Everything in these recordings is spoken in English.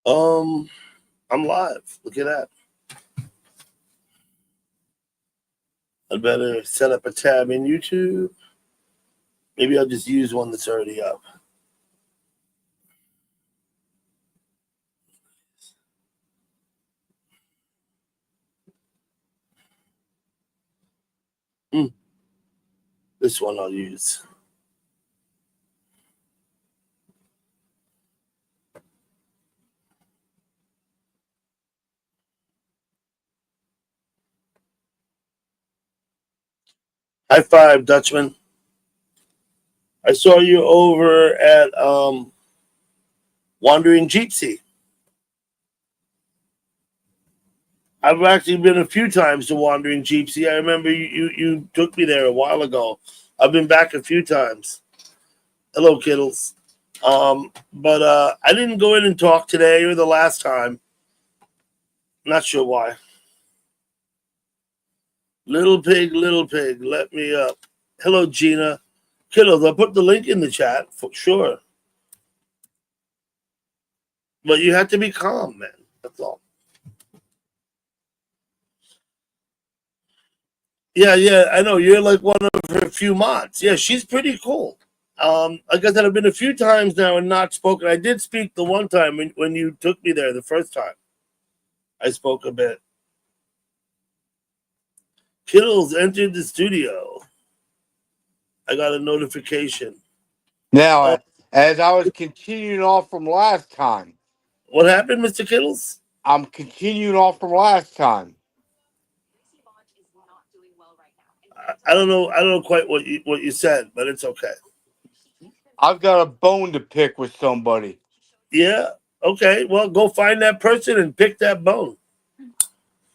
Um, I'm live. Look at that. I better set up a tab in YouTube. Maybe I'll just use one that's already up. This one I'll use. High five, Dutchman. I saw you over at Wandering Gypsy. I've actually been a few times to Wandering Gypsy. I remember you took me there a while ago. I've been back a few times. Hello, Kittles. But I didn't go in and talk today or the last time. Not sure why. Little pig, let me up. Hello, Gina. Kittles, I'll put the link in the chat for sure. But you have to be calm, man. That's all. Yeah, I know. You're like one of her few mods. Yeah, she's pretty cool. Like I said, I've been a few times now and not spoken. I did speak the one time when you took me there the first time. I spoke a bit. Kittles entered the studio. I got a notification. Now, as I was continuing off from last time. What happened, Mr. Kittles? I'm continuing off from last time. I don't know quite what you said, but it's okay. I've got a bone to pick with somebody. Yeah, okay. Well, go find that person and pick that bone.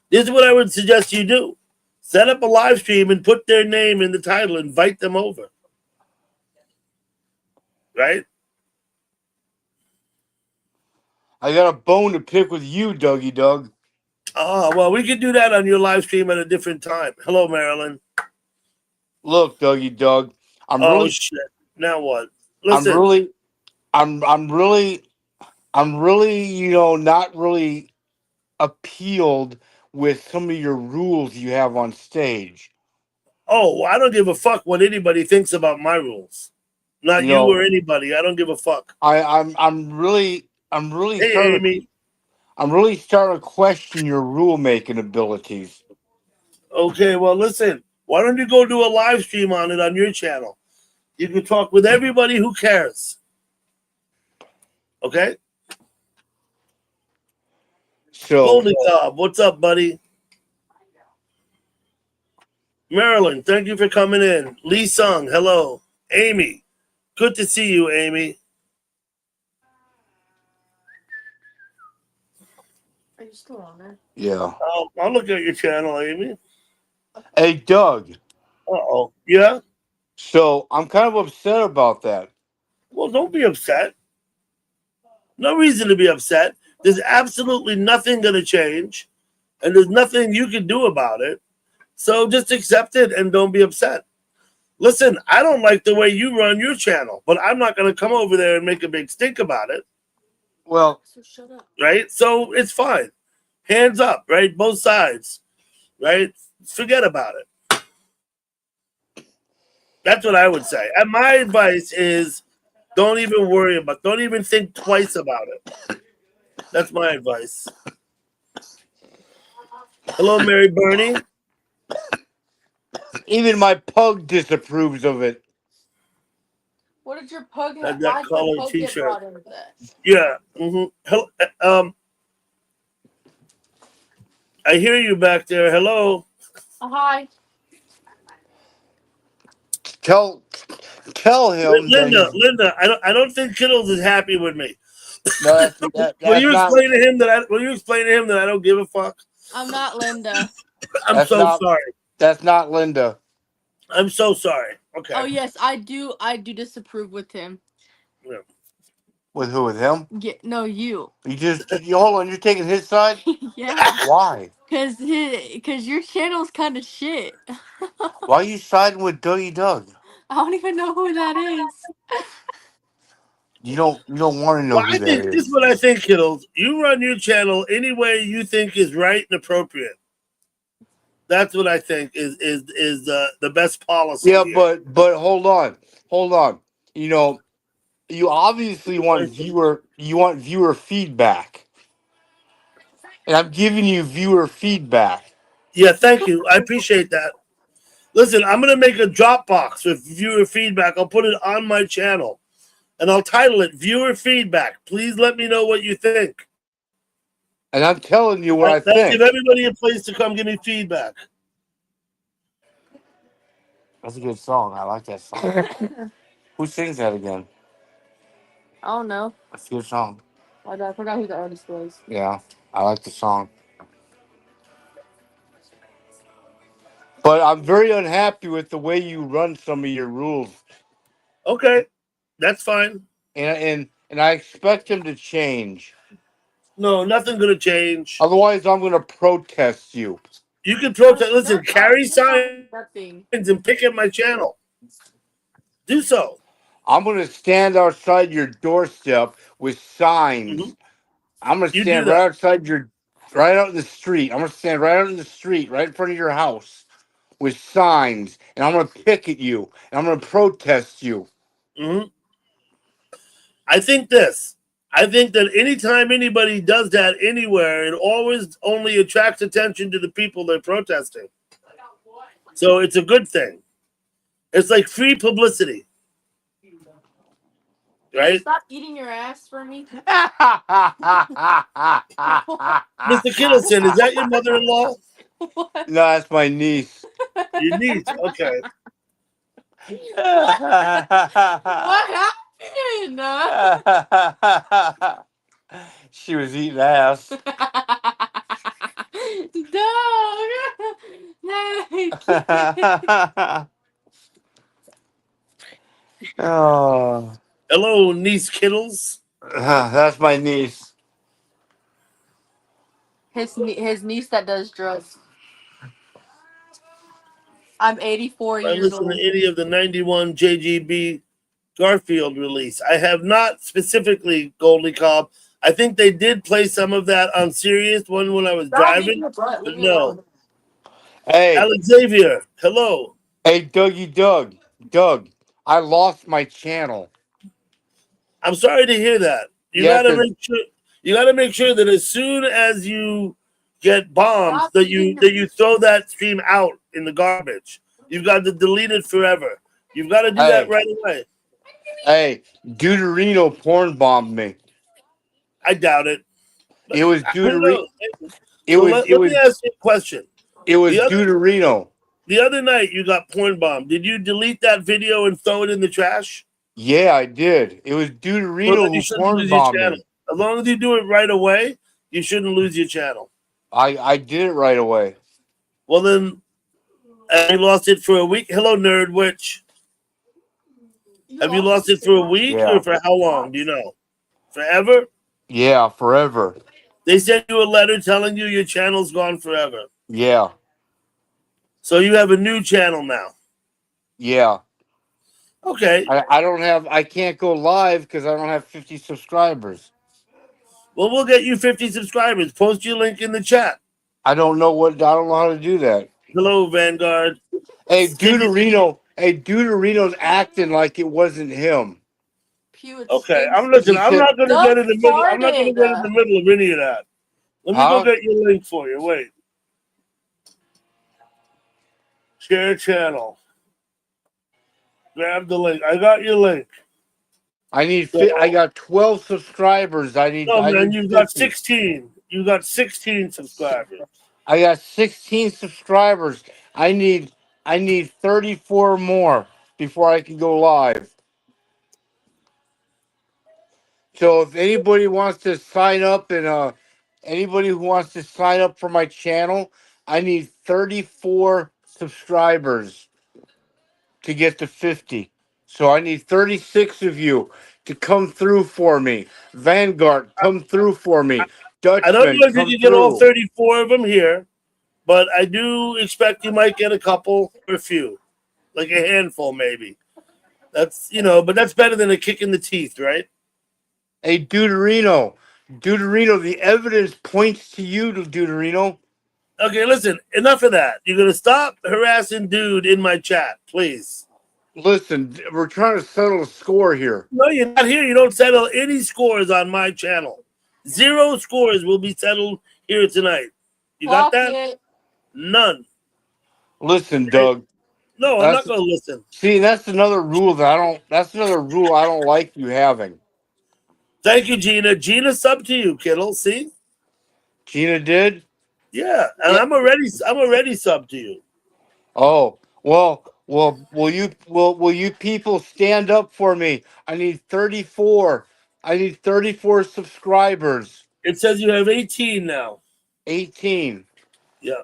This is what I would suggest you do. Set up a live stream and put their name in the title. Invite them over. Right? I got a bone to pick with you, Dougie Doug. Oh, well, we could do that on your live stream at a different time. Hello, Marilyn. Look, Dougie Doug. Shit. Now what? Listen. I'm really, not really appealed with some of your rules you have on stage. Oh, well, I don't give a fuck what anybody thinks about my rules. Not you or anybody. I don't give a fuck. I'm really Amy. I'm really starting to question your rule making abilities. Okay, well, listen. Why don't you go do a live stream on it on your channel? You can talk with everybody who cares. Okay? So, Holy Cobb, what's up, buddy? Marilyn, thank you for coming in. Lee Sung, hello. Amy, good to see you, Amy. Are you still on there? Yeah. I'll look at your channel, Amy. Hey, Doug. Uh-oh. Yeah? So, I'm kind of upset about that. Well, don't be upset. No reason to be upset. There's absolutely nothing going to change, and there's nothing you can do about it. So just accept it and don't be upset. Listen, I don't like the way you run your channel, but I'm not going to come over there and make a big stink about it. Well, so shut up. Right? So it's fine. Hands up, right? Both sides, right? Forget about it. That's what I would say. And my advice is don't even worry about, don't even think twice about it. That's my advice. Hello, Mary Bernie. Even my pug disapproves of it. What did your pug Had have? that Why did colored the pug t-shirt. get brought into this? Yeah. Mm-hmm. Hello, I hear you back there. Hello. Hi. Tell him, Linda. I don't think Kittles is happy with me. No, will you explain to him that I don't give a fuck? I'm not Linda. I'm so sorry. That's not Linda. I'm so sorry. Okay. Oh yes, I do disapprove with him. Yeah. With who? With him? Yeah, no, you. You hold on. You're taking his side. Yeah. Why? Cause your channel's kind of shit. Why are you siding with Dougie Doug? I don't even know who that is. You don't want to know Well, who I that think this is is. what I think, Kittles. You run your channel any way you think is right and appropriate. That's what I think is the best policy Yeah, here. but hold on. You know, you obviously want viewer feedback, and I'm giving you viewer feedback. Yeah, thank you. I appreciate that. Listen, I'm gonna make a Dropbox with viewer feedback. I'll put it on my channel, and I'll title it "Viewer Feedback." Please let me know what you think. And I'm telling you what I That'll give think. everybody a place to come give me feedback. That's a good song. I like that song. Who sings that again? I don't know. That's a good song. I forgot who the artist was. Yeah, I like the song. But I'm very unhappy with the way you run some of your rules, Okay, that's fine. and I expect them to change. No, nothing gonna change. Otherwise, I'm going to protest you. You can protest. Listen, Shut up. carry Shut up signs with that thing. and pick at my channel. Do so. I'm going to stand outside your doorstep with Hmm. signs. I'm going to You do stand that. right outside right out in the street. I'm going to stand right out in the street, right in front of your house with signs, and I'm going to pick at you, and I'm going to protest you. Hmm. I think this. I think that anytime anybody does that anywhere, it always only attracts attention to the people they're protesting. So it's a good thing. It's like free publicity, Can you right? stop eating your ass for me? Mr. Kittleson, is that your mother-in-law? What? No, that's my niece. Your niece. Okay. What happened? She was eating ass. Dog. No. Oh, Hello, niece Kittles. that's my niece. His niece that does drugs. I'm 84 I years listened old. to any of the 91 JGB Garfield release. I have not specifically Goldie Cobb. I think they did play some of that on Sirius one when I was Stop eating driving, your butt. but Leave me no. alone. Hey, Alex Xavier, hello. hey, Doug. I lost my channel. I'm sorry to hear that. You Yeah, gotta cause make sure that as soon as you get bombed, Stop that eating you throw that stream out in the garbage. You've got to delete it forever. You've got to do that hey, right away. hey, Deuterino porn bombed me. I doubt it. But It was who Deuterino. knows? So let me ask you a question. It was The other Deuterino. the other night you got porn bombed. Did you delete that video and throw it in the trash? Yeah, I did. It was Well, Deuterino then you who shouldn't porn lose your bombed channel. me. As long as you do it right away, you shouldn't lose your channel. I did it right away. Well, then you lost it for a week. Hello, Nerd Witch. Have you lost it for a week or Yeah. for how long? Do you know? Forever? Yeah, forever. They sent you a letter telling you your channel's gone forever. Yeah. So you have a new channel now. Yeah. Okay. I can't go live because I don't have 50 subscribers. Well, we'll get you 50 subscribers. Post your link in the chat. I don't know how to do that. Hello, Vanguard. Hey, Can you- Deuterino's acting like it wasn't him. Pew, it Okay, stinks. He I'm said, not gonna Doug get in the middle. I'm not gonna farted. get in the middle of any of that. Let me go huh? get your link for you. Wait. Share channel. Grab the link. I got your link. I got 12 subscribers. No, I man, need you've got 50. 16. You got 16 subscribers. I got 16 subscribers. I need 34 more before I can go live. So if anybody wants to sign up anybody who wants to sign up for my channel, I need 34 subscribers to get to 50. So I need 36 of you to come through for me. Vanguard, come through for me. I don't Dutchman, know if you come can get all through. 34 of them here, but I do expect you might get a couple or a few, like a handful maybe. That's but that's better than a kick in the teeth, right? Hey, Deuterino. Deuterino, the evidence points to you, Deuterino. Okay, listen, enough of that. You're gonna stop harassing dude in my chat, please. Listen, we're trying to settle a score here. No, you're not here. You don't settle any scores on my channel. 0 scores will be settled here tonight. You got Fuck that? it. None. Listen, Doug. No, I'm not That's gonna listen. see, that's another rule that I don't. That's another rule I don't like you having. Thank you, Gina. Gina subbed to you, Kittle. See? Gina did. Yeah, and Yeah. I'm already subbed to you. Oh well. Will you people stand up for me? I need 34. I need 34 subscribers. It says you have 18 now. 18. Yeah,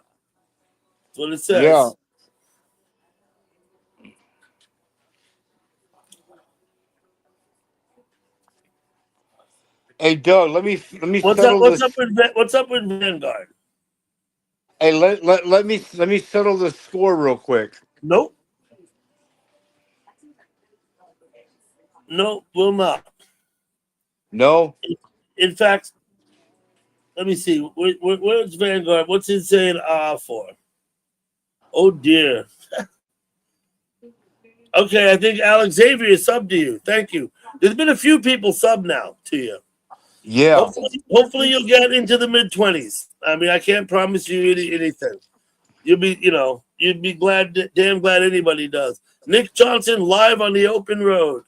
that's what it Yeah. says. Hey Doug, let me What's up? settle this. What's up with Vanguard? Hey, let me settle this score real quick. Nope. Nope, will not. No. In fact, let me see. Where's Vanguard? What's it saying for? Oh dear. Okay, I think Alex Xavier subbed to you. Thank you. There's been a few people sub now to you. Yeah. Hopefully you'll get into the mid-20s. I mean, I can't promise you anything. You'd be glad, damn glad anybody does. Nick Johnson live on the open road.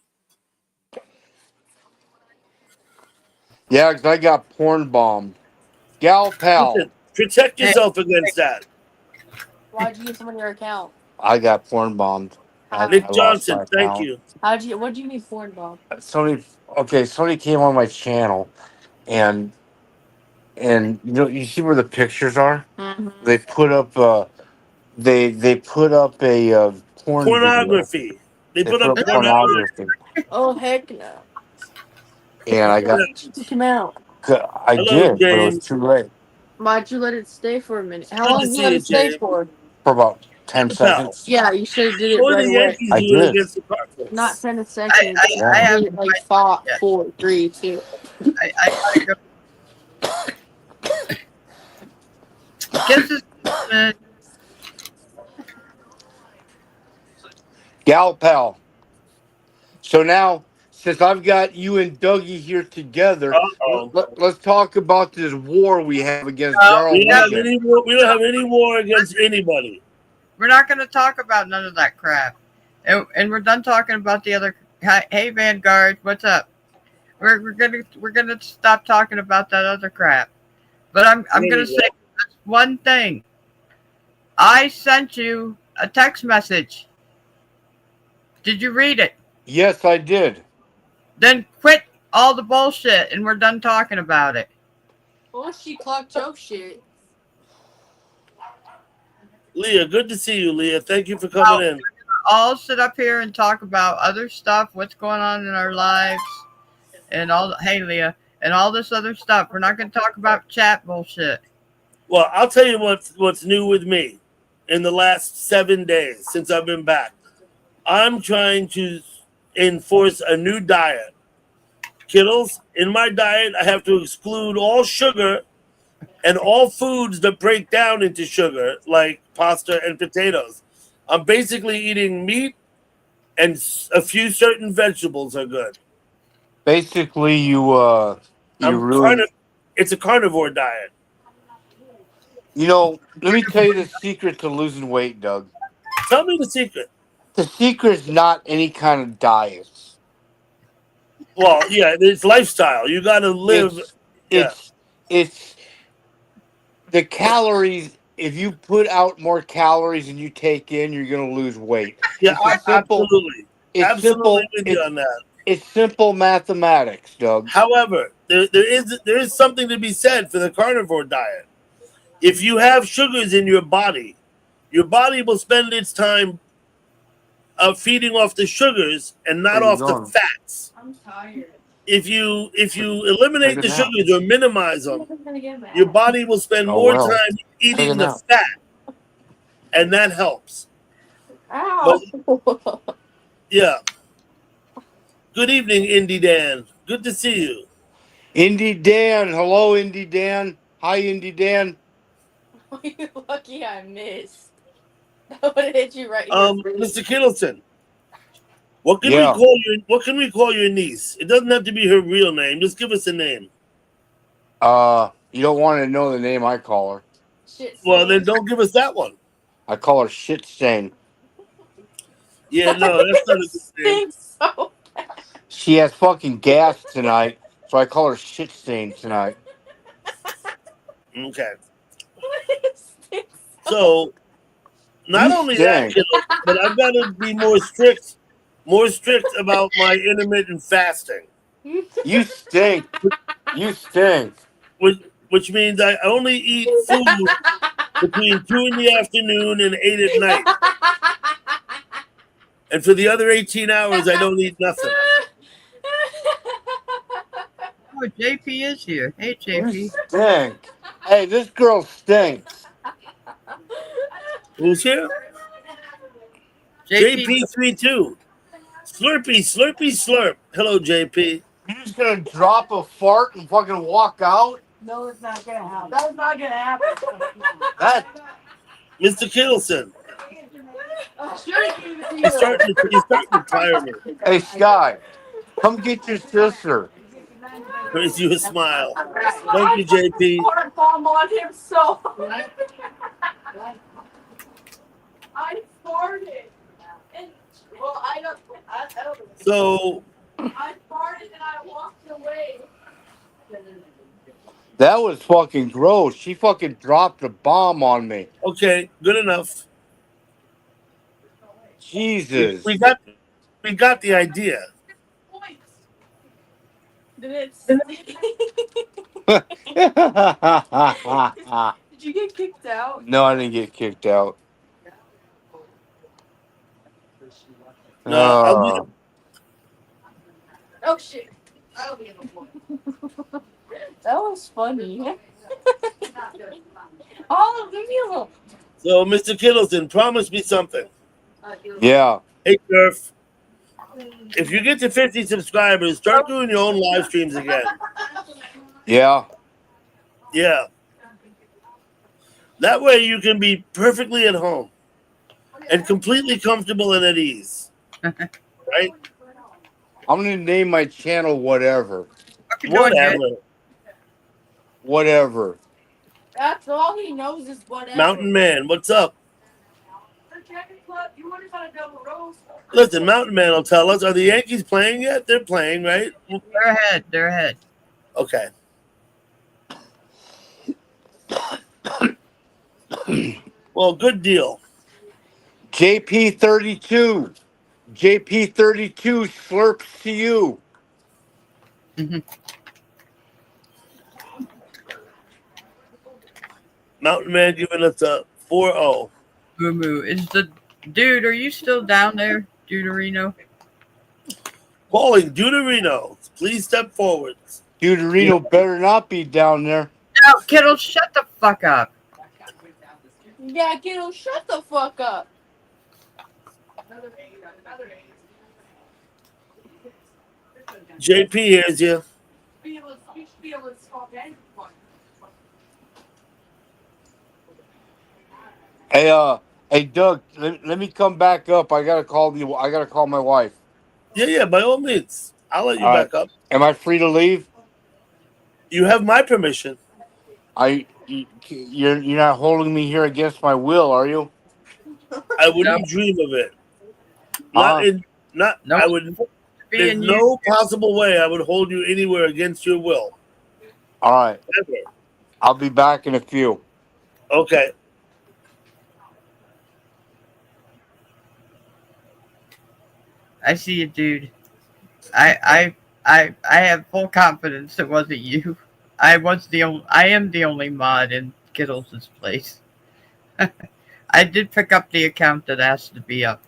Yeah, because I got porn bombed. Gal pal. Listen, protect yourself against that. Why'd you use someone your account? I got porn bombed. Nick I lost Johnson, my thank account. you. What do you mean porn bomb? Somebody came on my channel and you see where the pictures are? Mm-hmm. They put up they put up a Pornography. They put up pornography. Oh heck no. and I got Took him out. I Hello, did, but it was James. too late Why'd you let it stay for a minute? How Good long to did you see let you, it stay James. for? for about 10 Pal. seconds. Yeah, you should have did it What are right the away. Yankees I doing did. against the Cardinals? Not 10 seconds. I have did it like 5, 4, 3, 2. I gotta go. Kisses. Gal pal. So now, since I've got you and Dougie here together, Uh-oh. let's talk about this war we have against No, Darrell We don't have Regan. any war. We don't have any war against anybody. We're not going to talk about none of that crap, and we're done talking about the other. Hey, Vanguard, what's up? We're gonna stop talking about that other crap. But I'm gonna say one thing. I sent you a text message. Did you read it? Yes, I did. Then quit all the bullshit, and we're done talking about it. Oh, she clocked your shit. Leah, good to see you, Leah. Thank you for coming in. All sit up here and talk about other stuff, what's going on in our lives, and all. Hey, Leah, and all this other stuff. We're not going to talk about chat bullshit. Well, I'll tell you what's new with me in the last 7 days since I've been back. I'm trying to enforce a new diet. Kittles, in my diet, I have to exclude all sugar and all foods that break down into sugar, like pasta and potatoes. I'm basically eating meat and a few certain vegetables are good. Basically, It's a carnivore diet. let me tell you the secret to losing weight, Doug. Tell me the secret. The secret is not any kind of diet. Well, yeah, it's lifestyle. You got to live. It's the calories. If you put out more calories than you take in, you're going to lose weight. Yeah, It's simple. absolutely. It's Absolutely simple. with you on that. It's simple mathematics, Doug. However, there is something to be said for the carnivore diet. If you have sugars in your body will spend its time feeding off the sugars and not off the fats. I'm tired. If you eliminate the sugars or minimize them, your body will spend Oh, more well. time eating Take a the nap. fat, and that helps. Ow. Yeah. Good evening, Indy Dan. Good to see you. Indy Dan. Hello, Indy Dan. Hi, Indy Dan. You're lucky I missed. That would have hit you right in your face. Mr. Kittleson, what can we Yeah. call you? What can we call your niece? It doesn't have to be her real name. Just give us a name. You don't want to know the name I call her. Shit. Well, then stain. don't give us that one. I call her Shit Stain. Yeah, no, that's not a good name. Stinks so. She has fucking gas tonight, so I call her Shit Stain tonight. Okay. Stinks So, not You only that, stink. Kittle, but I've got to be more strict about my intermittent fasting, You stink. You stink. which means I only eat food between 2 in the afternoon and 8 at night. And for the other 18 hours, I don't eat nothing. Oh, JP is here. Hey, You JP. stink. Hey, this girl stinks. Who's here? JP. JP32. Slurpy, slurpy, slurp. Hello, JP. You just gonna drop a fart and fucking walk out? No, it's not gonna happen. That's not gonna happen. That Mr. Kittleson. Sure, He's starting to tire me. Hey Sky, come get your sister. Raise you a smile. Thank you, JP. Fart bomb on him so. I farted. And, well, I don't. So, I farted and I walked away. That was fucking gross. She fucking dropped a bomb on me. okay, good enough. Jesus. We got the idea. Did it? No, Did you get kicked out? I didn't get kicked out. No, I'll be- Oh shit! That was funny. Oh, leave me alone. So, Mr. Kittleson, promise me something. Yeah. Hey, Surf. If you get to 50 subscribers, start doing your own live streams again. Yeah. Yeah. That way you can be perfectly at home and completely comfortable and at ease. Right? I'm gonna name my channel whatever. What you doing, Jay? Whatever. Whatever. That's all he knows is whatever. Mountain Man, what's up? You want to find a double rose? Listen, Mountain Man will tell us. Are the Yankees playing yet? They're playing, right? They're ahead. They're ahead. Okay. Well, good deal. JP32. JP32 slurps to you. Mountain Man giving us a 4-0. Moo Moo. Is the dude, are you still down there, Deuterino? Calling Deuterino. Please step forward. Deuterino better not be down there. No, Kittle, shut the fuck up. Yeah, kiddo, shut the fuck up. JP hears you. Hey, Doug, let me come back up. I gotta call my wife. Yeah, by all means. I'll let you All back up. Am I free to leave? You have my permission. You're not holding me here against my will, are you? I wouldn't dream of it. No. I would. There's Being no possible way I would hold you anywhere against your will. All right. Ever. I'll be back in a few. Okay. I see you, dude. I have full confidence it wasn't you. I am the only mod in Kittles' place. I did pick up the account that asked to be up.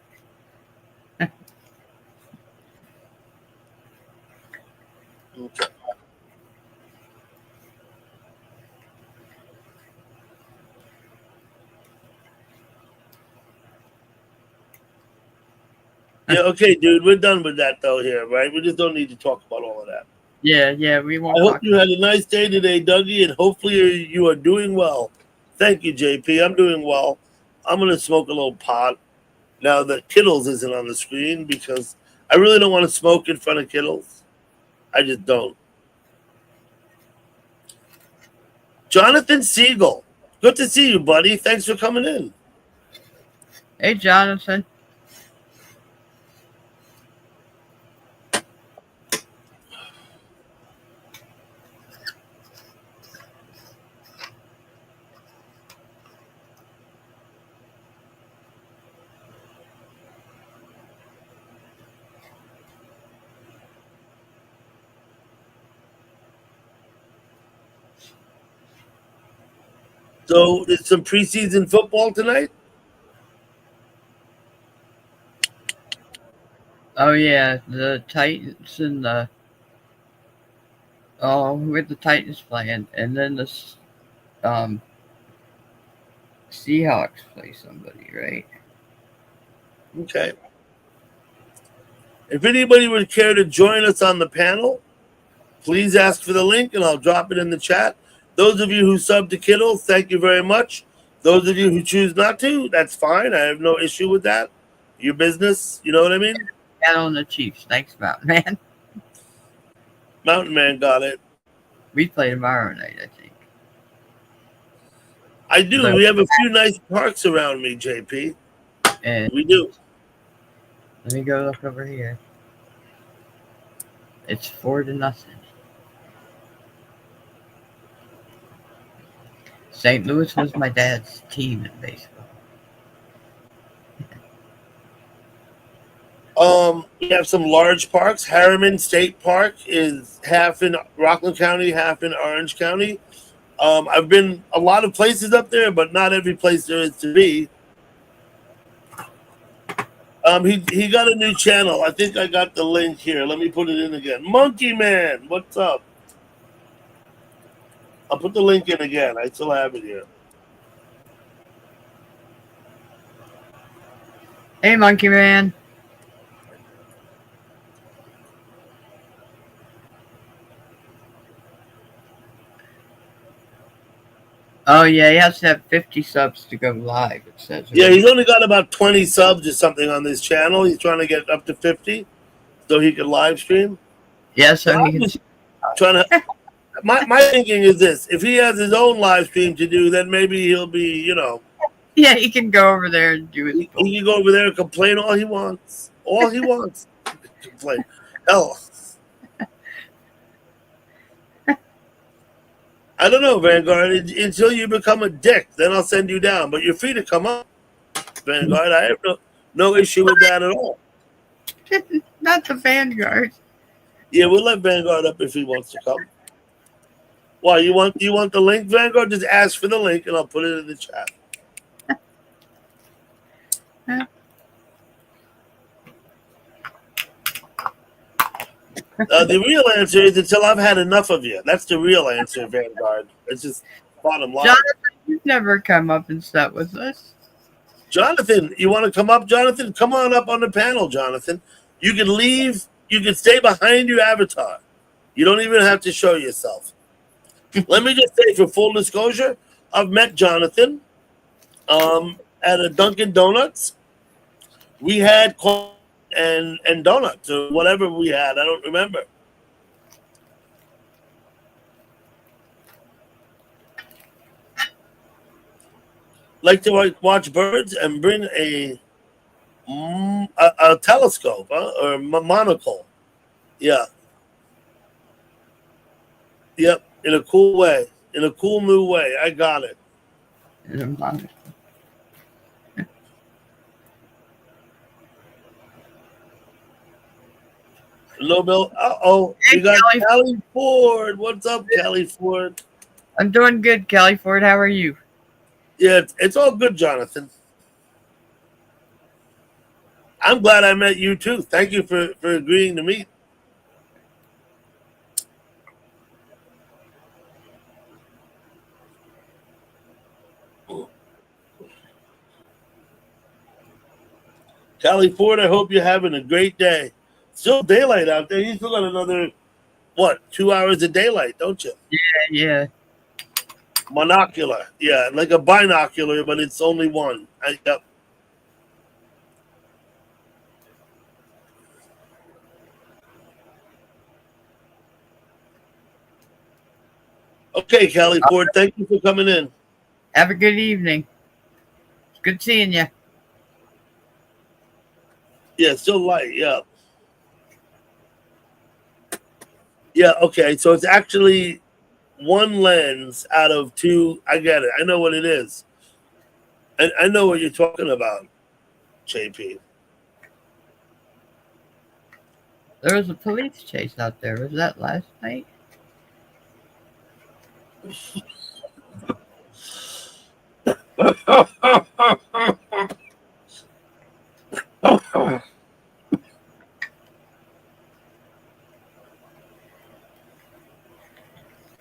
Okay. Yeah, okay, dude. We're done with that though here, right? We just don't need to talk about all of that. Yeah, we I won't hope talk. you had a nice day today, Dougie, and hopefully you are doing well. Thank you, JP. I'm doing well. I'm going to smoke a little pot now that Kittles isn't on the screen because I really don't want to smoke in front of Kittles. I just don't. Jonathan Siegel. Good to see you, buddy. Thanks for coming in. Hey, Jonathan. So, it's some preseason football tonight? Oh yeah, the Titans and the with the Titans playing, and then the um Seahawks play somebody, right? Okay. If anybody would care to join us on the panel, please ask for the link and I'll drop it in the chat. Those of you who sub to Kittle, thank you very much. Those of you who choose not to, that's fine. I have no issue with that. Your business, you know what I mean? Got on the Chiefs. Thanks, Mountain Man. Mountain Man got it. We play tomorrow night, I think. I do. We have a few nice parks around me, JP. And We do. let me go look over here. It's 4-0. St. Louis was my dad's team in baseball. We have some large parks. Harriman State Park is half in Rockland County, half in Orange County. I've been a lot of places up there, but not every place there is to be. He got a new channel. I think I got the link here. Let me put it in again. Monkey Man, what's up? I'll put the link in again. I still have it here. Hey, Monkey Man. Oh yeah, he has to have 50 subs to go live. It says. Yeah, he's only got about 20 subs or something on this channel. He's trying to get up to 50 so he can live stream. Yeah, so he can. Trying to. My thinking is this: if he has his own live stream to do, then maybe he'll be, Yeah, he can go over there and do his. he can go over there and complain all he wants. All he wants. Complain. Hell. I don't know, Vanguard. Until you become a dick, then I'll send you down. But you're free to come up, Vanguard. I have no issue with that at all. Not the Vanguard. Yeah, we'll let Vanguard up if he wants to come. Why, you want the link, Vanguard? Just ask for the link and I'll put it in the chat. The real answer is until I've had enough of you. That's the real answer, Vanguard. It's just bottom line. Jonathan, you've never come up and sat with us. Jonathan, you want to come up, Jonathan? Come on up on the panel, Jonathan. You can leave. You can stay behind your avatar. You don't even have to show yourself. Let me just say, for full disclosure, I've met Jonathan at a Dunkin' Donuts. We had coffee and donuts or whatever we had. I don't remember. Like to watch birds and bring a telescope, or a monocle. Yeah. Yep. In a cool way. In a cool new way. I got it. Hello, Bill. Uh-oh. Hey, We got Kelly. Kelly Ford. What's up, Kelly Ford? I'm doing good, Kelly Ford. How are you? Yeah, it's all good, Jonathan. I'm glad I met you, too. Thank you for agreeing to meet. Kelly Ford, I hope you're having a great day. Still daylight out there. You still got another what, 2 hours of daylight, don't you? Yeah. Monocular. Yeah, like a binocular, but it's only one. Yep. Okay, Kelly Ford, thank you for coming in. Have a good evening. Good seeing you. Yeah, still light. Yeah. Yeah, okay. So it's actually one lens out of two. I get it. I know what it is. And I know what you're talking about, JP. There was a police chase out there. Was that last night?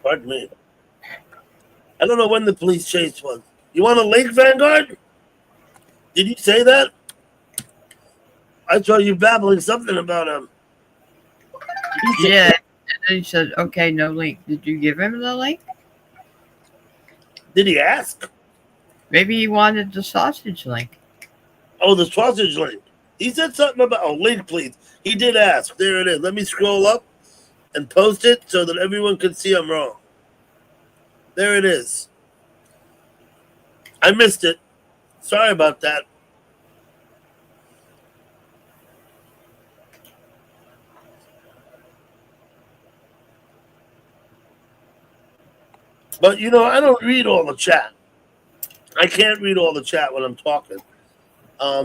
Pardon me. I don't know when the police chase was. You want a link, Vanguard? Did you say that? I saw you babbling something about him. Yeah. And then he said, okay, no link. Did you give him the link? Did he ask? Maybe he wanted the sausage link. Oh, the sausage link. He said something about, oh, link, please. He did ask. There it is. Let me scroll up and post it so that everyone can see I'm wrong. There it is. I missed it. Sorry about that. But, you know, I don't read all the chat. I can't read all the chat when I'm talking.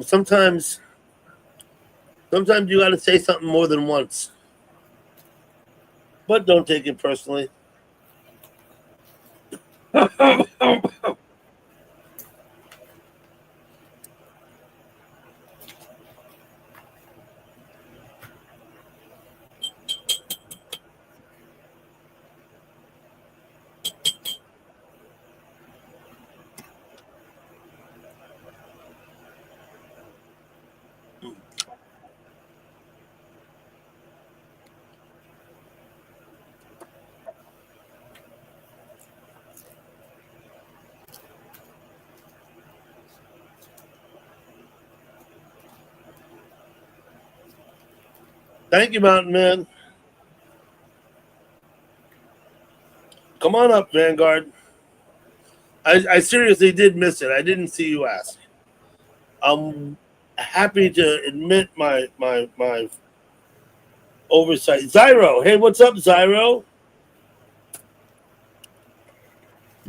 Sometimes you got to say something more than once. But don't take it personally. Thank you, Mountain Man. Come on up, Vanguard. I seriously did miss it. I didn't see you ask. I'm happy to admit my oversight. Zyro, hey, what's up, Zyro?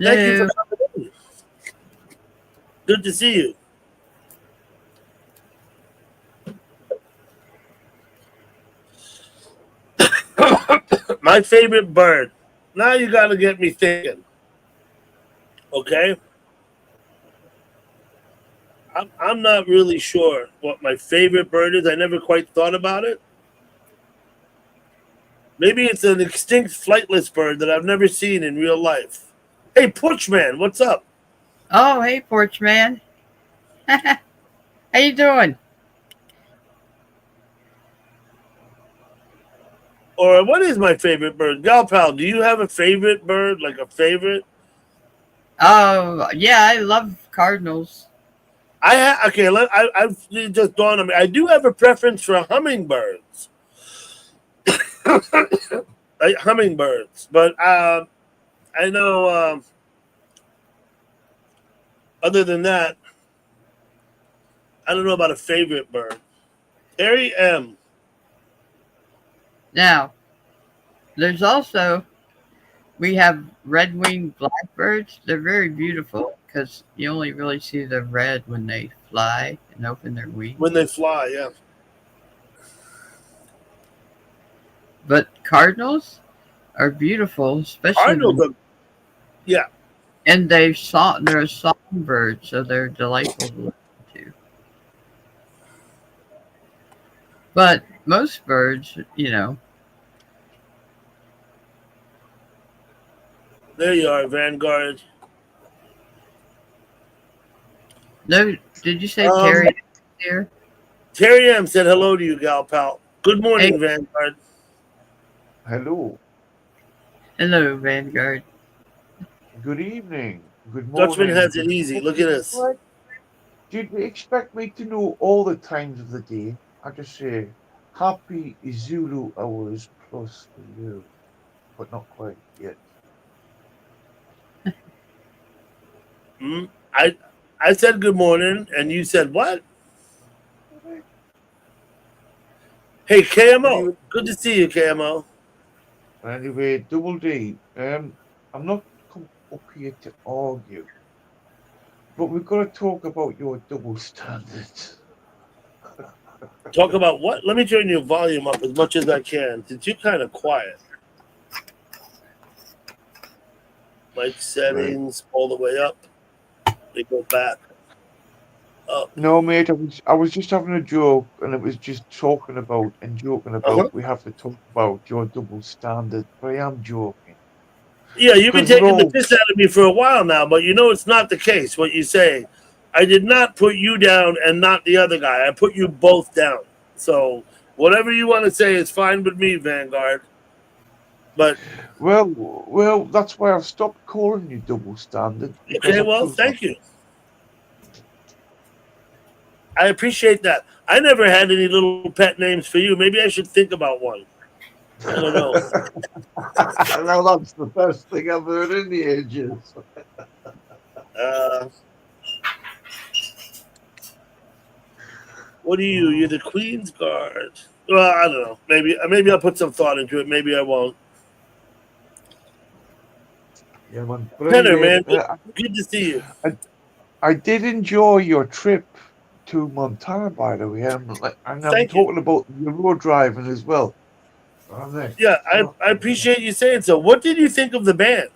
Thank you for coming in. Good to see you. My favorite bird. Now you got to get me thinking. Okay? I'm not really sure what my favorite bird is. I never quite thought about it. Maybe it's an extinct flightless bird that I've never seen in real life. Hey, Porchman, what's up? Oh, hey, Porch Man. How you doing? Or what is my favorite bird? Gal Pal, do you have a favorite bird? Like a favorite? Oh, yeah, I love cardinals. I've it just dawned on me. I do have a preference for hummingbirds. Like hummingbirds, but I know. Other than that, I don't know about a favorite bird. Terry M. Now, there's also, we have red-winged blackbirds. They're very beautiful because you only really see the red when they fly and open their wings. When they fly, yeah. But cardinals are beautiful, especially Cardinals are, yeah. and they're a songbird, so they're delightful to listen to. But most birds, There you are, Vanguard. No, did you say Terry here? Terry M said hello to you, Gal Pal. Good morning, Hey. Vanguard. Hello. Hello, Vanguard. Good evening. Good morning. Dutchman has it good easy. Look at this. What? Did you expect me to know all the times of the day? I just say happy Zulu hours plus for you, but not quite yet. Hmm? I said good morning, and you said what? Hey, KMO. Anyway, Good to see you, KMO. anyway, Double D. I'm not come up here to argue, but we've got to talk about your double standards. Talk about what? Let me turn your volume up as much as I can, since you're kind of quiet. Mic settings all the way up. They go back. Up. No, mate, I was just having a joke, and it was just talking about and joking about. Uh-huh. We have to talk about your double standard, but I am joking. Yeah, you've been Because we're taking the all piss out of me for a while now, but you know it's not the case, what you say. I did not put you down and not the other guy. I put you both down. So whatever you want to say is fine with me, Vanguard. But well. That's why I've stopped calling you double standard. Because okay, I well, choose thank not you. I appreciate that. I never had any little pet names for you. Maybe I should think about one. I don't know. Well, that's the best thing I've heard in the ages. What are you? You're the Queen's Guard. Well, I don't know. Maybe I'll put some thought into it. Maybe I won't. Yeah, man. But Penner, anyway, man, good to see you. I did enjoy your trip to Montana, by the way. And I'm Thank you. talking about your road driving as well. Yeah, I appreciate you saying so. What did you think of the band?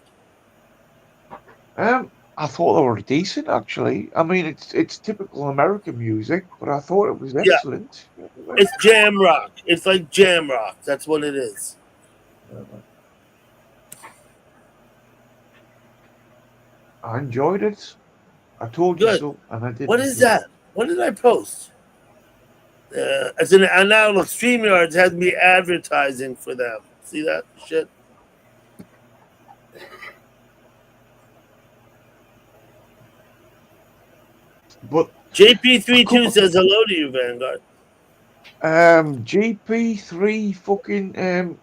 I thought they were decent, actually. I mean, it's typical American music, but I thought it was Yeah. excellent. It's jam rock. It's like jam rock. That's what it is. I enjoyed it. I told you Good. so, and I did. What is enjoy that? What did I post? And now look, StreamYards has me advertising for them. See that shit? But JP32 says hello to you, Vanguard. GP3 fucking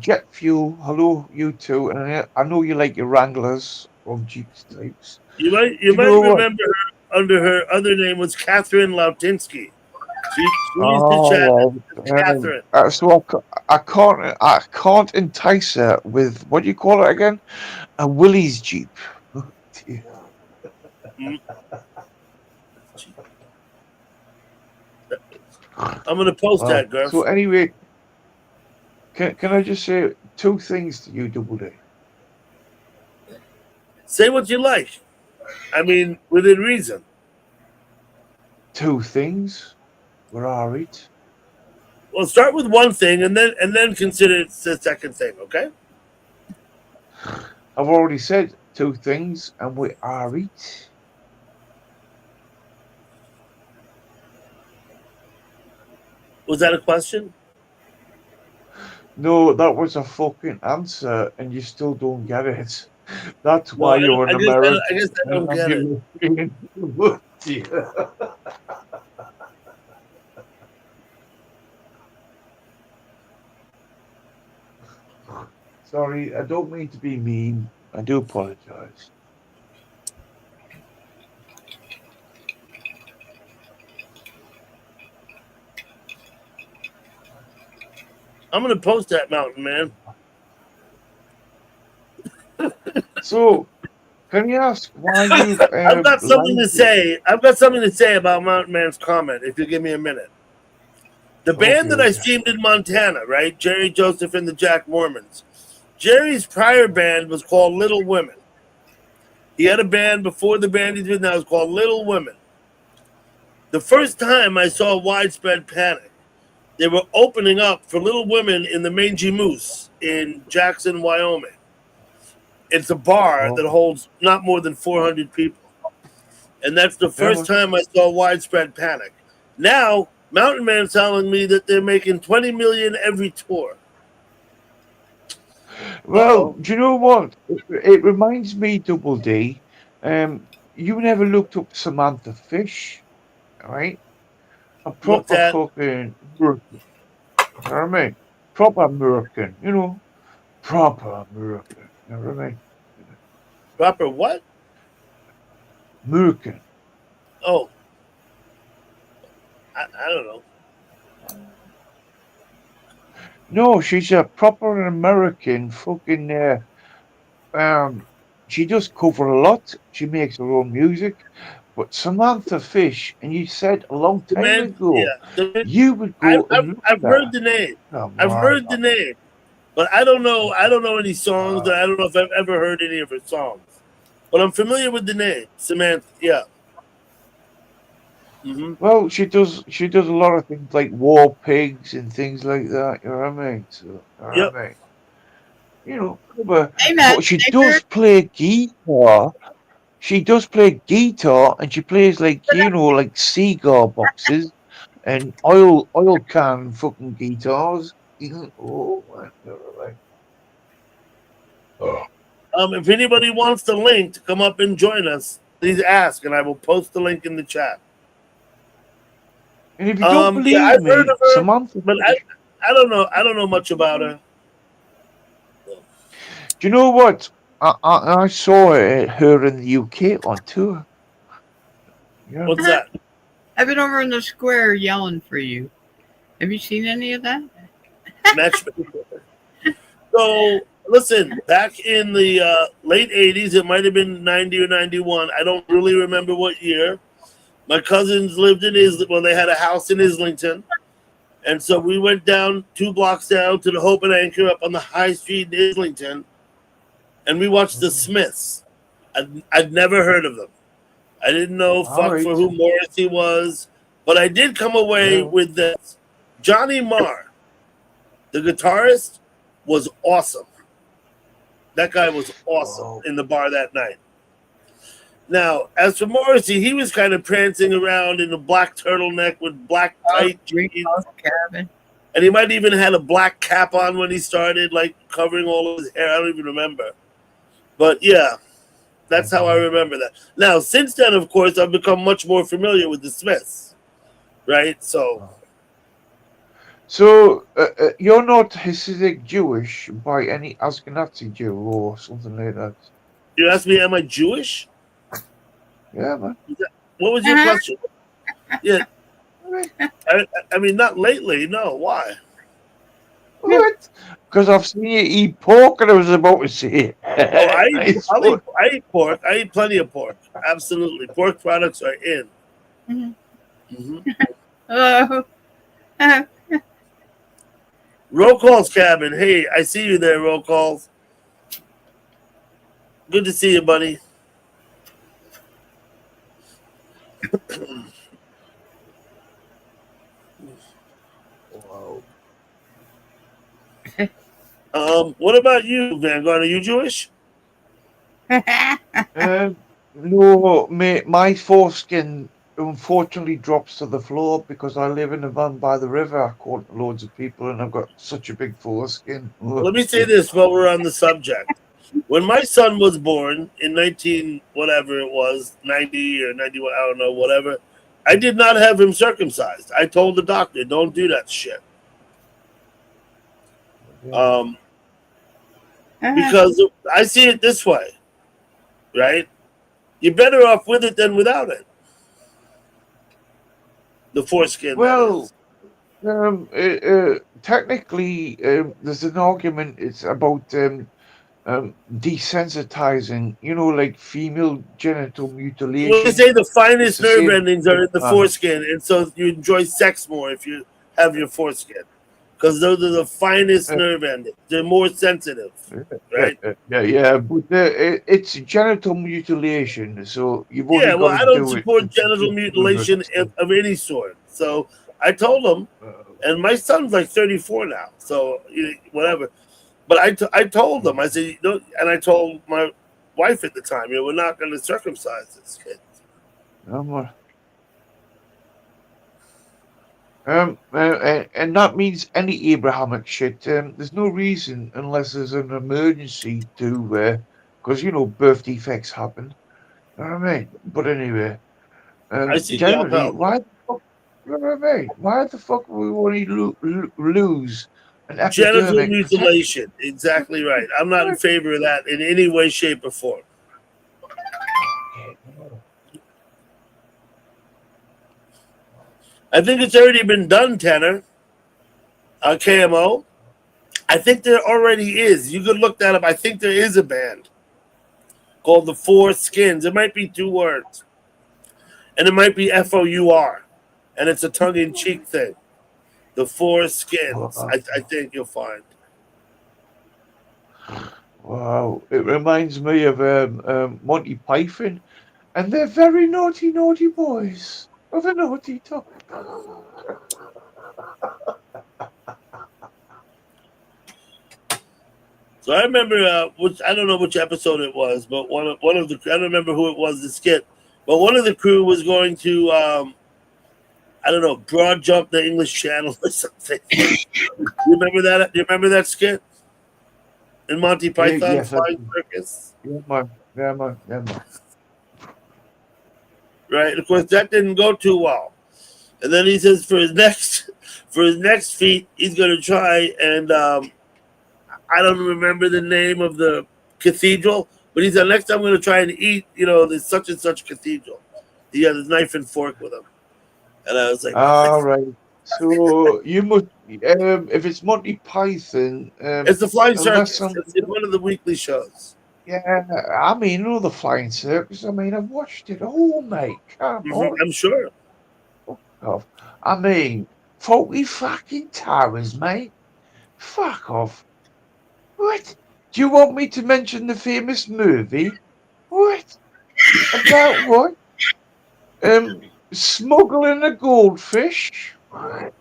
jet fuel. Hello, you two, and I know you like your Wranglers from Jeep types. You might know what? remember her under her other name was Catherine Lautinsky. She used to chat Oh, as Catherine. so I can't entice her with what do you call it again? A Willys Jeep. Oh, dear. I'm gonna post that, girl. So anyway, can I just say two things to you, Double D? Say what you like. I mean, within reason. Two things. We're all right. Well, start with one thing and then consider it the second thing, okay? I've already said two things, and we are right. Was that a question? No, that was a fucking answer, and you still don't get it. That's why Well, you're an American. I guess I don't get it. Sorry, I don't mean to be mean. I do apologize. I'm gonna post that, Mountain Man. So, can you ask why you? I've got something to liked it? say. I've got something to say about Mountain Man's comment. If you give me a minute, the band that I streamed in Montana, right? Jerry Joseph and the Jack Mormons. Jerry's prior band was called Little Women. He had a band before the band he's with now is called Little Women. The first time I saw Widespread Panic, they were opening up for Little Women in the Mangy Moose in Jackson, Wyoming. It's a bar that holds not more than 400 people. And that's the first time I saw Widespread Panic. Now, Mountain Man's telling me that they're making $20 million every tour. Well, Uh-oh. do you know what? It reminds me, Double D. You never looked up Samantha Fish, right? A Looked proper at fucking American. You know what I mean? Proper American. Proper American. You know what I mean? proper what? American. Oh, I don't know. No, she's a proper American fucking. She does cover a lot. She makes her own music. But Samantha Fish, and you said a long The time man, ago, yeah. The man, you would I've, go I've, and look I've at heard her. the name. Come I've on. heard the name, but I don't know. I don't know any songs. Uh, I don't know if I've ever heard any of her songs. But I'm familiar with the name Samantha. Yeah. Hmm. well, she does a lot of things like War Pigs and things like that. You know what I mean? So, you know Yep. what I mean? But, Hey, Matt. but she Neighbor. does play guitar. She does play guitar, and she plays like like cigar boxes and oil can fucking guitars. Oh my god! If anybody wants the link to come up and join us, please ask, and I will post the link in the chat. And if you don't Yeah, believe I've heard me, of her, Samantha but Fish. I don't know. I don't know much about her. Do you know what? I saw her in the UK on tour. Yeah. What's that? I've been over in the square yelling for you. Have you seen any of that? Matchmaker. So listen, back in the late '80s, it might have been '90 or '91. I don't really remember what year. My cousins lived in Well, they had a house in Islington, and so we went down 2 blocks down to the Hope and Anchor up on the high street in Islington, and we watched the Smiths. I'd never heard of them. I didn't know All fuck for right. who Morrissey was, but I did come away Yeah. with this. Johnny Marr, the guitarist, was awesome. That guy was awesome Oh. in the bar that night. Now, as for Morrissey, he was kind of prancing around in a black turtleneck with black tight jeans, Greenhouse cabin. and he might even had a black cap on when he started, like covering all of his hair. I don't even remember. But yeah, that's how I remember that. Now, since then, of course, I've become much more familiar with the Smiths, right? So, So you're not Hasidic Jewish by any Ashkenazi Jew or something like that? you asked me, am I Jewish? Yeah, man. What was your question? Yeah, I mean, not lately. No, why? What? Because I've seen you eat pork, and I was about to say. Oh, I Nice I one. eat pork. I eat plenty of pork. Absolutely, pork products are in. Mhm. Hmm. Hello. Roll calls, cabin. Hey, I see you there. Roll calls. Good to see you, buddy. Wow. What about you, Vanguard? Are you Jewish? No, my foreskin unfortunately drops to the floor because I live in a van by the river. I caught loads of people, and I've got such a big foreskin. Let me say this while we're on the subject. When my son was born in 19 whatever it was, 90 or 91, I don't know, whatever, I did not have him circumcised. I told the doctor, don't do that shit. Because I see it this way, right? You're better off with it than without it. The foreskin. Well, technically, there's an argument. It's about desensitizing. Like female genital mutilation. Well, they say the finest It's the nerve same endings are in the man. foreskin, and so you enjoy sex more if you have your foreskin, because those are the finest nerve endings. They're more sensitive, right? Yeah, but it's genital mutilation, so you've only Yeah, well, got I to don't do it. support genital mutilation of any sort. So I told him, and my son's like 34 now, so whatever. But I told them, I said, and I told my wife at the time, we're not going to circumcise this kid. And that means any Abrahamic shit. There's no reason unless there's an emergency to, because birth defects happen. You know what I mean? But anyway, I see the generally, Alpha. why the fuck? You know what I mean? Why the fuck would we want to lose an Genital epidermic protection? mutilation. Exactly right. I'm not in favor of that in any way, shape, or form. I think it's already been done, Tanner. KMO. I think there already is. You could look that up. I think there is a band called the Four Skins. It might be 2 words. And it might be FOUR. And it's a tongue-in-cheek thing. The Four Skins. I think you'll find. Wow, it reminds me of Monty Python, and they're very naughty, naughty boys of a naughty top. So I remember, which I don't know which episode it was, but one of the I don't remember who it was, the skit, but one of the crew was going to I don't know, broad jump the English Channel or something. You remember that? Do you remember that skit in Monty Python yes, Flying Circus? Yeah, man. Right. Of course, that didn't go too well. And then he says for his next feat, he's going to try and I don't remember the name of the cathedral, but he said next time I'm going to try and eat, this such and such cathedral. He had his knife and fork with him, and I was like, all right. So you must, if it's Monty Python, it's the Flying unless Circus. It's one of the weekly shows. yeah, I mean, the Flying Circus. I mean, I've watched it all, mate. Come on. I'm sure. Off. I mean, 40 fucking towers, mate. Fuck off. What? Do you want me to mention the famous movie? What? About what? Smuggling a goldfish? What?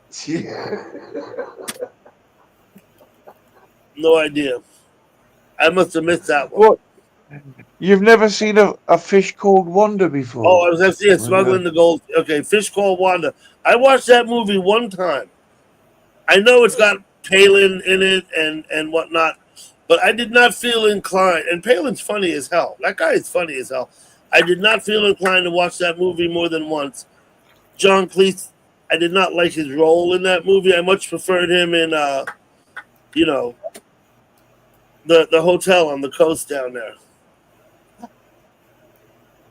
No idea. I must have missed that one. What? You've never seen a fish called Wanda before? Oh, I was actually smuggling the gold. Okay, Fish Called Wanda. I watched that movie one time. I know it's got Palin in it and whatnot, but I did not feel inclined. And Palin's funny as hell. That guy is funny as hell. I did not feel inclined to watch that movie more than once. John Cleese, I did not like his role in that movie. I much preferred him in, the hotel on the coast down there.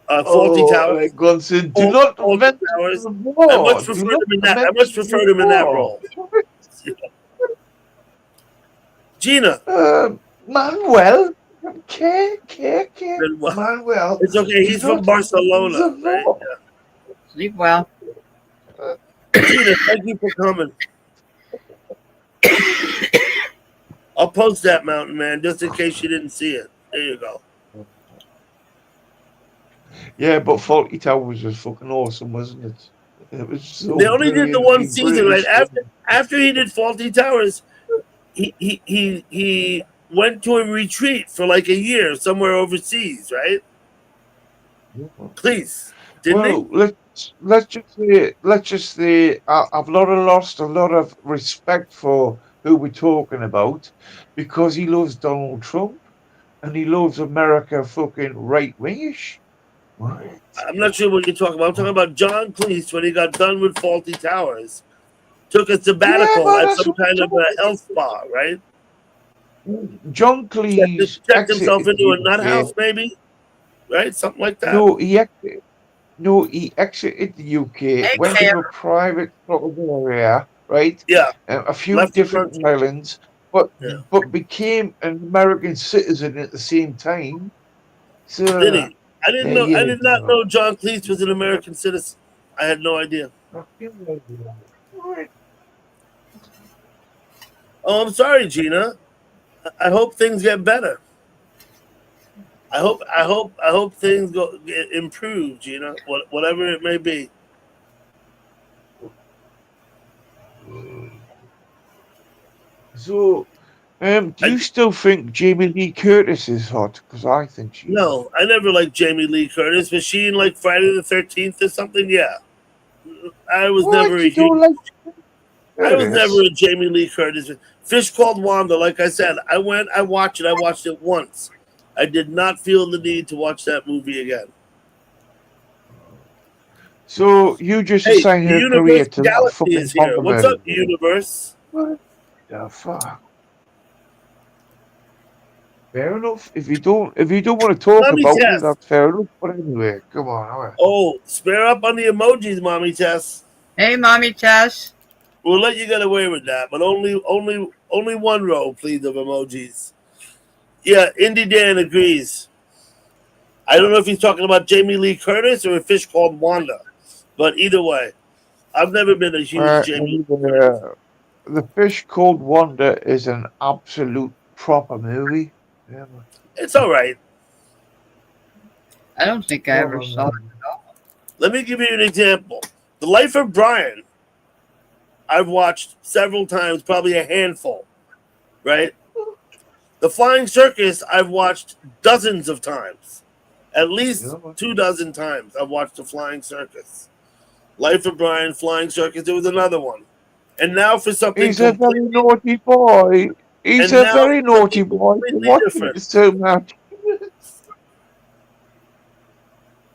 Faulty Towers. Gunson, do not Faulty Towers. I much preferred him in that. I much preferred him in that role. Gina. Manuel. Okay. Manuel. It's okay. He's from Barcelona. Right? Yeah. Sleep well. Gina, thank you for coming. I'll post that, Mountain Man, just in case you didn't see it. There you go. Yeah, but Faulty Towers was fucking awesome, wasn't it? It was so they only did the one season, British, right? After he did Faulty Towers, he went to a retreat for like a year somewhere overseas, right? Please, didn't he? Let's just say I've lost a lot of respect for who we're talking about because he loves Donald Trump and he loves America fucking right wingish. I'm not sure what you're talking about. I'm talking about John Cleese when he got done with Faulty Towers. Took a sabbatical at some kind of a health spa, right? John Cleese checked himself into a nut house, maybe, right? Something like that. No, he exited the UK, went to a private sort of area, right? Yeah. A few different islands, but became an American citizen at the same time. So did he? I didn't know. I did not know John Cleese was an American citizen. I had no idea. Oh, I'm sorry, Gina. I hope things get better. I hope things get improved, Gina. Whatever it may be. So, do you still think Jamie Lee Curtis is hot? Because I think she. No, I never liked Jamie Lee Curtis. Was she in like Friday the 13th or something? Yeah. I was never a huge. I was Yes. never a Jamie Lee Curtis. Fish Called Wanda, like I said, I watched it. I watched it once. I did not feel the need to watch that movie again. So you just Hey, assign the her career Universe to that Galaxy fucking is here. What's compliment. up, Universe? What the fuck? Fair enough. If you don't want to talk Mommy about it, Tess. that's fair enough. But anyway, come on. All right. Oh, spare up on the emojis, Mommy Tess. Hey, Mommy Tess. We'll let you get away with that, but only one row, please, of emojis. Yeah, Indy Dan agrees. I don't know if he's talking about Jamie Lee Curtis or A Fish Called Wanda, but either way, I've never been a huge Jamie Lee Curtis. The Fish Called Wanda is an absolute proper movie. Yeah, man. It's all right. I don't think I ever Proper saw it. movie. Let me give you an example. The Life of Brian, I've watched several times, probably a handful, right? The Flying Circus, I've watched dozens of times. At least Yeah, man. 24 times I've watched The Flying Circus. Life of Brian, Flying Circus, there was another one. And now for something He's a very completely, naughty boy. He's and a now very for naughty something boy. completely Watching different. it so much.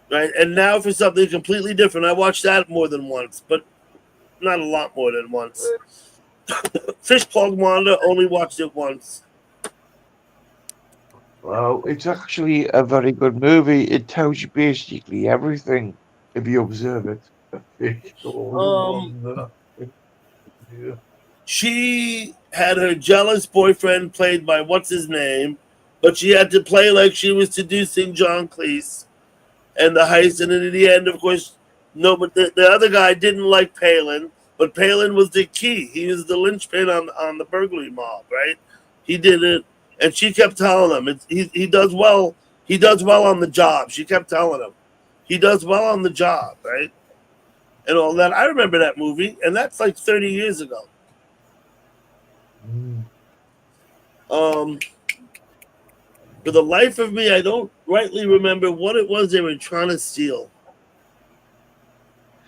Right? And now for something completely different. I watched that more than once, but not a lot more than once. Fish Called Wanda, only watched it once. Well, it's actually a very good movie. It tells you basically everything if you observe it. A Fish Called Wanda. Yeah. She had her jealous boyfriend played by what's his name, but she had to play like she was seducing John Cleese and the heist. And then in the end, of course, no, but the other guy didn't like Palin, but Palin was the key. He was the linchpin on the burglary mob, right? He did it, and she kept telling him he does well. He does well on the job. She kept telling him he does well on the job, right? And all that. I remember that movie, and that's like 30 years ago. Mm. For the life of me, I don't rightly remember what it was they were trying to steal.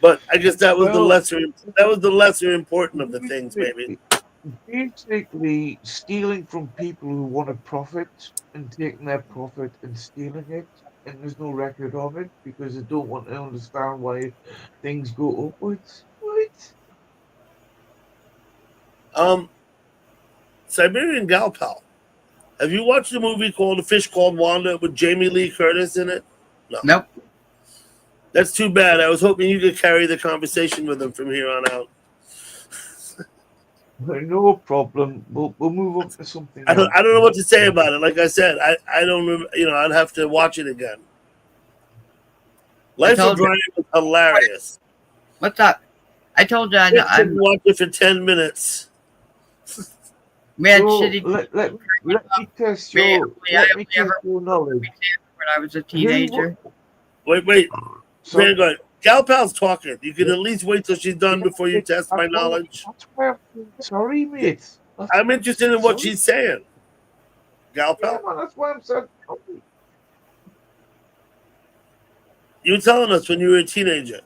But I guess that was the Well, lesser important of the things, maybe. basically stealing from people who want to profit and taking their profit and stealing it, and there's no record of it because they don't want to understand why things go upwards. What? Siberian Gal Pal. Have you watched a movie called A Fish Called Wanda with Jamie Lee Curtis in it? No. Nope. That's too bad. I was hoping you could carry the conversation with him from here on out. No problem. We'll move on to something I else. don't know what to say about it. Like I said, I don't remember, I'd have to watch it again. Life of told you. Brian was hilarious. What's up? I told you I couldn't watch it for 10 minutes. we had So, shitty let me test We- your we let me only test ever- your knowledge. when I was a teenager. Wait. So, Vanguard. Gal Pal's talking. You can at least wait till she's done before you test my that's why- knowledge. That's why I'm sorry, mate. That's, I'm interested in what Sorry? she's saying. Gal yeah, Pal, man, that's why I'm saying sorry. you were telling us when you were a teenager.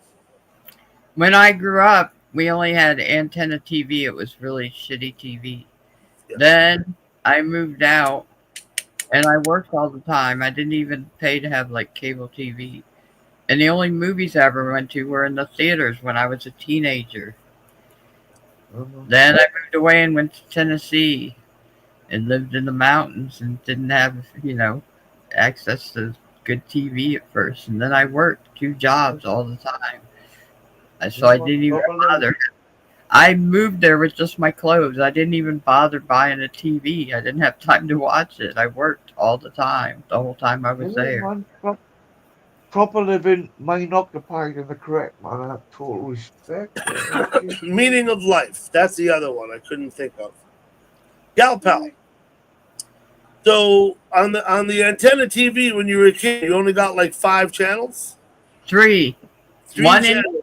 When I grew up, we only had antenna TV. It was really shitty TV. Yeah. Then I moved out and I worked all the time. I didn't even pay to have like cable TV. And the only movies I ever went to were in the theaters when I was a teenager. Then I moved away and went to Tennessee and lived in the mountains and didn't have, access to good TV at first. And then I worked 2 jobs all the time. So I didn't even bother. I moved there with just my clothes. I didn't even bother buying a TV. I didn't have time to watch it. I worked all the time, the whole time I was there. Man, proper living, mind occupied in the correct man. I have total respect. Meaning of life. That's the other one I couldn't think of. Gal Pal. So on the antenna TV when you were a kid, you only got like 5 channels. 3. 3 One channels.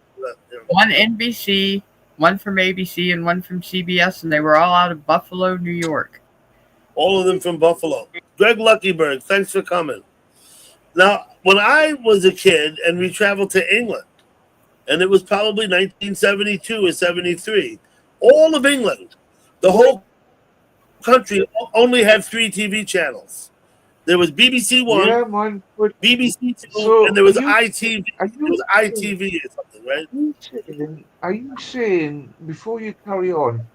One NBC, one from ABC, and one from CBS, and they were all out of Buffalo, New York. All of them from Buffalo. Greg Luckyberg, thanks for coming. Now, when I was a kid and we traveled to England, and it was probably 1972 or 73, All of England, the whole country only had 3 TV channels. There was BBC One, Yeah, man. But BBC Two, so and there was are you ITV. are There was you ITV or something, right? are you saying before you carry on,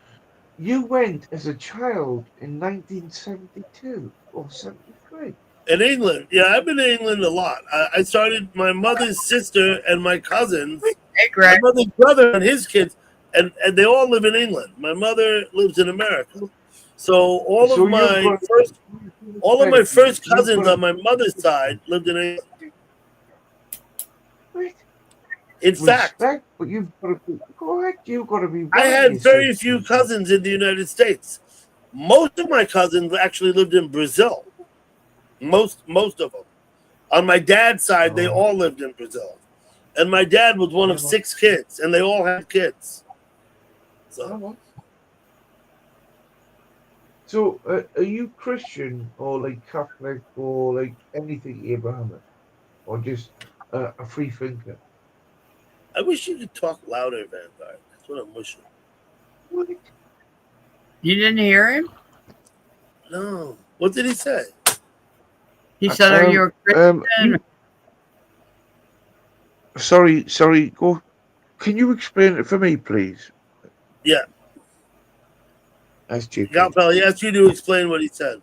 you went as a child in 1972 or 73? In England, yeah, I've been to England a lot. I started my mother's sister and my cousins, Hey, my Greg. mother's brother and his kids, and they all live in England. My mother lives in America, so all So of my first cousins on my mother's side lived in England. In fact, respect, but you've got to be correct. You've got to be I right. had very few cousins in the United States. Most of my cousins actually lived in Brazil. Most of them. On my dad's side, they all lived in Brazil, and my dad was one of 6 kids, and they all had kids. So So, are you Christian or like Catholic or like anything Abrahamic, or just a free thinker? I wish you could talk louder, Vanguard. That's what I'm wishing. What? You didn't hear him? No. What did he say? He said, "Are you a Christian?" Sorry. Go. Can you explain it for me, please? Yeah. SGP. Galpel, he asked you to explain what he said.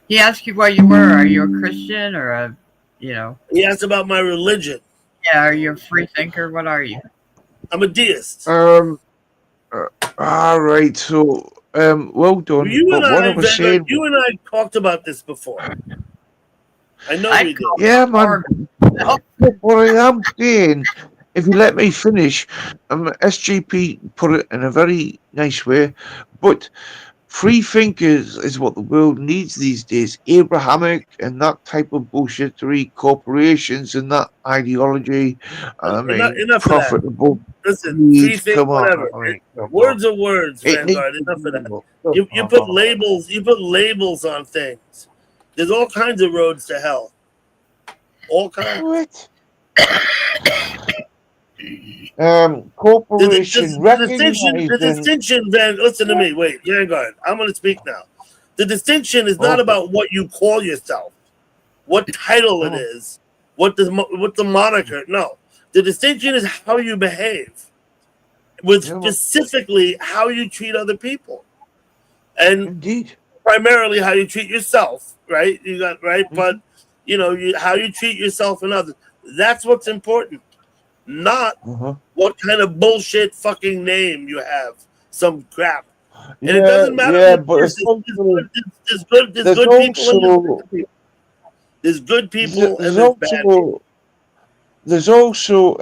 He asked you what you were. Are you a Christian or a, He asked about my religion. Yeah, are you a free thinker? What are you? I'm a deist. All right. So, well done. You But and what I, I was saying, you and I talked about this before. I know we did. yeah, man. What I am saying, if you let me finish, SGP put it in a very nice way, but free thinkers is what the world needs these days. Abrahamic and that type of bullshittery, corporations and that ideology. I mean, Enough of that. profitable. Listen, free think, Come on. whatever. I mean, come Words are words, It needs Vanguard. to Enough of be that. more. You put labels. You put labels on things. There's all kinds of roads to hell. All kinds. What? Corporation The distinction, Van. Listen to me. Wait, Vanguard. I'm going to speak now. The distinction is not about what you call yourself, what title it is, what the moniker. No, the distinction is how you behave, with specifically how you treat other people, and indeed, primarily how you treat yourself. Right? You got right, but how you treat yourself and others. That's what's important. Not what kind of bullshit fucking name you have. Some crap. And it doesn't matter. Yeah, but there's good people. There's good people and there's bad people. There's also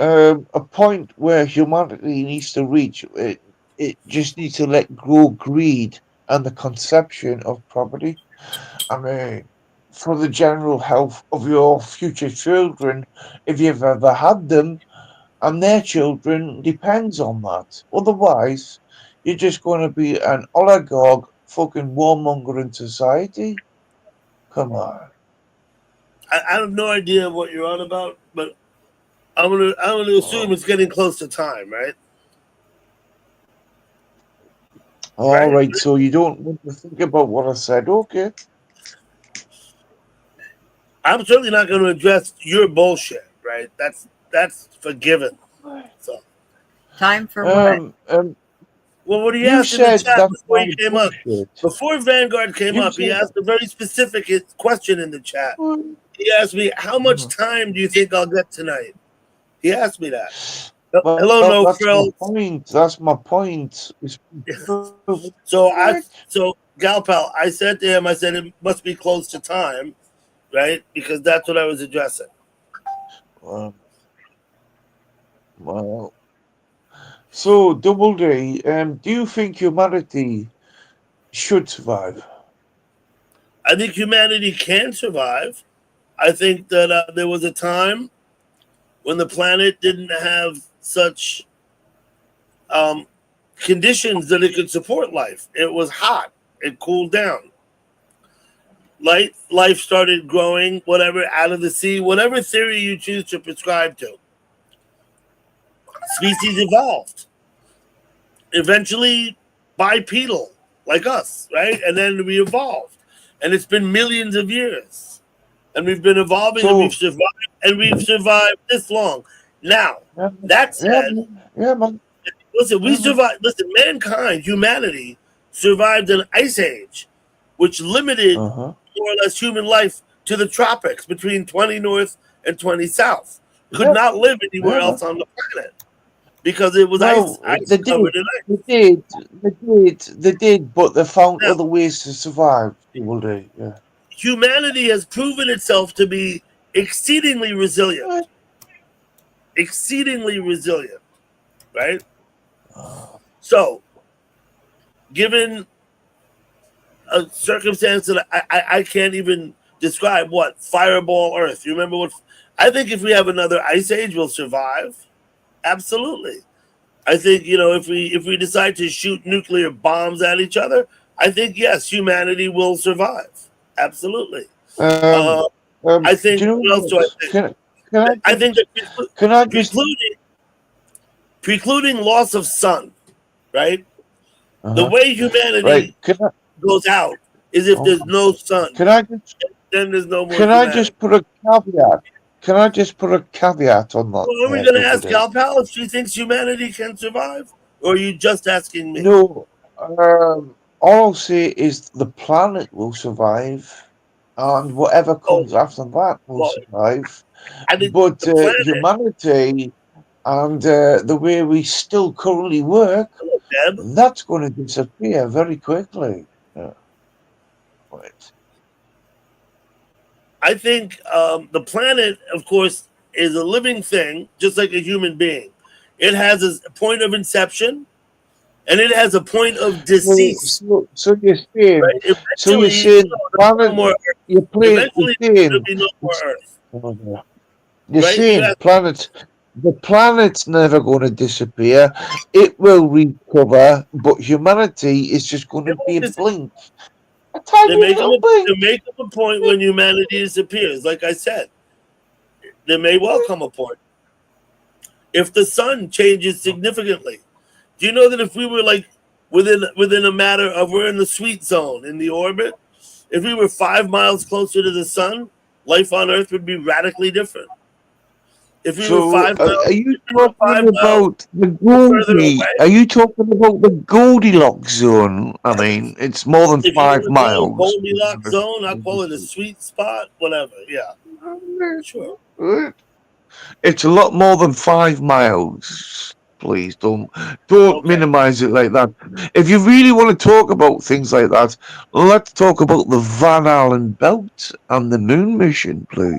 a point where humanity needs to reach. It just needs to let go greed and the conception of property. I mean, for the general health of your future children, if you've ever had them, and their children depends on that. Otherwise, you're just going to be an oligarch fucking warmongering society. Come on. I have no idea what you're on about, but I'm gonna assume it's getting close to time, right? All right, so you don't want to think about what I said, okay? I'm certainly not going to address your bullshit, right? That's forgiven. So time for what? Well, what he asked in the chat before he came up, before Vanguard came up, he asked a very specific question in the chat. He asked me, "How much time do you think I'll get tonight?" He asked me that. Hello, no frills. That's my point. So Galpal, I said to him, I said it must be close to time, right? Because that's what I was addressing. Well, so Doubleday, do you think humanity should survive? I think humanity can survive. I think that there was a time when the planet didn't have such conditions that it could support life. It was hot. It cooled down. Life started growing, whatever, out of the sea, whatever theory you choose to prescribe to. Species evolved. eventually bipedal like us, right? And then we evolved, and it's been millions of years, and we've been evolving, and we've survived this long. Now, Yeah, that yeah, said, man. Yeah, man. listen, we Yeah, man. survived. Listen, mankind, humanity survived an ice age, which limited Uh-huh. more or less human life to the tropics between 20 north and 20 south. Could Yeah, not live anywhere yeah, man. else on the planet because it was Well, ice they did, covered in ice. they did, but they found Now, other ways to survive. People do, yeah. humanity has proven itself to be exceedingly resilient, Right. right? So, given a circumstance that I can't even describe, what fireball Earth. You remember what? I think if we have another ice age, we'll survive. Absolutely. I think if we decide to shoot nuclear bombs at each other, I think yes, humanity will survive. Absolutely. Um, I think. do you know What else do I think? I think that can I just precluding loss of sun, right? The uh-huh. way humanity Right? goes out is if there's no sun. Can I just Then there's no more. can I humanity. just put a caveat? Can I just put a caveat on that? Well, are we going to ask Gal Pal if she thinks humanity can survive, or are you just asking me? No. All I'll say is the planet will survive, and whatever comes after that will survive. I think But the planet, humanity and the way we still currently work, Deb, that's going to disappear very quickly. Yeah. Right. I think the planet, of course, is a living thing, just like a human being. It has a point of inception, and it has a point of decease. So you're saying, Right? so you're Eventually, saying, no more Earth. you're playing, Eventually, you're there'll saying, be no more Earth. you're Right? saying the planet's never going to disappear. It will recover, but humanity is just going to be a blink. A tiny little blink. There may come a point when humanity disappears. Like I said, there may well come a point. If the sun changes significantly, do you know that if we were like within a matter of, we're in the sweet zone in the orbit, if we were 5 miles closer to the sun, life on Earth would be radically different. If we were 5 miles, are you talking about the Goldie? Are you talking about the Goldilocks zone? I mean, it's more than 5 miles. Goldilocks zone, I call it a sweet spot, whatever. Yeah, sure. It's a lot more than 5 miles. Please don't minimize it like that. If you really want to talk about things like that, let's talk about the Van Allen belt and the moon mission, please.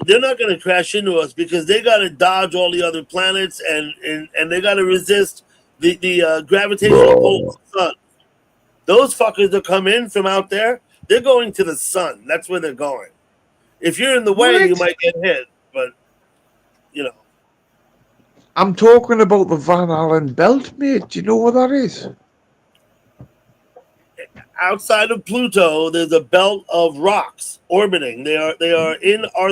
They're not going to crash into us because they got to dodge all the other planets and they got to resist the gravitational pull of the sun. Those fuckers that come in from out there, they're going to the sun. That's where they're going. If you're in the way, you might get hit, but I'm talking about the Van Allen belt, mate. Do you know what that is? Outside of Pluto, there's a belt of rocks orbiting. They are in our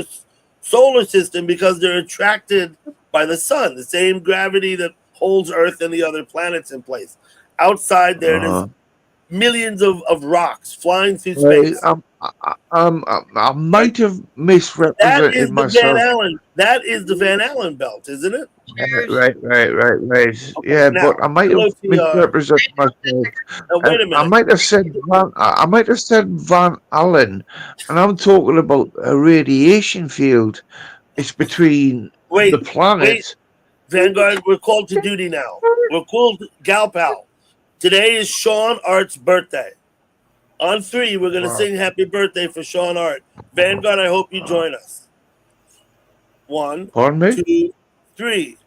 solar system because they're attracted by the sun, the same gravity that holds Earth and the other planets in place. Outside there, there's millions of rocks flying through space. I might have misrepresented myself. That is the Van Allen belt, isn't it? Right. Okay, yeah, now, but I might have misrepresented myself. Wait a minute. I might have said Van Allen, and I'm talking about a radiation field. It's between the planets. Vanguard, we're called to duty now. We're called Gal Pal. Today is Sean Art's birthday. On 3, we're going to sing happy birthday for Sean Art. Vanguard, I hope you join us. 1, 2, 3.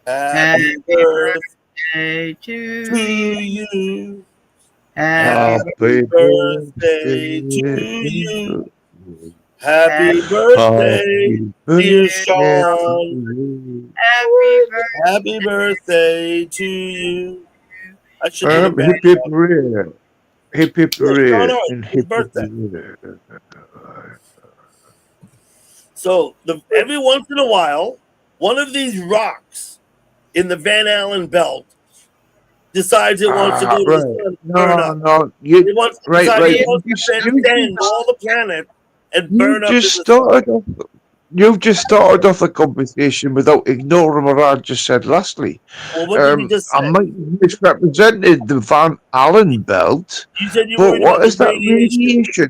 Happy birthday to you. Happy birthday to you. Happy birthday, dear Sean. Happy birthday to you. I should hip hip hooray. Hip hip hooray. And hip hip hooray. So every once in a while, one of these rocks in the Van Allen belt decides it wants to go to the Right. sun and burn No, up. no. It You wants to right, decide right. it wants to transcend all the planet and burn up in just the started off. You've just started off the conversation without ignoring what I just said lastly. Well, what did you just I say? might have misrepresented the Van Allen belt, You said you're but worried about what is the that radiation. radiation?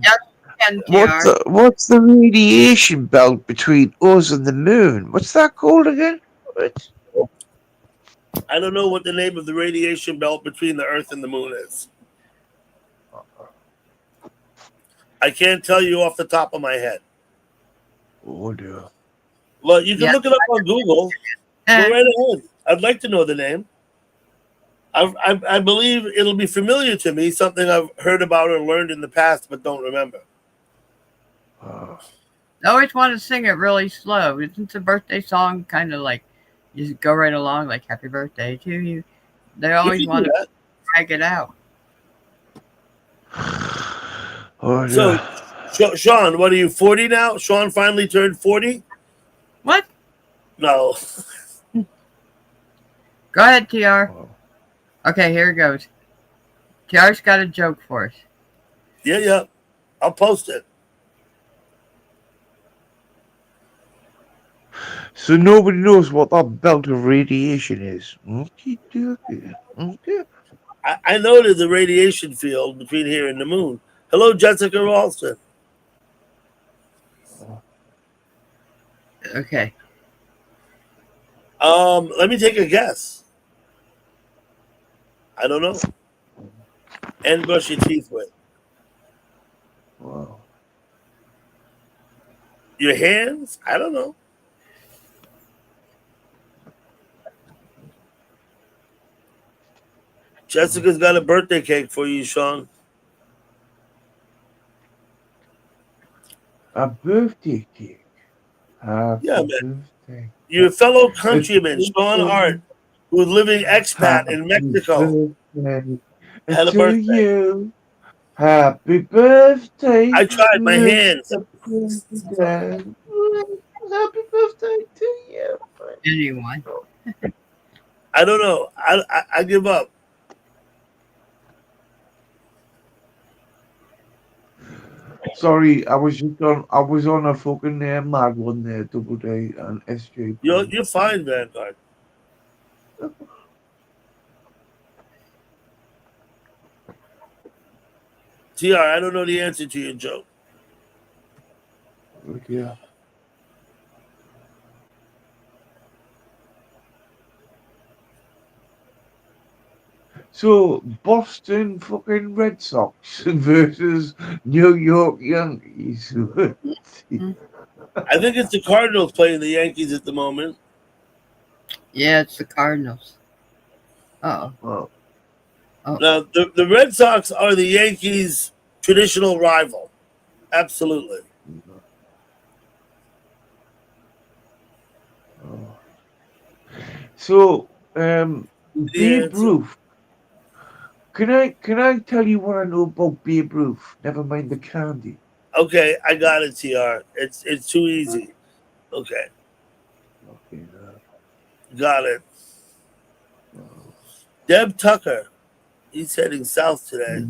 And TR. What's the radiation belt between us and the moon? What's that called again? What? I don't know what the name of the radiation belt between the Earth and the Moon is. I can't tell you off the top of my head. Oh dear. Well, you can Yeah. look it up on Google. Go Eh, right ahead. I'd like to know the name. I believe it'll be familiar to me, something I've heard about or learned in the past but don't remember. Oh. I always want to sing it really slow. Isn't the birthday song kind of like you just go right along like "Happy Birthday to you"? They We always can want do to that. drag it out. Oh So, dear. Sean, what are you, 40 now? Sean finally turned 40? What? No. Go ahead, TR. Oh. Okay, here it goes. TR's got a joke for us. Yeah. I'll post it. So nobody knows what that belt of radiation is. Okay. I know there's a radiation field between here and the moon. Hello, Jessica Ralston. Okay. Let me take a guess. I don't know. And brush your teeth with. Wow. Your hands? I don't know. Jessica's got a birthday cake for you, Sean. A birthday cake. Happy Yeah, man. birthday. Your fellow countryman, Sean Hart, who's living expat in Happy Mexico, birthday had a to birthday. you. Happy birthday. I tried my Mr. hands. President. Happy birthday to you. Anyone? I don't know. I give up. Sorry, I was on a fucking mad one there, Double Day and SJ. You're fine, Vanguard. TR, I don't know the answer to your joke. Yeah. So Boston fucking Red Sox versus New York Yankees. I think it's the Cardinals playing the Yankees at the moment. Yeah, it's the Cardinals. Oh. Well, Now, the Red Sox are the Yankees' traditional rival. Absolutely. so Yeah, Babe it's- Ruth. Can I tell you what I know about Babe Ruth? Never mind the candy. Okay, I got it, TR. It's too easy. Okay, Okay. got it. Deb Tucker. He's heading south today.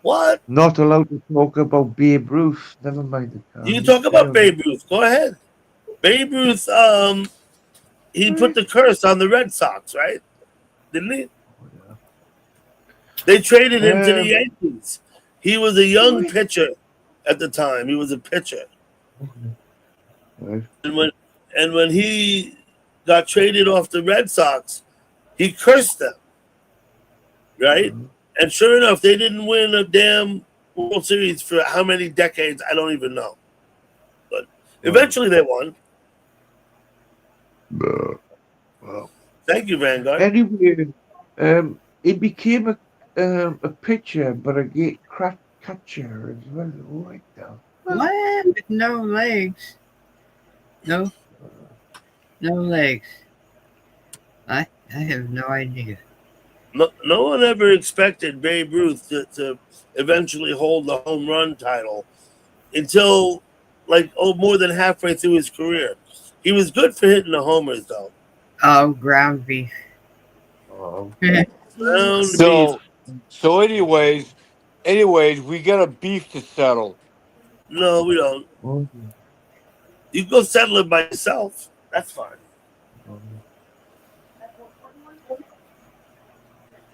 What? Not allowed to talk about Babe Ruth. Never mind the candy. You can talk about Babe Ruth. Go ahead. Babe Ruth, he put the curse on the Red Sox, right? Didn't he? They traded him to the Yankees. He was a young pitcher at the time. He was a pitcher. Right. And when he got traded off the Red Sox, he cursed them. Right? And sure enough, they didn't win a damn World Series for how many decades? I don't even know. But eventually they won. Well. Thank you, Vanguard. Anyway, it became a pitcher, but a great catcher as well. Right now. What? With no legs. No legs. I have no idea. No one ever expected Babe Ruth to eventually hold the home run title until more than halfway through his career. He was good for hitting the homers, though. Oh, ground beef. Oh. Ground So, beef. so anyways, we got a beef to settle. No, we don't. Oh, You can go settle it by yourself. That's fine. oh.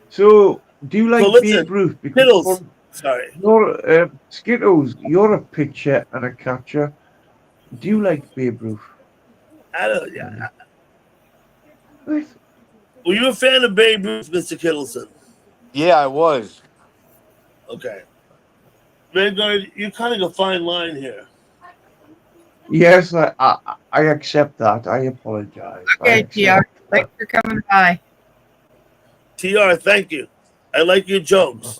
So, do you So like listen, Babe Ruth? Because Piddles. Sorry. you're Skittles, you're a pitcher and a catcher. Do you like Babe Ruth? I don't, yeah. What? Were you a fan of Babe Ruth, Mr. Kittleson? Yeah, I was. Okay. Vanguard, you kind of a fine line here. Yes, I accept that. I apologize. I Okay, TR. accept Thanks for coming by. TR, thank you. I like your jokes.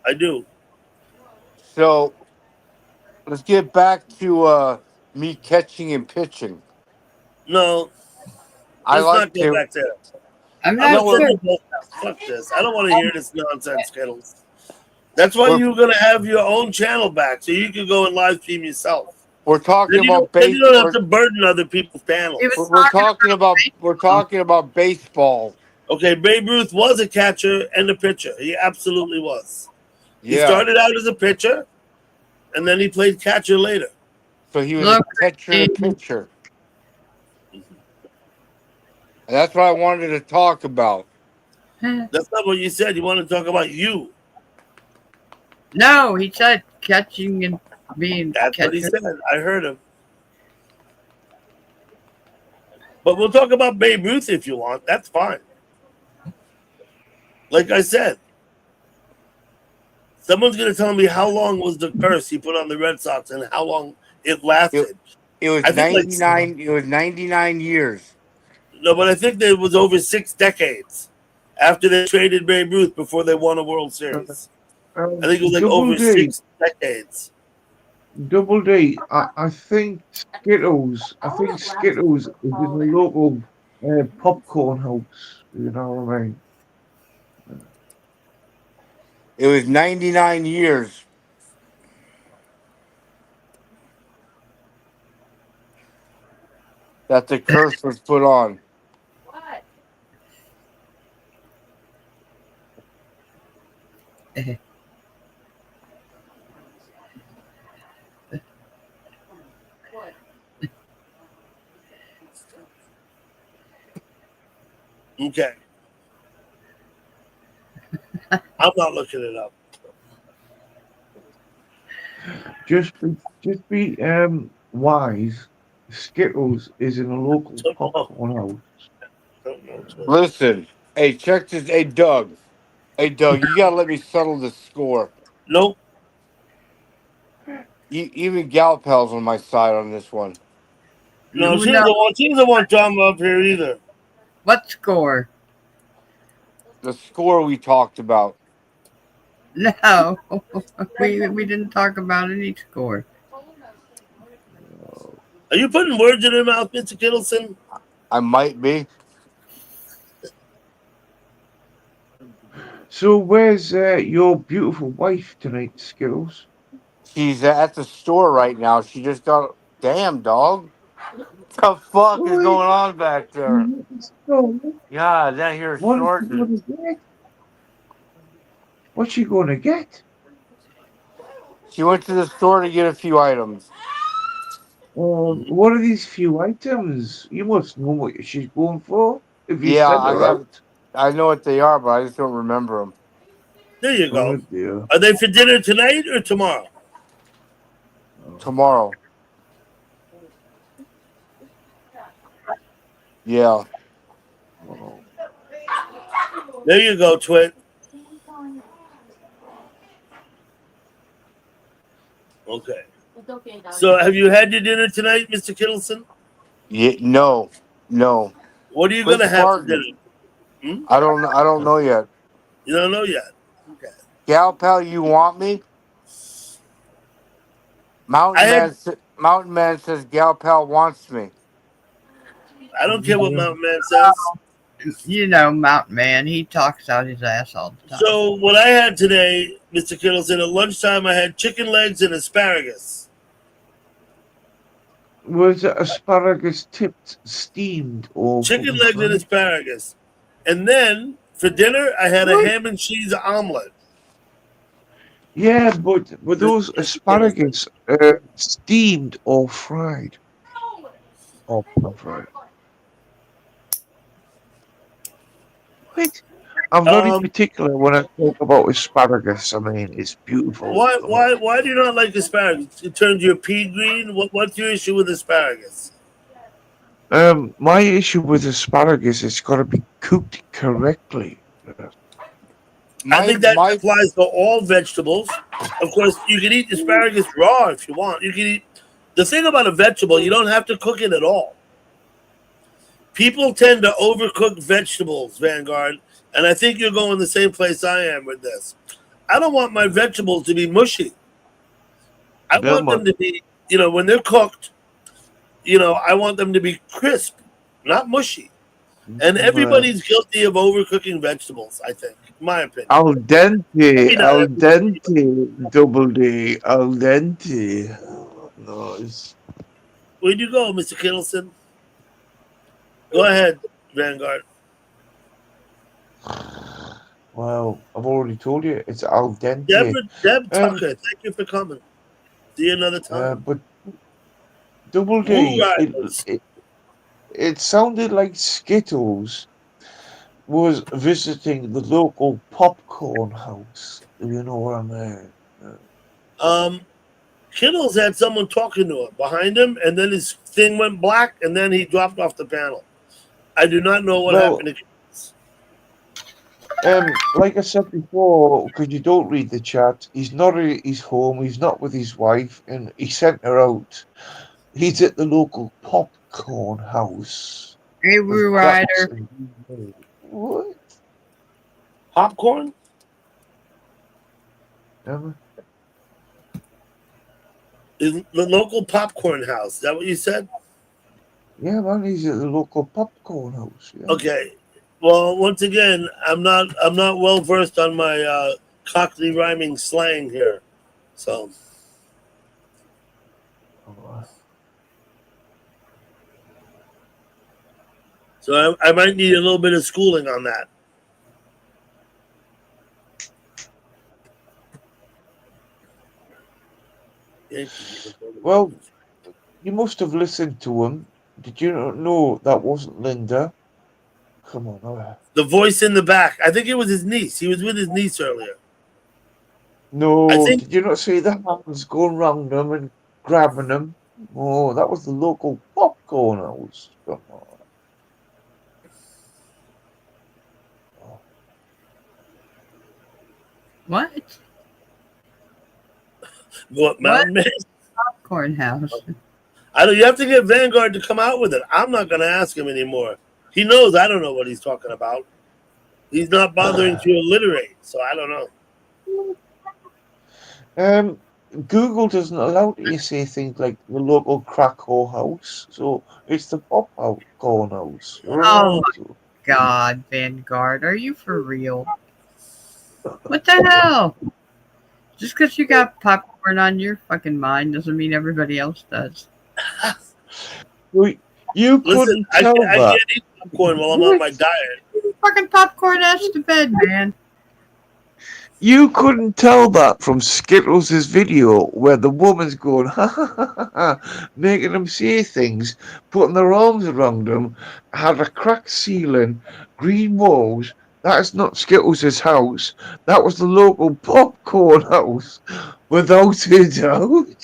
I do. So let's get back to me catching and pitching. No, I let's like not go to. back there. I'm I'm not gonna No, send sure. you both out. Fuck this. I don't want to hear this nonsense, Kittles. That's why We're, you're gonna have your own channel back, so you can go and live stream yourself. we're talking about Then you base. don't have to burden other people's panels. He was We're talking talking about baseball. Okay, Babe Ruth was a catcher and a pitcher. He absolutely was. He Yeah. started out as a pitcher, and then he played catcher later. So he was Look, a catcher and pitcher. And that's what I wanted to talk about. That's not what you said. You want to talk about you. No, he said catching and being That's what he catcher. said. I heard him. But we'll talk about Babe Ruth if you want. That's fine. Like I said, someone's going to tell me how long was the curse he put on the Red Sox and how long it lasted. It was I think, like, 99. It was 99 years. No, but I think there was over 6 decades after they traded Babe Ruth before they won a World Series. I think it was like Double over D. 6 decades. Double D. I think Skittles. I think Skittles is in a local popcorn house. You know what I mean? It was 99 years. That the curse was put on. What? What? Okay. I'm not looking it up. Just be wise. Skittles is in a local popcorn house. Don't know. Listen, hey, check this. Hey, Doug. Hey, Doug, you gotta let me settle the score. Nope. Even Galpel's on my side on this one. No, Who she knows? doesn't want drama up here either. What score? The score we talked about. No, we didn't talk about any score. Are you putting words in her mouth, Mr. Kittleson? I might be. So where's your beautiful wife tonight, Skittles? She's at the store right now. She just got. Damn, dog. What the fuck is going on back there? Yeah, down here What snorting. is that? What's she going to get? She went to the store to get a few items. What are these few items? You must know what she's going for. If you Yeah, sent her out. I know what they are, but I just don't remember them. There you go. Oh dear. Are they for dinner tonight or tomorrow? Tomorrow. Yeah. Oh. There you go, Twit. Okay. So have you had your dinner tonight, Mr. Kittleson? Yeah. No. What are you Quit going to have for farting. dinner? I don't know yet. You don't know yet. Okay. Gal pal, you want me? Mountain Man says Gal pal wants me. I don't care what Mountain Man says. You know, Mountain Man, he talks out his ass all the time. So what I had today, Mr. Kittleson, at lunchtime I had chicken legs and asparagus. Was it asparagus tipped, steamed, or Chicken legs and asparagus. And then For dinner, I had a What? ham and cheese omelet. Yeah, but were those asparagus steamed or fried? Or pan-fried? What? I'm very Um, particular when I talk about asparagus. I mean, it's beautiful. why do you not like asparagus? It turns your pea green. What's your issue with asparagus? My issue with asparagus is got to be cooked correctly. I My think that my applies to all vegetables. Of course, you can eat asparagus raw if you want. You can eat. The thing about a vegetable, you don't have to cook it at all. People tend to overcook vegetables, Vanguard, and I think you're going the same place I am with this. I don't want my vegetables to be mushy. I Yeah, want them man. to be, when they're cooked, I want them to be crisp, not mushy. And Man. everybody's guilty of overcooking vegetables, I think, in my opinion. Al dente, Maybe not al everybody, but dente, double D, al dente. Nice. where'd you go, Mr. Kittleson? Go ahead, Vanguard. Well, I've already told you it's al dente. Deb Um, Tucker, thank you for coming. See you another time. but double Woo D, Riders. it sounded like Skittles was visiting the local popcorn house. Do you know what I mean? Kittles had someone talking to him behind him, and then his thing went black, and then he dropped off the panel. I do not know what Well, happened to Kittles. like I said before, because you don't read the chat, he's not at his home, he's not with his wife, and he sent her out. He's at the local popcorn house. Hey, With Woo crackers Rider. and what? Popcorn? Emma? The local popcorn house. Is that what you said? Yeah, man, he's at the local popcorn house. Yeah. Okay. Well, once again, I'm not well versed on my Cockney rhyming slang here. So Oh, I might need a little bit of schooling on that. well, you must have listened to him. Did you not know that wasn't Linda? Come on, The voice in the back. I think it was his niece. He was with his niece earlier. I No, think did you not see the hands going round them and grabbing them? Oh, that was the local popcorn house. Come on. What? what Mountain Man. Popcorn house. I don't. You have to get Vanguard to come out with it. I'm not going to ask him anymore. He knows I don't know what he's talking about. He's not bothering to alliterate, so I don't know. Google doesn't allow you to say things like the local crack whore house, so it's the popcorn house. Oh my God, Vanguard, are you for real? What the hell? Just because you got popcorn on your fucking mind doesn't mean everybody else does. You Listen, couldn't I tell can't that. eat popcorn while I'm on my diet. Fucking popcorn ass to bed, man. You couldn't tell that from Skittles' video where the woman's going, ha ha ha ha, making them say things, putting their arms around them, had a cracked ceiling, green walls. That's not Skittles' house. That was the local popcorn house, without a doubt.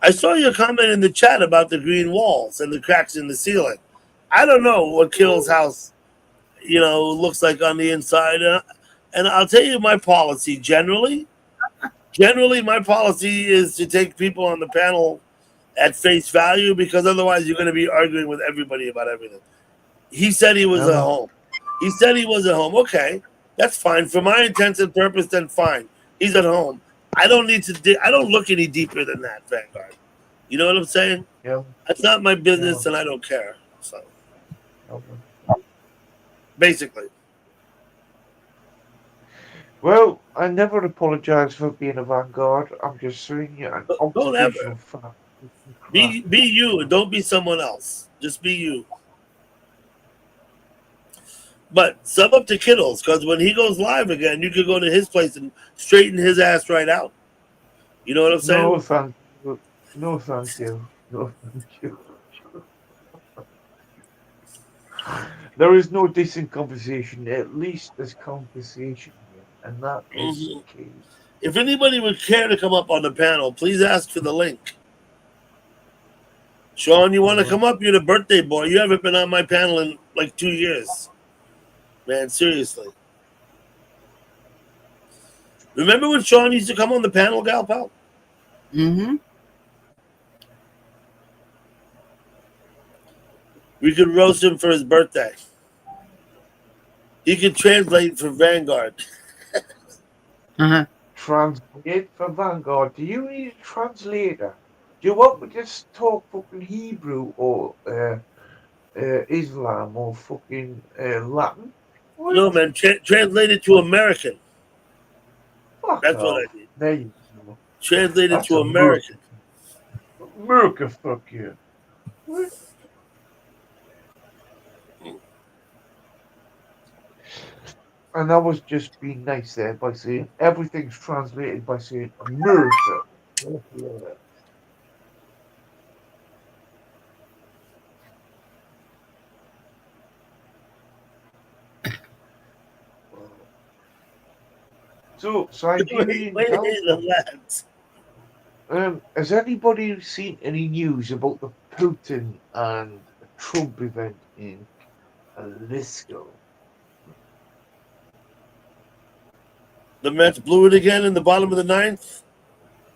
I saw your comment in the chat about the green walls and the cracks in the ceiling. I don't know what Kittle's house, looks like on the inside. And I'll tell you my policy generally. Generally, my policy is to take people on the panel at face value because otherwise you're going to be arguing with everybody about everything. He said he was at home. He said he was at home. Okay, that's fine. For my intents and purpose, then fine. He's at home. I don't need to. I don't look any deeper than that, Vanguard. You know what I'm saying? Yeah. That's not my business, and I don't care. So, basically. Well, I never apologise for being a vanguard. I'm just saying you an Don't ever. observational fact. Be you, and don't be someone else. Just be you. But sub up to Kittles, because when he goes live again, you could go to his place and straighten his ass right out. You know what I'm saying? No, thank you. No, thank you. No, thank you. There is no decent conversation. At least there's conversation here, and that is Mhm. key. If anybody would care to come up on the panel, please ask for the link. Sean, you want to come up? You're the birthday boy. You haven't been on my panel in like 2 years. Man, seriously. Remember when Sean used to come on the panel, Gal Pal? Mm-hmm. We could roast him for his birthday. He could translate for Vanguard. Uh-huh. Translate for Vanguard. Do you need a translator? Do you want me to just talk fucking Hebrew or Islam or fucking Latin? What? No, man, translate it to American. Fuck That's what off. I need. There you go. Translate it That's to America. American. America, fuck you. What? And I was just being nice there by saying everything's translated by saying America. So, Siberian Wait, Gal, the lads. has anybody seen any news about the Putin and Trump event in Alaska? The Mets blew it again in the bottom of the ninth.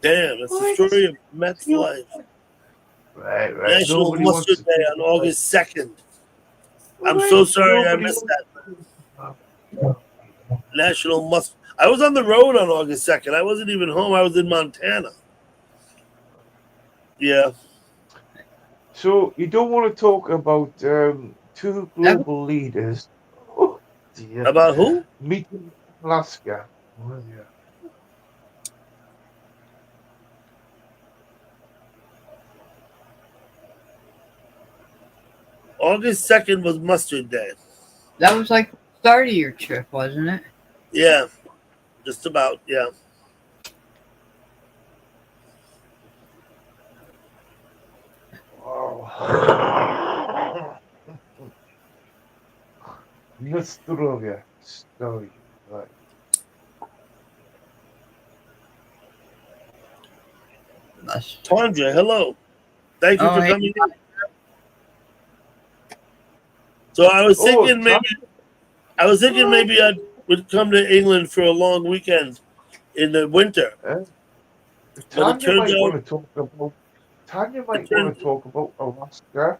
Damn, that's the What? story of Mets You- life. Right. National Nobody wants Mustard to Day talk on about August 2nd. I'm Right. so sorry I Nobody missed wants that. National Mustard. I was on the road on August 2nd. I wasn't even home. I was in Montana. Yeah. So you don't want to talk about two global leaders. Oh dear. About who? Meeting in Alaska. Oh, yeah. August 2nd was Mustard Day. That was like the start of your trip, wasn't it? Yeah. Just about, yeah. Wow. На здоровье. Story. Right. That's, Tondra, hello. Thank you Oh, for hey. coming in. So I was thinking maybe I would come to England for a long weekend in the winter. But it Tanya turns might out want to talk about. Tanya might want to talk about Alaska.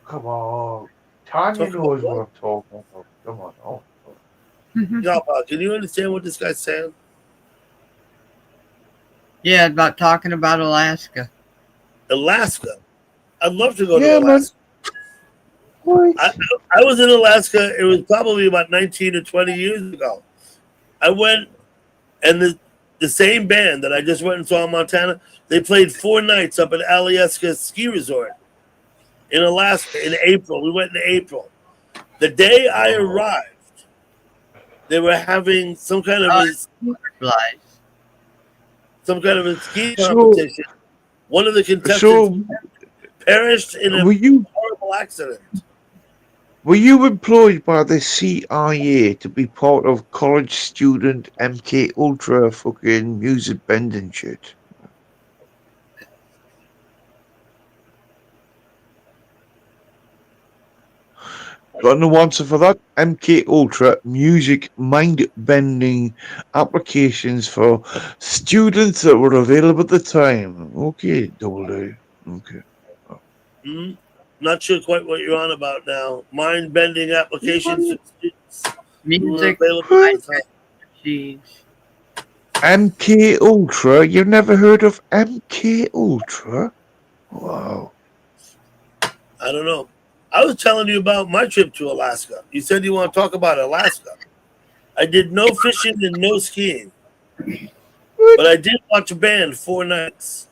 Come on. Tanya Talk about knows what? what I'm talking about. Come on. Oh. Galpa, can you understand what this guy's saying? yeah, about talking about Alaska. Alaska. I'd love to go to Yeah, man. Alaska. What? I was in Alaska. It was probably about 19 or 20 years ago. I went, and the same band that I just went and saw in Montana, they played 4 nights up at Alyeska Ski Resort in Alaska in April. We went in April. The day I arrived, they were having some kind of a ski competition. One of the contestants perished in a horrible accident. Were you employed by the CIA to be part of college student MK Ultra fucking music bending shit? Got no answer for that? MK Ultra music mind bending applications for students that were available at the time. Okay, double A. Okay. Not sure quite what you're on about now. Mind bending applications for students who were Music available at the time. machines. MK Ultra? You've never heard of MK Ultra? Wow. I don't know. I was telling you about my trip to Alaska. You said you want to talk about Alaska. I did no fishing and no skiing. But I did watch a band 4 nights.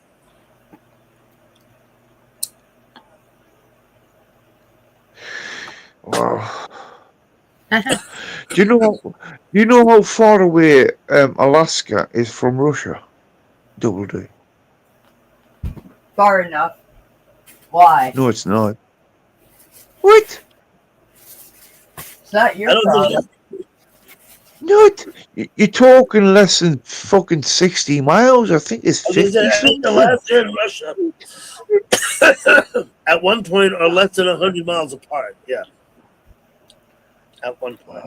Wow. Do you know how far away Alaska is from Russia? Double D. Far enough. Why? No, it's not. What? It's not I your don't problem. think Not. You're talking less than fucking 60 miles. I think it's I was gonna 50 say, I think something. Alaska and Russia at one point are less than 100 miles apart. Yeah, at one point.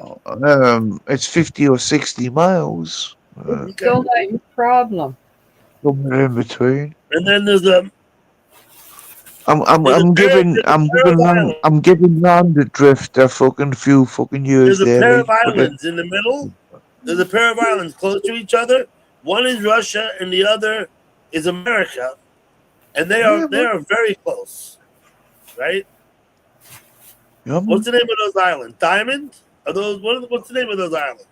It's 50 or 60 miles. It's still not your problem. Somewhere in between. And then there's a I'm there's a I'm pair, giving there's a I'm pair of giving land islands. I'm giving land a drift a fucking few fucking years There's a there, pair mate. of islands in the middle. There's a pair of islands close to each other. One is Russia and the other is America, and they Yeah, are very close, right? yeah, What's the name of those islands? Diamond? Are those what's the name of those islands?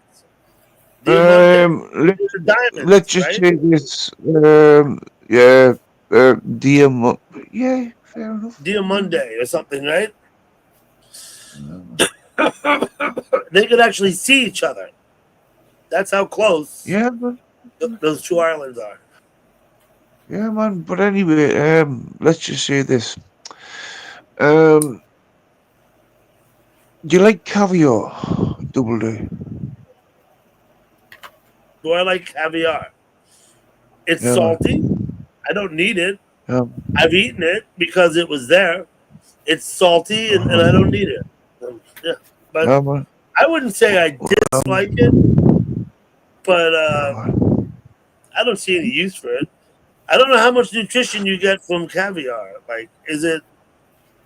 Let, Those are diamonds, let's just right? say this. Yeah, yeah, fair enough. Diamonde or something, right? They could actually see each other. That's how close Yeah, but, those two islands are. yeah, man. But anyway, let's just say this. Do you like caviar, Double D? Do I like caviar? It's Yeah, salty. I don't need it. yeah. I've eaten it because it was there. It's salty and I don't need it. Yeah, but Yeah, man. I wouldn't say I dislike it, but I don't see any use for it. I don't know how much nutrition you get from caviar. Like, is it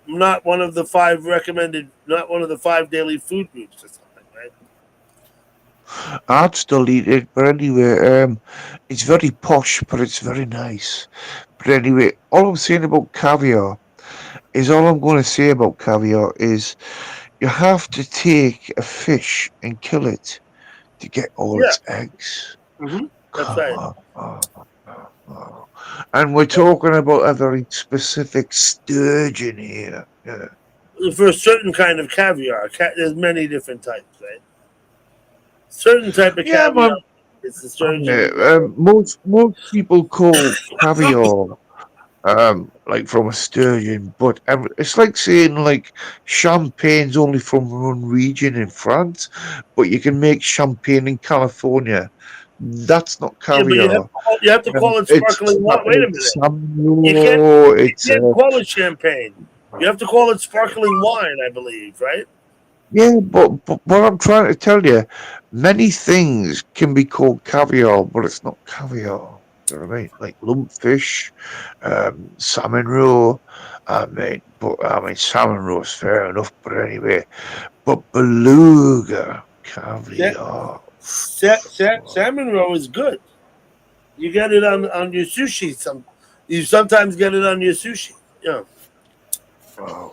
not one of the five recommended, not one of the 5 daily food groups or something, right? I'd still eat it, but anyway, it's very posh, but it's very nice. But anyway, all I'm saying about caviar is all I'm going to say about caviar is you have to take a fish and kill it to get all Yeah. its eggs. Mm-hmm. That's Come right. on. And we're talking about a very specific sturgeon here. Yeah. For a certain kind of caviar, there's many different types, right? Certain type of Yeah, caviar man. is the sturgeon. Most people call caviar like from a sturgeon, but it's like saying like champagne's only from one region in France, but you can make champagne in California. That's not Yeah, but caviar. you have to call it It's sparkling wine. Wait a minute. You can't, Samuel. you can't call it champagne. You have to call it sparkling wine, I believe, right? Yeah, but what I'm trying to tell you, many things can be called caviar, but it's not caviar. You know what I mean? Like lumpfish, salmon roe. Salmon roe is fair enough, but anyway. But beluga caviar. Salmon roe is good. You get it on your sushi. You sometimes get it on your sushi. Yeah. Wow.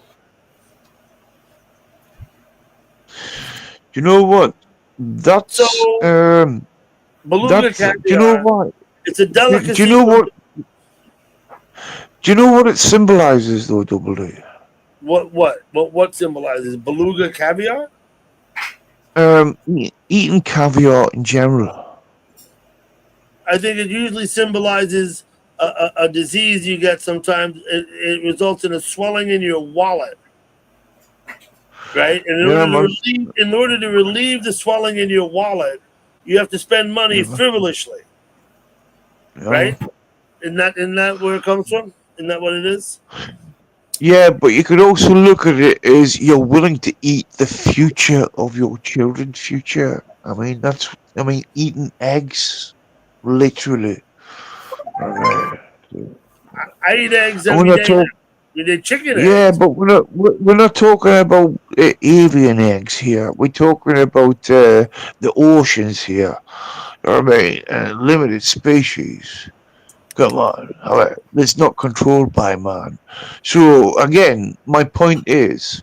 You know what? That's So, beluga caviar. Do you know what? It's a delicacy. Do you know what? Do you know what it symbolizes, though, Double D? What symbolizes beluga caviar? Eating caviar in general. I think it usually symbolizes a disease you get sometimes. It results in a swelling in your wallet, right? And in order to relieve the swelling in your wallet, you have to spend money frivolously, right? Isn't that where it comes from? Isn't that what it is? Yeah, but you could also look at it as you're willing to eat the future of your children's future. Eating eggs, literally. I eat eggs every day. You did chicken eggs. Yeah, but we're not talking about avian eggs here. We're talking about the oceans here. You know what I mean? Limited species. Come on, it's not controlled by man. So again, my point is,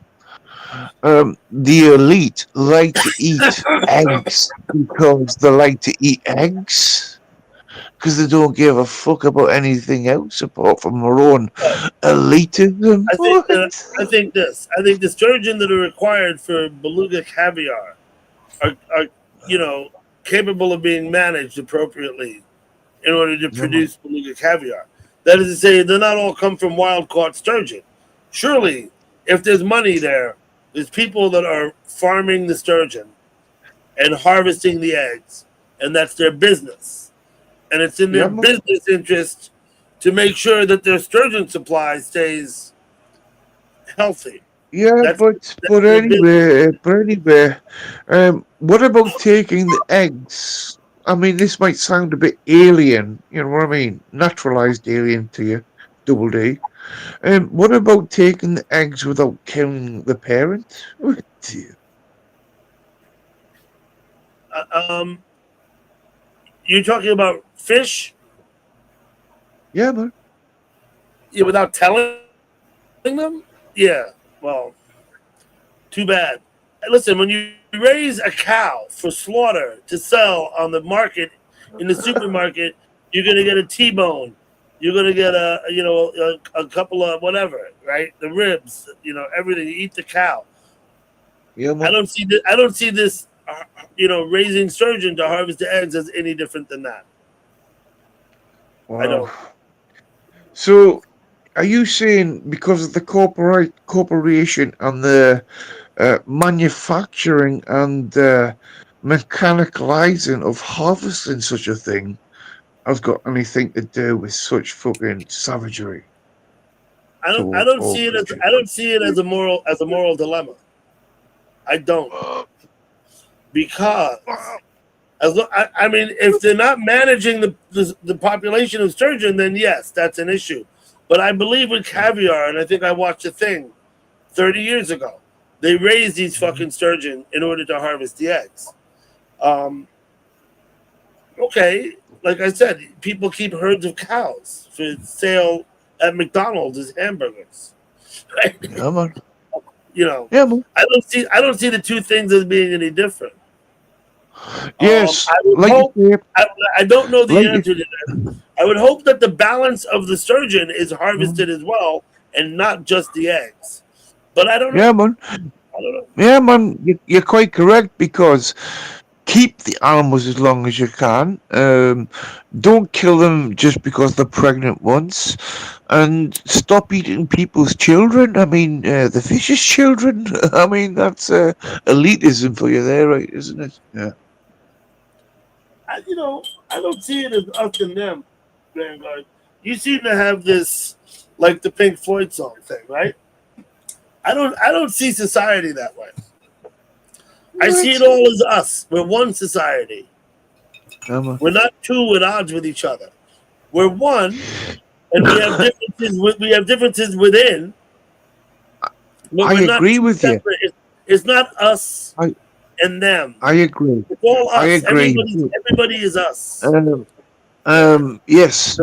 the elite like to eat eggs because they like to eat eggs, because they don't give a fuck about anything else apart from their own elitism. I think the sturgeon that are required for beluga caviar are capable of being managed appropriately in order to produce beluga caviar. That is to say, they're not all come from wild caught sturgeon. Surely, if there's money there, there's people that are farming the sturgeon and harvesting the eggs, and that's their business. And it's in their business interest to make sure that their sturgeon supply stays healthy. Yeah, but anyway, what about taking the eggs? I mean, this might sound a bit alien, you know what I mean? Naturalized alien to you, Double D. What about taking the eggs without killing the parent? Oh, dear. You're talking about fish? Yeah, man. Yeah, without telling them? Yeah. Well, too bad. Listen, when you raise a cow for slaughter to sell on the market in the supermarket, you're gonna get a T-bone. You're gonna get a couple of whatever, right? The ribs, everything. You eat the cow. Yeah, man. I don't see this, raising sturgeon to harvest the eggs as any different than that. Wow. I don't. So, are you saying because of the corporation and the manufacturing and mechanicalizing of harvesting such a thing has got anything to do with such fucking savagery? I don't see it as a moral dilemma. I don't, because if they're not managing the population of sturgeon, then yes, that's an issue. But I believe with caviar, and I think I watched a thing 30 years ago. They raised these fucking sturgeon in order to harvest the eggs. Okay, like I said, people keep herds of cows for sale at McDonald's as hamburgers. Right? Yeah, man. Yeah, man. I don't see the two things as being any different. Yes, I don't know the answer to that. I would hope that the balance of the sturgeon is harvested as well, and not just the eggs. But I don't know. Yeah, man. I don't know. Yeah, man. You're quite correct, because keep the animals as long as you can. Don't kill them just because they're pregnant once, and stop eating people's children. I mean, the fish's children. I mean, that's elitism for you there, right? Isn't it? Yeah. I don't see it as us and them, Vanguard. You seem to have this, like the Pink Floyd song thing, right? I don't see society that way. I see it all as us. We're one society. We're not two at odds with each other. We're one, and we have differences. We have differences within. I agree with you. It's not us and them. I agree. It's all us. I agree. Everybody is us. Yes.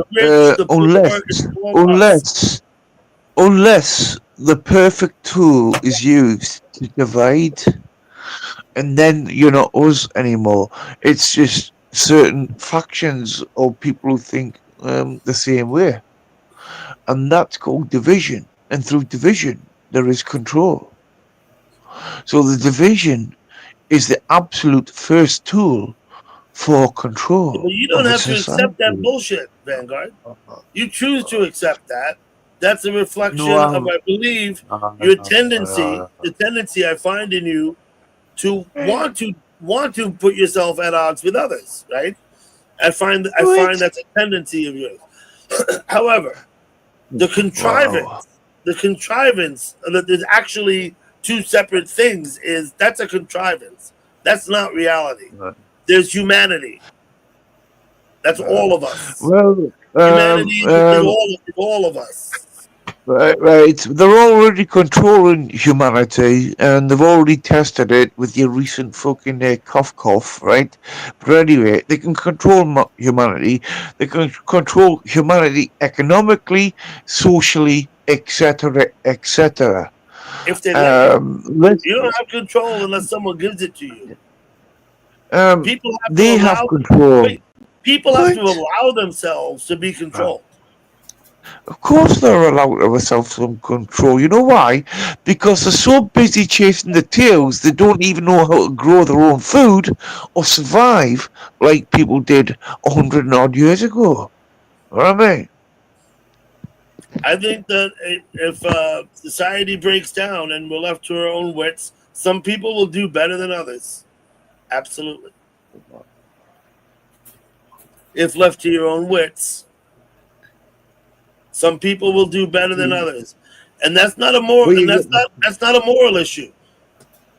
Unless the perfect tool is used to divide, and then you're not us anymore. It's just certain factions or people who think the same way, and that's called division. And through division, there is control. So the division is the absolute first tool for control. Well, you don't have to accept that bullshit, Vanguard. You choose to accept that. That's a reflection of, I believe, your tendency. The tendency I find in you to want to put yourself at odds with others, right? I find that's a tendency of yours. However, the contrivance that there's actually two separate things that's a contrivance. That's not reality. There's humanity. That's all of us. Well, humanity is all of us. Right. They're already controlling humanity, and they've already tested it with your recent fucking cough, right? But anyway, they can control humanity. They can control humanity economically, socially, etc., etc. If they you don't have control unless someone gives it to you. People have control. People have to allow themselves to be controlled. Of course they're allowed to have some control. You know why? Because they're so busy chasing the tails, they don't even know how to grow their own food or survive like people did 100 and odd years ago. Know what I mean? I think that if society breaks down and we're left to our own wits, some people will do better than others. Absolutely. If left to your own wits, some people will do better than others, and that's not a moral. Well, And you that's not a moral issue.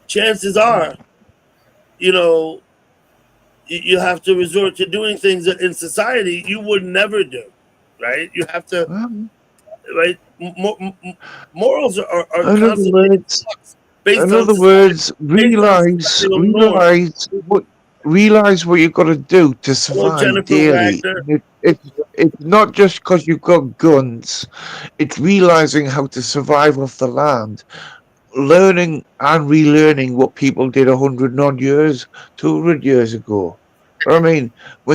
Chances are, you know, you have to resort to doing things that in society you would never do. Right? You have to. Right? Morals are in other constantly words, based in on other society, words, based on societal norms. realize what you've got to do to Hello, survive Jennifer daily. Wagner. It's not just because you've got guns. It's realizing how to survive off the land, learning and relearning what people did 100 and odd years, 200 years ago. You know what I mean? You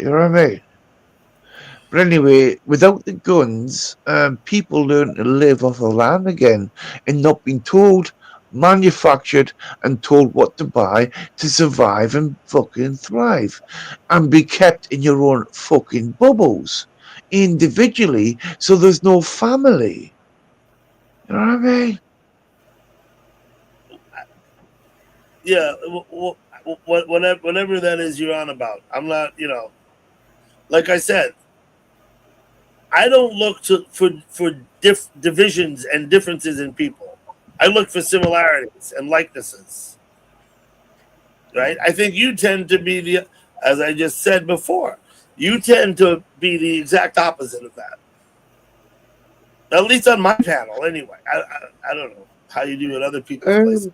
know what I mean? But anyway, without the guns, people learn to live off the land again and not being told, manufactured, and told what to buy to survive and fucking thrive and be kept in your own fucking bubbles individually so there's no family. You know what I mean? Yeah, whatever that is you're on about. I'm not, like I said, I don't look for divisions and differences in people. I look for similarities and likenesses. Right? I think you tend to be as I just said before, you tend to be the exact opposite of that. At least on my panel, anyway. I don't know how you do at other people's places.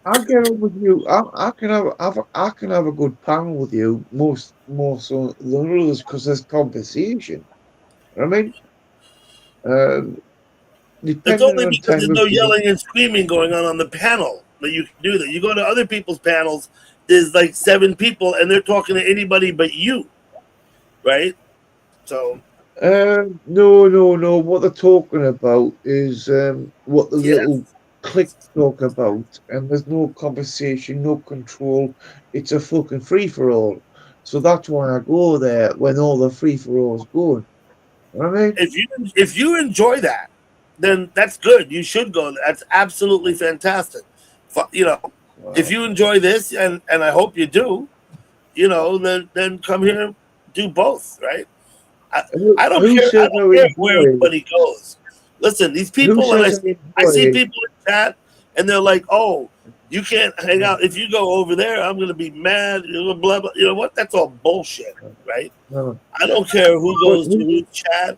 I'll get on with you. I can have a good panel with you more so than others because there's conversation. I mean, It's depending only on because time there's of no day. yelling and screaming going on the panel that you can do that. You go to other people's panels, there's like 7 people and they're talking to anybody but you, right? So No. What they're talking about is what the yes, little cliques talk about, and there's no conversation, no control. It's a fucking free for all. So that's why I go there when all the free for all's going. You know what I mean? if you enjoy that, then that's good. You should go. That's absolutely fantastic. If you enjoy this, and I hope you do, then come here and do both, right? I don't Who care. I says I don't care where enjoy it? everybody goes. Listen, these Who people, and says I I enjoy see it? people in chat, and they're like, "Oh, you can't hang out if you go over there. I'm going to be mad." Blah blah. You know what? That's all bullshit, right? No. I don't care who But goes to whose chat.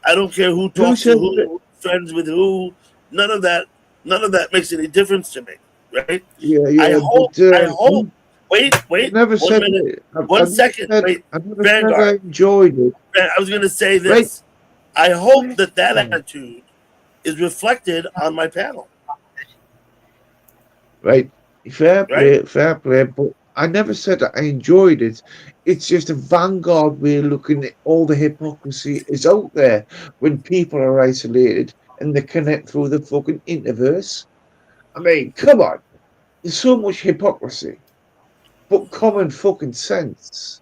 I don't care who who talks to says who, that? who's friends with who. None of that. None of that makes any difference to me, right? I Yeah. hope. But I hope. Wait. I never 1 said minute. it. I 1 never second. said. Wait. I never said I Vanguard. enjoyed it. I was going to say Right. this. I hope Right. that attitude is reflected on my panel. Right. Fair Right? play. But I never said that I enjoyed it. It's just a vanguard way of looking at all the hypocrisy is out there when people are isolated and they connect through the fucking interverse. I mean, come on. There's so much hypocrisy. But common fucking sense.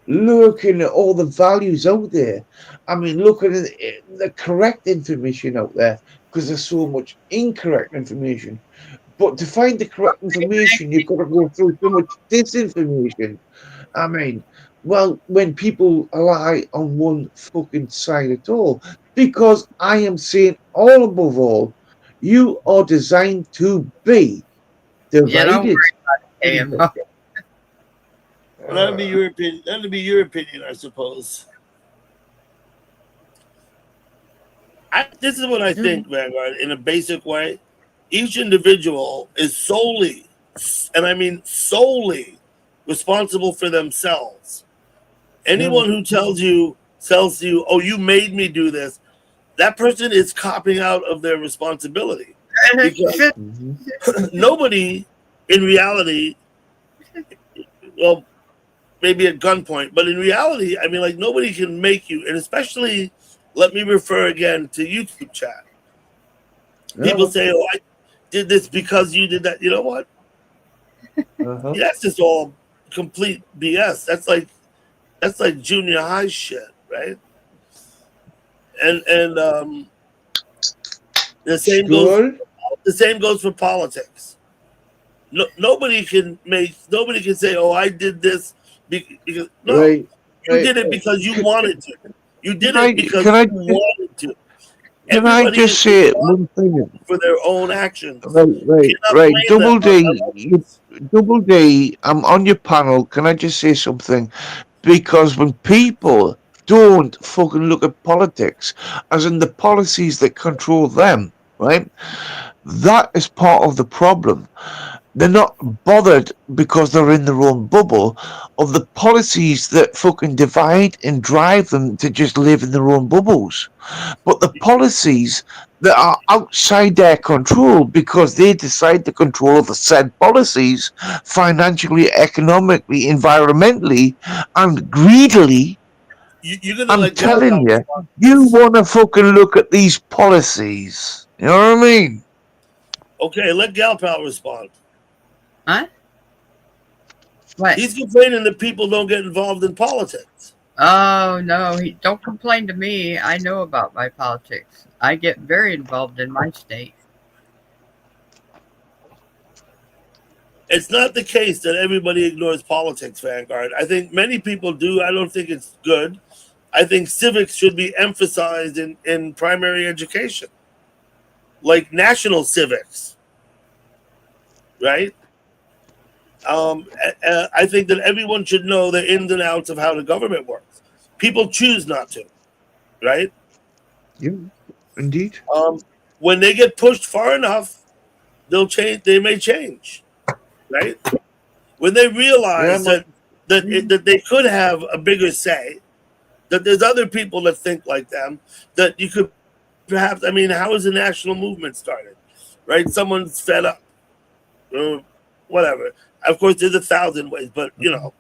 Looking at all the values out there. I mean, looking at the correct information out there because there's so much incorrect information. But to find the correct information, you've got to go through so much disinformation. I mean, well, when people lie on one fucking side at all, because I am saying all above all, you are designed to be Yeah, don't divided. worry about it, Well, that'd be your opinion. That'd be your opinion, I suppose. This is what I think, Vanguard, in a basic way. Each individual is solely, and I mean solely, responsible for themselves. Anyone who tells you, "Oh, you made me do this," that person is copping out of their responsibility. Because nobody, in reality, well, maybe at gunpoint, but in reality, I mean, like nobody can make you, and especially, let me refer again to YouTube chat. People say, "Oh, I did this because you did that." You know what? Uh-huh. That's just all complete BS. That's like junior high shit, right? And the same goes. The same goes for politics. No, nobody can say, "Oh, I did this," because no, Right. you did it because you wanted to. You did it because Can I you wanted to. can I Everybody just is say one thing? for their own actions. Right. You cannot blame them Double on D, others. Double D. I'm on your panel. Can I just say something? Because when people don't fucking look at politics, as in the policies that control them, right? That is part of the problem. They're not bothered because they're in their own bubble of the policies that fucking divide and drive them to just live in their own bubbles. But the policies that are outside their control because they decide to control the said policies financially, economically, environmentally, and greedily. You're gonna I'm let telling Gallup you, you want to fucking look at these policies. You know what I mean? Okay, let Galpal respond. Huh? What? He's complaining that people don't get involved in politics. Oh no, don't complain to me. I know about my politics. I get very involved in my state. It's not the case that everybody ignores politics, Vanguard. I think many people do. I don't think it's good. I think civics should be emphasized in primary education, like national civics, right? I think that everyone should know the ins and outs of how the government works. People choose not to, right? Yeah, indeed. When they get pushed far enough, they'll change. They may change, right? When they realize that they could have a bigger say, that there's other people that think like them, that you could perhaps. I mean, how is the national movement started? Right? Someone's fed up, whatever. Of course, there's 1,000 ways, but you know,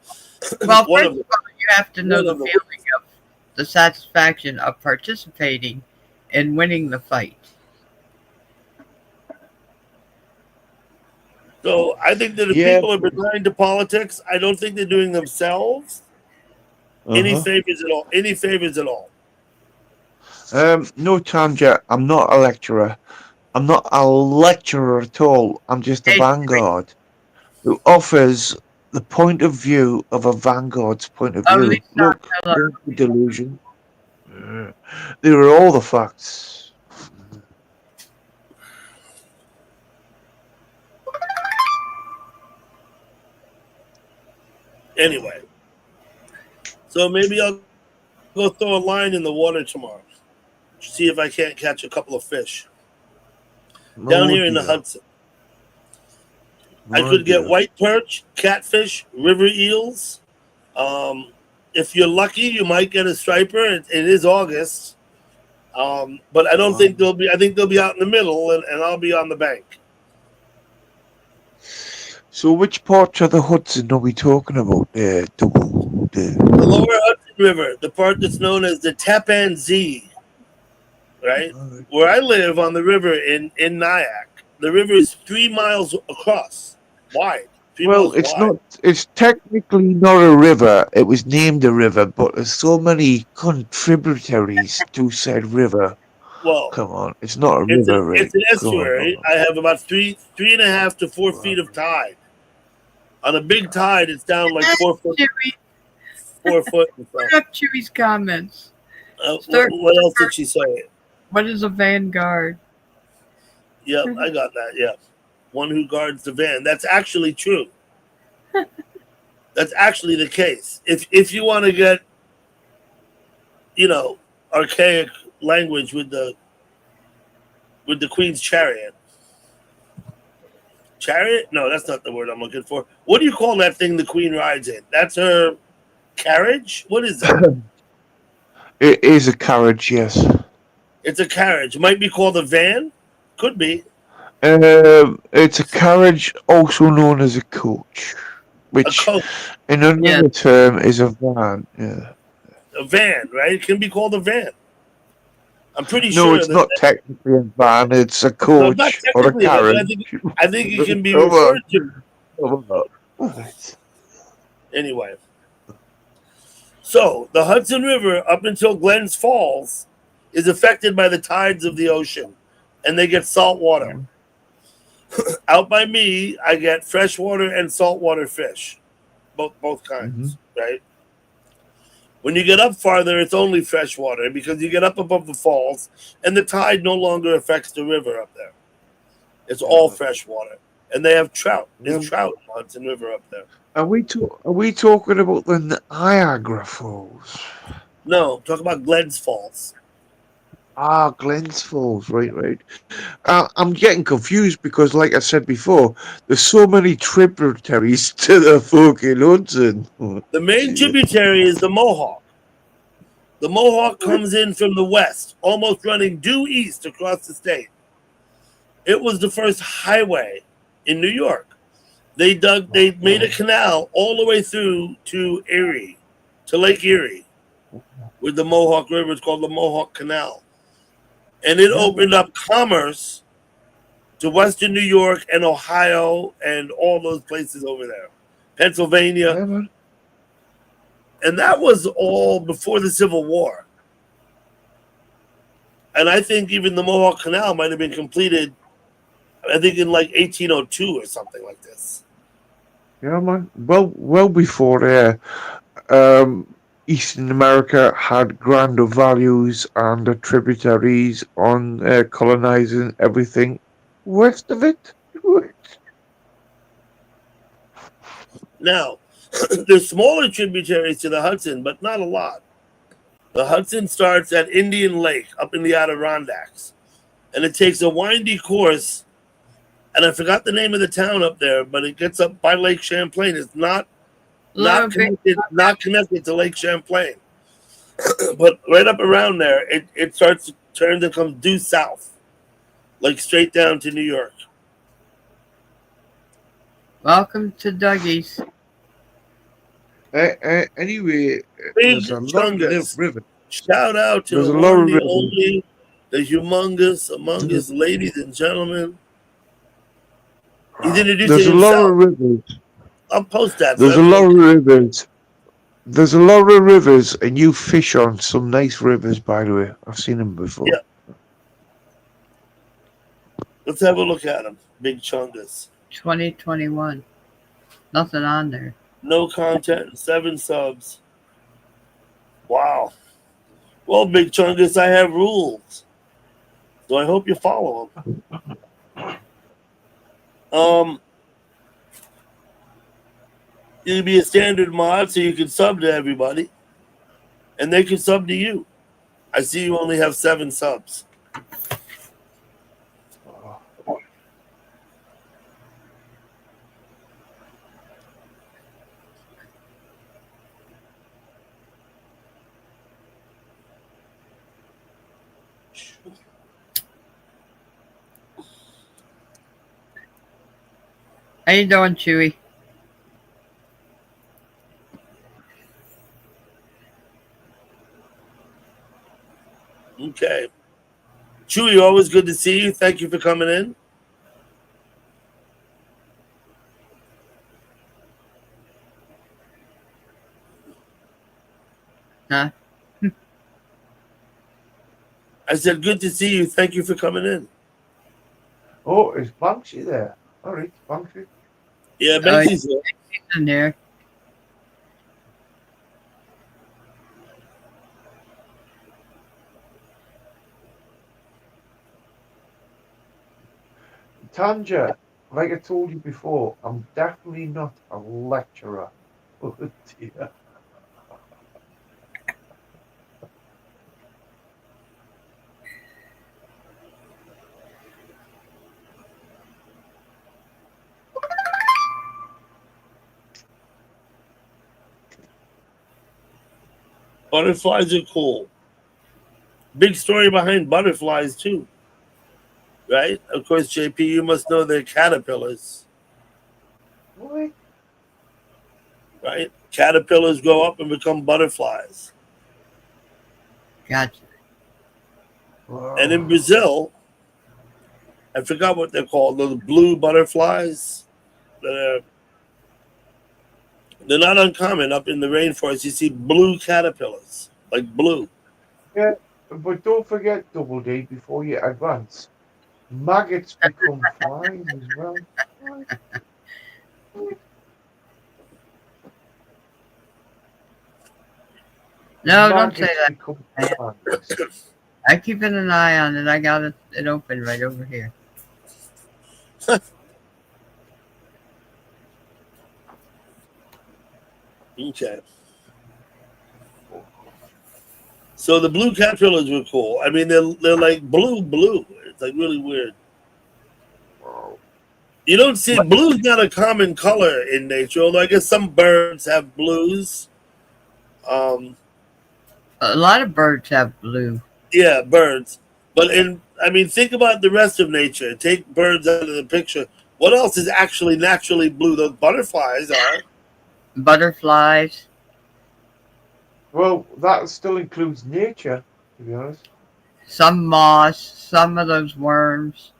Well, one first of of them. all, you have to know one the of them- feeling of the satisfaction of participating and winning the fight. So I think that if Yeah. people are resigned to politics, I don't think they're doing themselves any Uh-huh. favors at all. Any favors at all. No, Tanja, I'm not a lecturer. I'm not a lecturer at all. I'm just a Hey, vanguard who offers the point of view of a vanguard's point of Oh, view. Lisa, Look, hello. don't be delusion. There are all the facts. Anyway, so maybe I'll go throw a line in the water tomorrow. See if I can't catch a couple of fish down here in the Hudson. I could get white perch, catfish, river eels. If you're lucky, you might get a striper. It is August, but I don't think they'll be. I think they'll be out in the middle, and I'll be on the bank. So, which part of the Hudson are we talking about there, Double? The lower Hudson River, the part that's known as the Tappan Zee, right? Where I live on the river in Nyack, the river is 3 miles across, wide. 3 Well, miles it's wide. not. It's technically not a river. It was named a river, but there's so many contributaries to said river. Well, Come on, it's not a it's, river, Rick. it's an Come on, estuary. come on. I have about 3.5 to 4 feet of tide. On a big tide, it's down like 4 foot. Chewy, 4 foot. And put stuff. up Chewy's comments. What else did she say? What is a vanguard? Yep, I got that. Yeah, one who guards the van. That's actually true. That's actually the case. If you want to get, archaic language with the Queen's chariot. Chariot? No, that's not the word I'm looking for. What do you call that thing the Queen rides in? That's her carriage? What is that? It is a carriage, yes. It's a carriage. It might be called a van. Could be. It's a carriage, also known as a coach. which coach, in another term is a van. Yeah. a van, right? It can be called a van. I'm pretty No, sure it's that. not technically a van. It's a No, not coach or a technically, but carriage. I think it can be Come on, referred to come on. anyway. So the Hudson River, up until Glens Falls, is affected by the tides of the ocean, and they get salt water. Out by me, I get freshwater and saltwater fish, both kinds, right? When you get up farther, it's only freshwater because you get up above the falls, and the tide no longer affects the river up there. It's all freshwater, and they have trout. There's trout in the Hudson River up there. Are we talking about the Niagara Falls? No, talk about Glens Falls. Ah, Glens Falls, right. I'm getting confused because, like I said before, there's so many tributaries to the fucking Hudson. The main tributary is the Mohawk. The Mohawk comes in from the west, almost running due east across the state. It was the first highway in New York. They made a canal all the way through to Erie, to Lake Erie, with the Mohawk River. It's called the Mohawk Canal. And it opened up commerce to Western New York and Ohio and all those places over there, Pennsylvania. Yeah, man. And that was all before the Civil War. And I think even the Mohawk Canal might have been completed, I think, in like 1802 or something like this. Yeah, man. Well before there, Eastern America had grander values and the tributaries on colonizing everything west of it. Now, there's smaller tributaries to the Hudson, but not a lot. The Hudson starts at Indian Lake up in the Adirondacks, and it takes a windy course. And I forgot the name of the town up there, but it gets up by Lake Champlain. It's not connected to Lake Champlain, but right up around there, it starts to turn and comes due south, like straight down to New York. Welcome to Dougie's. Anyway, Big there's a lot of Chungus. river. Shout out to There's the a lot one, of the rivers. only, the humongous among us, ladies and gentlemen. He's introducing There's a lot himself. of rivers. I'll post that. There's a lot of rivers. There's a lot of rivers, and you fish on some nice rivers, by the way. I've seen them before. Yeah. Let's have a look at him. Big Chungus. 2021. Nothing on there. No content, 7 subs. Wow. Well, Big Chungus, I have rules. So I hope you follow them. You can be a standard mod so you can sub to everybody. And they can sub to you. I see you only have 7 subs. How you doing, Chewy? Okay. Chewy, always good to see you. Thank you for coming in. Huh? I said, good to see you. Thank you for coming in. Oh, is Banksy there? All right, Banksy. Yeah, Banksy's here. In there. Tanja, like I told you before, I'm definitely not a lecturer. Oh dear. Butterflies are cool. Big story behind butterflies, too. Right? Of course, JP, you must know they're caterpillars. What? right? Caterpillars grow up and become butterflies. Gotcha. And in Brazil, I forgot what they're called, those blue butterflies. They're not uncommon up in the rainforest. You see blue caterpillars, like blue. Yeah, but don't forget, Double D, before you advance, maggots become flies as well. No, don't say that. Become flies. I'm keeping an eye on it. I got it open right over here. Okay. So the blue caterpillars were cool. I mean, they're like blue. It's like really weird. You don't see blue's not a common color in nature, although I guess some birds have blues. A lot of birds have blue. Yeah, birds. But think about the rest of nature. Take birds out of the picture. What else is actually naturally blue? Those butterflies are. Butterflies. Well, that still includes nature, to be honest. Some moss. Some of those worms.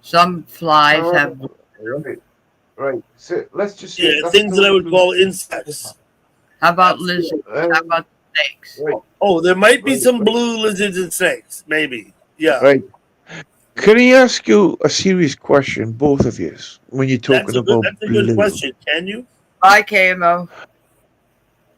Some flies have blue. Right. So let's just say Yeah, things that I would call insects. How about lizards? How about snakes? Right. Oh, there might be some blue lizards and snakes, maybe. Yeah. Right. Can I ask you a serious question, both of you, when you're talking about That's a blue? good question. Can you? Bye, KMO.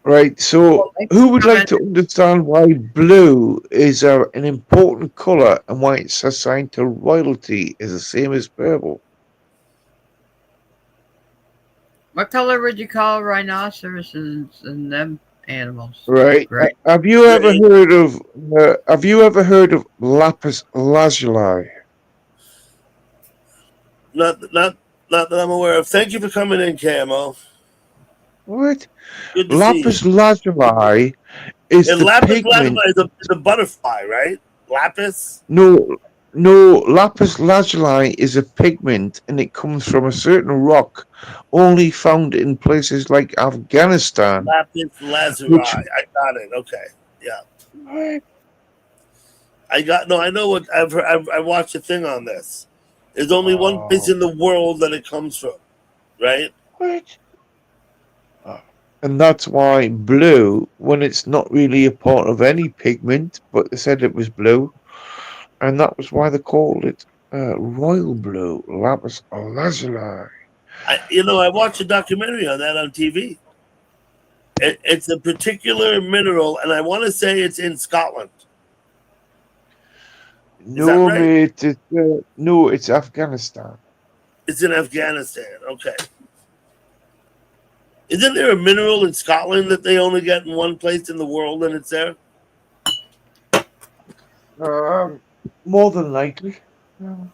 Right. So, who would like to understand why blue is an important color and why it's assigned to royalty is the same as purple? What color would you call rhinoceroses and them animals? Right. Right. Have you ever heard of? Lapis lazuli? Not that I'm aware of. Thank you for coming in, KMO. What? Good to Lapis see you. lazuli is And the lapis pigment. lazuli is a butterfly, right? Lapis. No, lapis lazuli is a pigment and it comes from a certain rock only found in places like Afghanistan. Lapis lazuli. Which- I got it. Okay. Yeah. What? I know what I watched a thing on this. There's only one place in the world that it comes from, right? What? And that's why blue, when it's not really a part of any pigment, but they said it was blue, and that was why they called it royal blue, lapis lazuli. I watched a documentary on that on TV. It's a particular mineral, and I want to say it's in Scotland. No, right? mate, no, it's Afghanistan. It's in Afghanistan. Okay. Isn't there a mineral in Scotland that they only get in one place in the world and it's there? More than likely.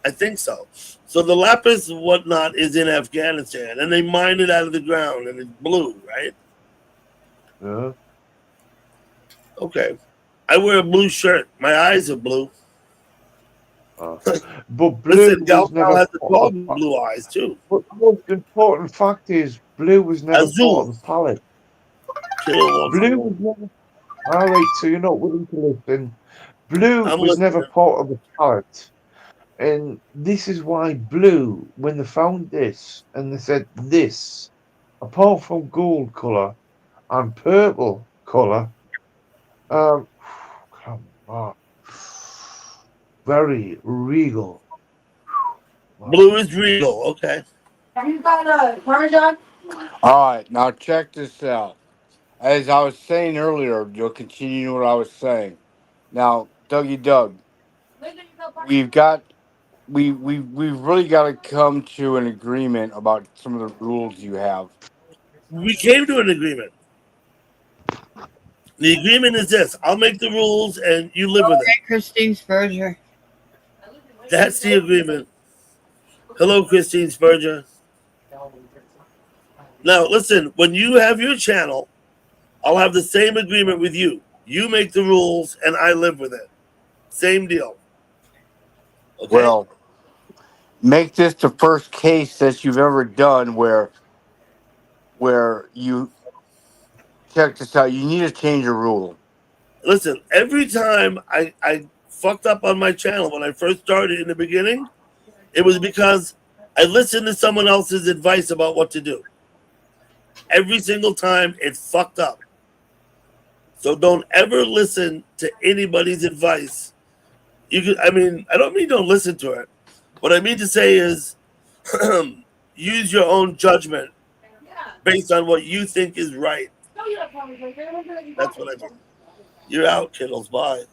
I think so. So the lapis and whatnot is in Afghanistan, and they mine it out of the ground, and it's blue, right? Yeah. Okay. I wear a blue shirt. My eyes are blue. But blue Listen, was Gal never has the part golden of- blue eyes too. But the most important fact is blue was never Azul. part of the palette. Kill Blue was never. All right, so you're not willing to listen. Blue I'm was never listening. part of the palette, and this is why blue, when they found this and they said this, apart from gold color and purple color, come on, very regal. Blue is regal. Okay. Have you got Parmesan? All right, now check this out. As I was saying earlier, you'll continue what I was saying. Now, Dougie Doug, we've really got to come to an agreement about some of the rules you have. We came to an agreement. The agreement is this: I'll make the rules, and you live with it. Hey, Christine Spurgeon. That's the agreement. Hello, Christine Spurgeon. Now, listen, when you have your channel, I'll have the same agreement with you. You make the rules, and I live with it. Same deal. Okay? Well, make this the first case that you've ever done where you check this out. You need to change a rule. Listen, every time I fucked up on my channel when I first started in the beginning, it was because I listened to someone else's advice about what to do. Every single time it fucked up. So don't ever listen to anybody's advice. I don't mean don't listen to it. What I mean to say is use your own judgment based on what you think is right. That's what I mean. You're out, kiddos. Bye.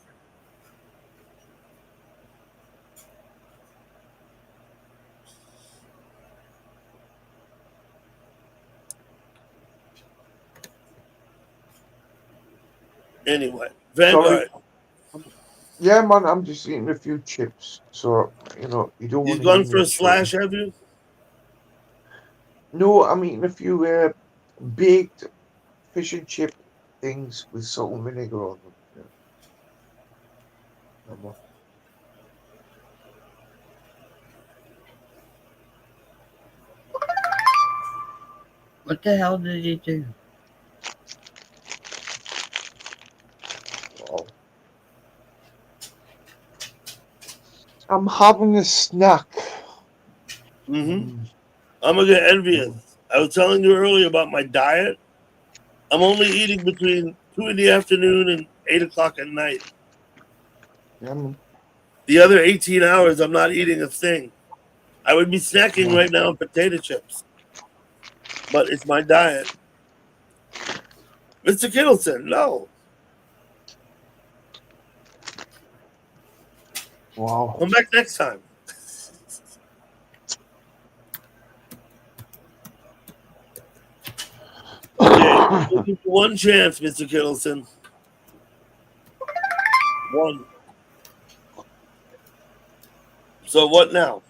Anyway, Vanguard. Yeah, man, I'm just eating a few chips. So, you know, you don't want You've to gone hear for me a slash, have you? No, I'm eating a few baked fish and chip things with salt and vinegar on them. Yeah. What the hell did he do? Wow. I'm having a snack. Mm-hmm. I'm gonna get envious. I was telling you earlier about my diet. I'm only eating between 2 in the afternoon and 8 o'clock at night. Yeah, man. The other 18 hours, I'm not eating a thing. I would be snacking right now on potato chips, but it's my diet. Mr. Kittleson, no. Wow. Come back next time. Okay, we'll give you one chance, Mr. Kittleson. One. So what now?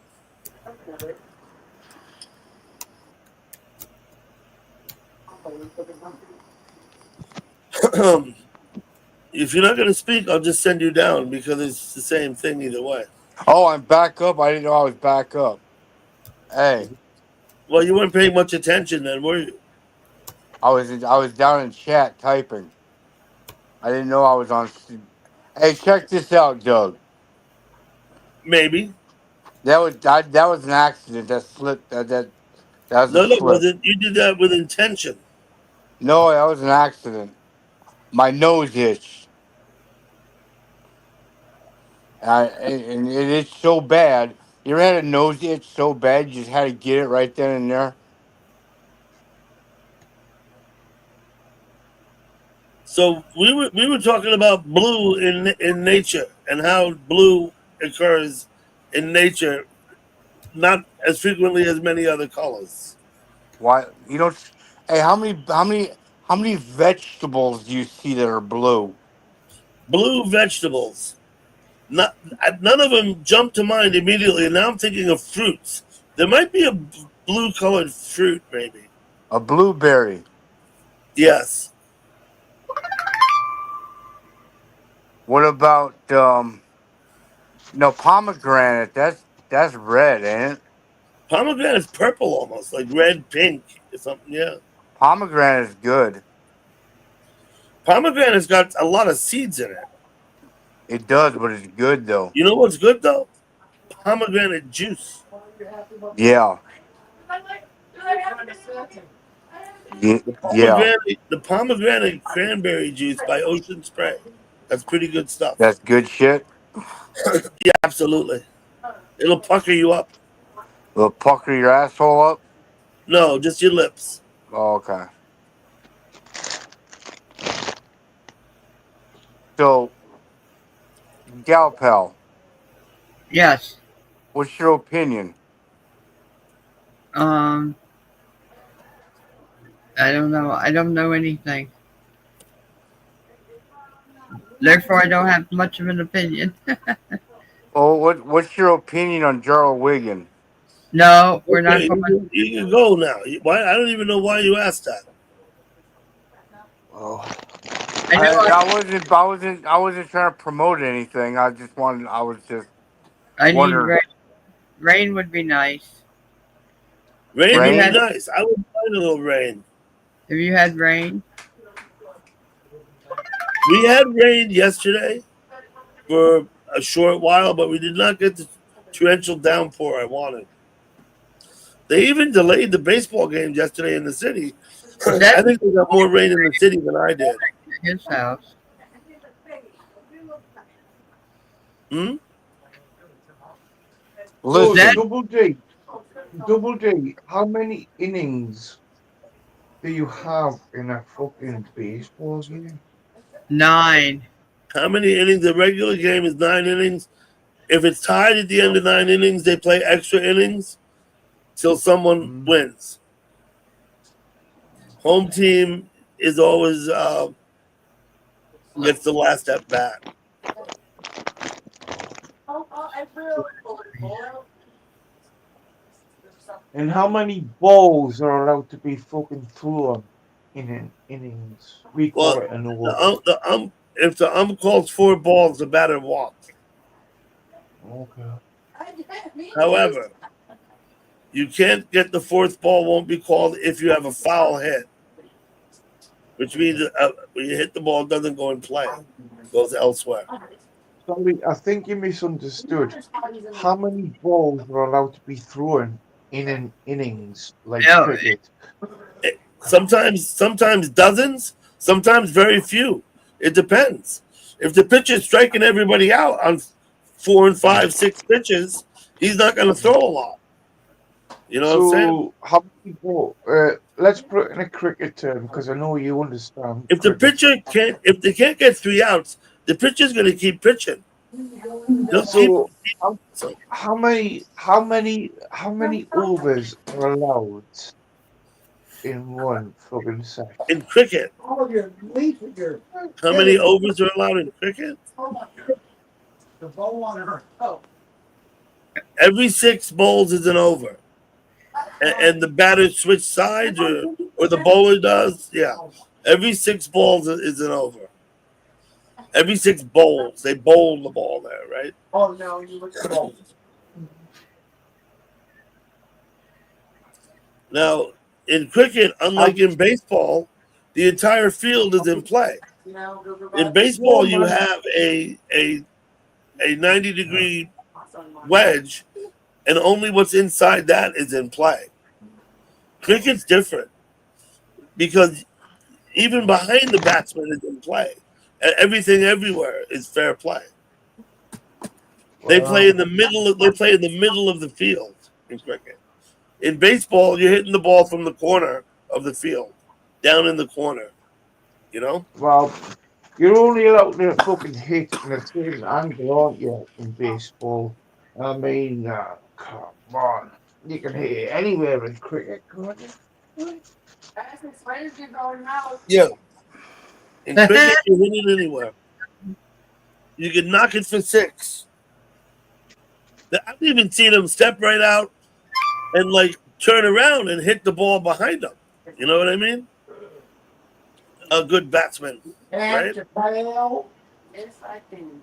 If you're not going to speak, I'll just send you down because it's the same thing either way. Oh, I'm back up. I didn't know I was back up. Hey, Well, you weren't paying much attention then, were you? I was down in chat typing. I didn't know I was on. Hey, check this out, Doug. Maybe. That was an accident. That slipped. That was a No, it slip. wasn't. You did that with intention. No, that was an accident. My nose itched. And it itched so bad. You ever had a nose itch so bad you just had to get it right then and there? So we were talking about blue in nature and how blue occurs in nature, not as frequently as many other colors. Why you don't? Hey, how many vegetables do you see that are blue? Blue vegetables. None of them jump to mind immediately. And now I'm thinking of fruits. There might be a blue colored fruit, maybe. A blueberry. Yes. What about no pomegranate? That's red, ain't it? Pomegranate is purple almost, like red, pink, or something. Yeah. Pomegranate is good. Pomegranate's got a lot of seeds in it. It does, but it's good though. You know what's good though? Pomegranate juice. Yeah. Yeah. The pomegranate cranberry juice by Ocean Spray. That's pretty good stuff. That's good shit. Yeah, absolutely. It'll pucker you up. Will it pucker your asshole up? No, just your lips. Oh, okay. So, Gal Pal, Yes. what's your opinion? I don't know. I don't know anything. Therefore, I don't have much of an opinion. Oh, what's your opinion on Gerald Wiggin? No, we're not Okay, going. you can go now. Why? I don't even know why you asked that. Oh. I know. I wasn't trying to promote anything. I was just I need wondering. rain. Rain would be nice. Rain would Rain? be nice. I would find a little rain. Have you had rain? We had rain yesterday for a short while, but we did not get the torrential downpour I wanted. They even delayed the baseball games yesterday in the city. I think they got more rain in the city than I did. His house. Hmm? So, Listen, Double D, how many innings do you have in a fucking baseball game? 9. How many innings? The regular game is 9 innings. If it's tied at the end of 9 innings, they play extra innings till someone wins. Home team is always gets the last at bat. And how many balls are allowed to be fucking thrown in an innings? We call Well, it an over. if the calls 4 balls, the batter walks. Okay. However, you can't get the 4th ball won't be called if you have a foul hit, which means when you hit the ball, it doesn't go in play, it goes elsewhere. Sorry, I think you misunderstood. How many balls are allowed to be thrown in an innings like No, cricket? Sometimes dozens, sometimes very few. It depends. If the pitcher's striking everybody out on 4 and 5, 6 pitches, he's not going to throw a lot. You know what I'm saying? So, how many balls? Let's put it in a cricket term because I know you understand. If the cricket. pitcher can't, if they can't get 3 outs, the pitcher's going to keep pitching. So, how many overs are allowed in one fucking session? In cricket, how many overs are allowed in cricket? Every 6 bowls is an over, and the batter switch sides, or the bowler does. Yeah, every 6 balls is an over. Every 6 bowls, they bowl the ball there, right? Oh no, you look at both. Now, in cricket, unlike in baseball, the entire field is in play. In baseball, you have a 90-degree wedge, and only what's inside that is in play. Cricket's different because even behind the batsman is in play. Everything everywhere is fair play. They play in the middle. They play in the middle of the field in cricket. In baseball, you're hitting the ball from the corner of the field, down in the corner. You know. Well, you're only allowed to fucking hit in a certain angle, aren't you, in baseball? I mean, come on. You can hit it anywhere in cricket, can't you? Yeah. In cricket, you hit it anywhere. You can knock it for 6. I've even seen them step right out and like turn around and hit the ball behind them. You know what I mean? A good batsman, right? Yes, I do.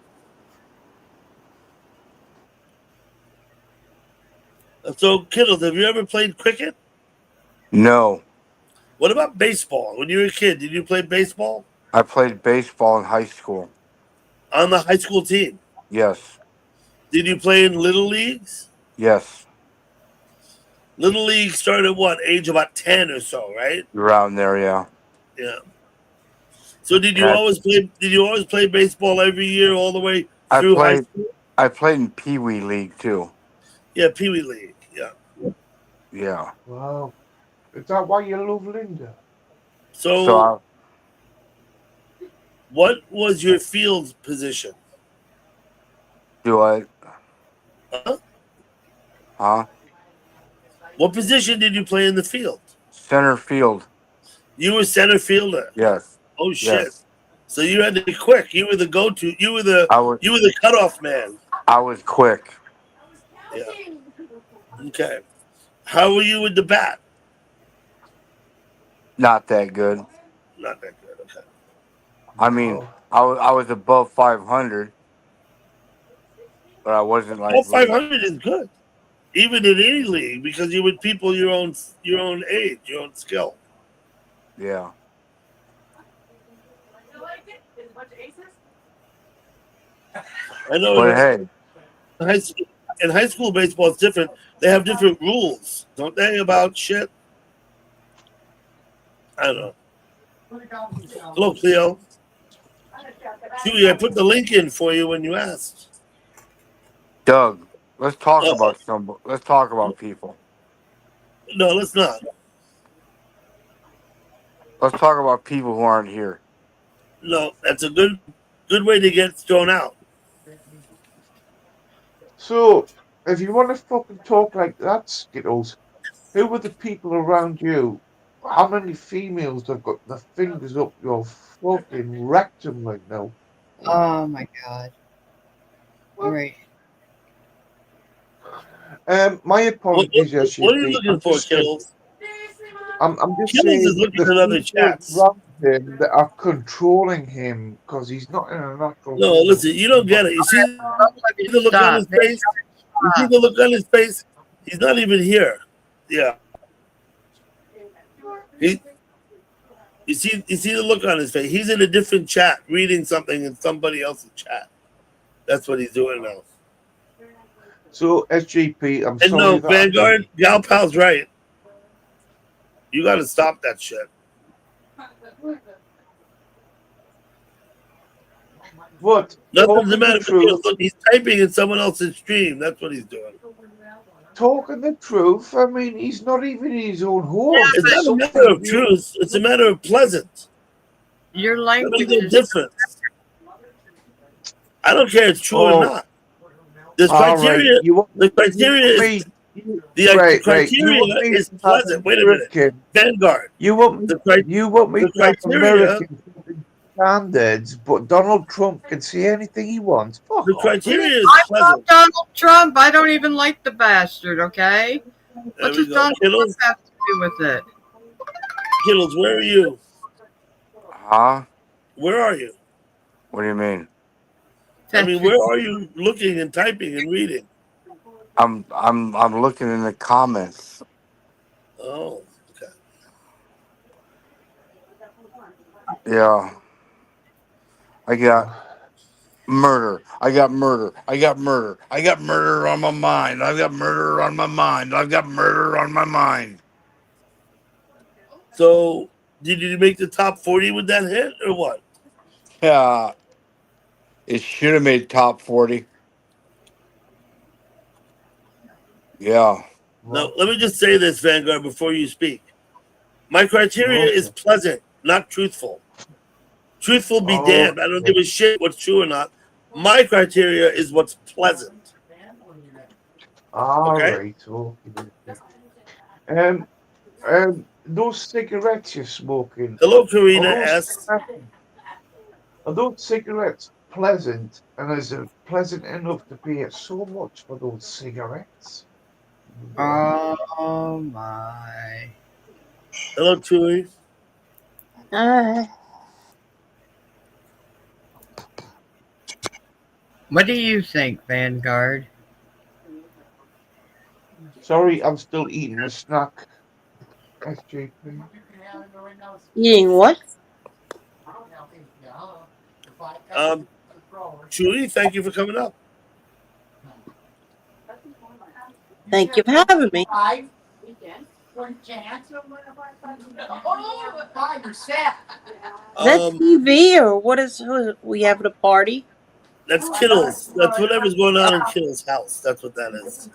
So, Kittles, have you ever played cricket? no. What about baseball? When you were a kid, did you play baseball I played baseball in high school. on the high school team? Yes. Did you play in little leagues? Yes. Little league started at what age? About 10 or so, right? Around there, yeah. Yeah. So did you Yeah. always play? Did you always play baseball every year, all the way I through high played school? I played in Pee Wee League too. Yeah, Pee Wee League. Yeah. Yeah. Wow. Is that why you love Linda? So, So I, what was your field position? do I Huh? huh? What position did you play in the field? Center field. You were center fielder. Yes. Oh shit! Yes. So you had to be quick. You were the go-to. You were the I was cutoff man. I was quick. Yeah. Okay. How were you with the bat? Not that good. Not that good. Okay. I mean, I was above 500, but I wasn't like Well, 500 is good, even in any league, because you're with people your own age, your own skill. yeah. I know But hey, in high school baseball it's different. They have different rules, don't they, about shit? I don't know. Hello, Cleo. Julie, I put the link in for you when you asked. Doug, let's talk Uh, about some. Let's talk about people. no, let's not. Let's talk about people who aren't here. No, that's a good way to get thrown out. So, if you want to fucking talk like that, Skittles, who were the people around you? How many females have got their fingers up your fucking rectum right now? Oh my god. All right. My What, apologies, what are you SGP. looking for, Kittles? I'm just Kittles is saying looking the at other females chats. around him that are controlling him because he's not in a natural. No, listen, you don't get it. You see Both of you the look on stop. his face? You see the look on his face? He's not even here. Yeah. You see the look on his face. He's in a different chat, reading something in somebody else's chat. That's what he's doing now. So SGP, I'm And sorry no, that Vanguard, Gal Pal's right. You got to stop that shit. But Nothing's the talking matter the with truth, Kittles. Look, he's typing in someone else's stream. That's what he's doing. talking the truth. I mean, he's not even in his own home. It's There's not a something matter of weird. truth. It's a matter of pleasant. Your There's language no is difference. I don't care if it's true or Oh, not. There's all right. criteria. You want The you criteria want is me? You, the right. You criteria want me is to have pleasant. Wait a minute, American? Vanguard. You want me? The cri- You want me the to have criteria. American standards? But Donald Trump can say anything he wants. Fuck The off. criteria is I love pleasant. Donald Trump. I don't even like the bastard, okay? There What we does go. Donald Trump Kittles, have to do with it? Kittles, where are you? Huh? Where are you? What do you mean? I mean, where are you looking and typing and reading? I'm looking in the comments. Oh, okay. Yeah. I got murder. I got murder. I got murder. I got murder on my mind. I've got murder on my mind. I've got murder on my mind. So, did you make the top 40 with that hit or what? Yeah. It should have made top 40. Yeah. Now, let me just say this, Vanguard, before you speak. My criteria is pleasant, not truthful. Truthful be damned. I don't give a shit what's true or not. My criteria is what's pleasant. All Okay? right. Those cigarettes you're smoking. Hello, Karina Are those, S. are those cigarettes pleasant? And is it pleasant enough to pay so much for those cigarettes? Oh my. Hello, Chewy. What do you think, Vanguard? Sorry, I'm still eating a snack. SJP. Eating what? Chewy, thank you for coming up. Thank you for having me. Is that TV or what is we having a party? That's Kittles. That's whatever's going on in Kittles' house. That's what that is.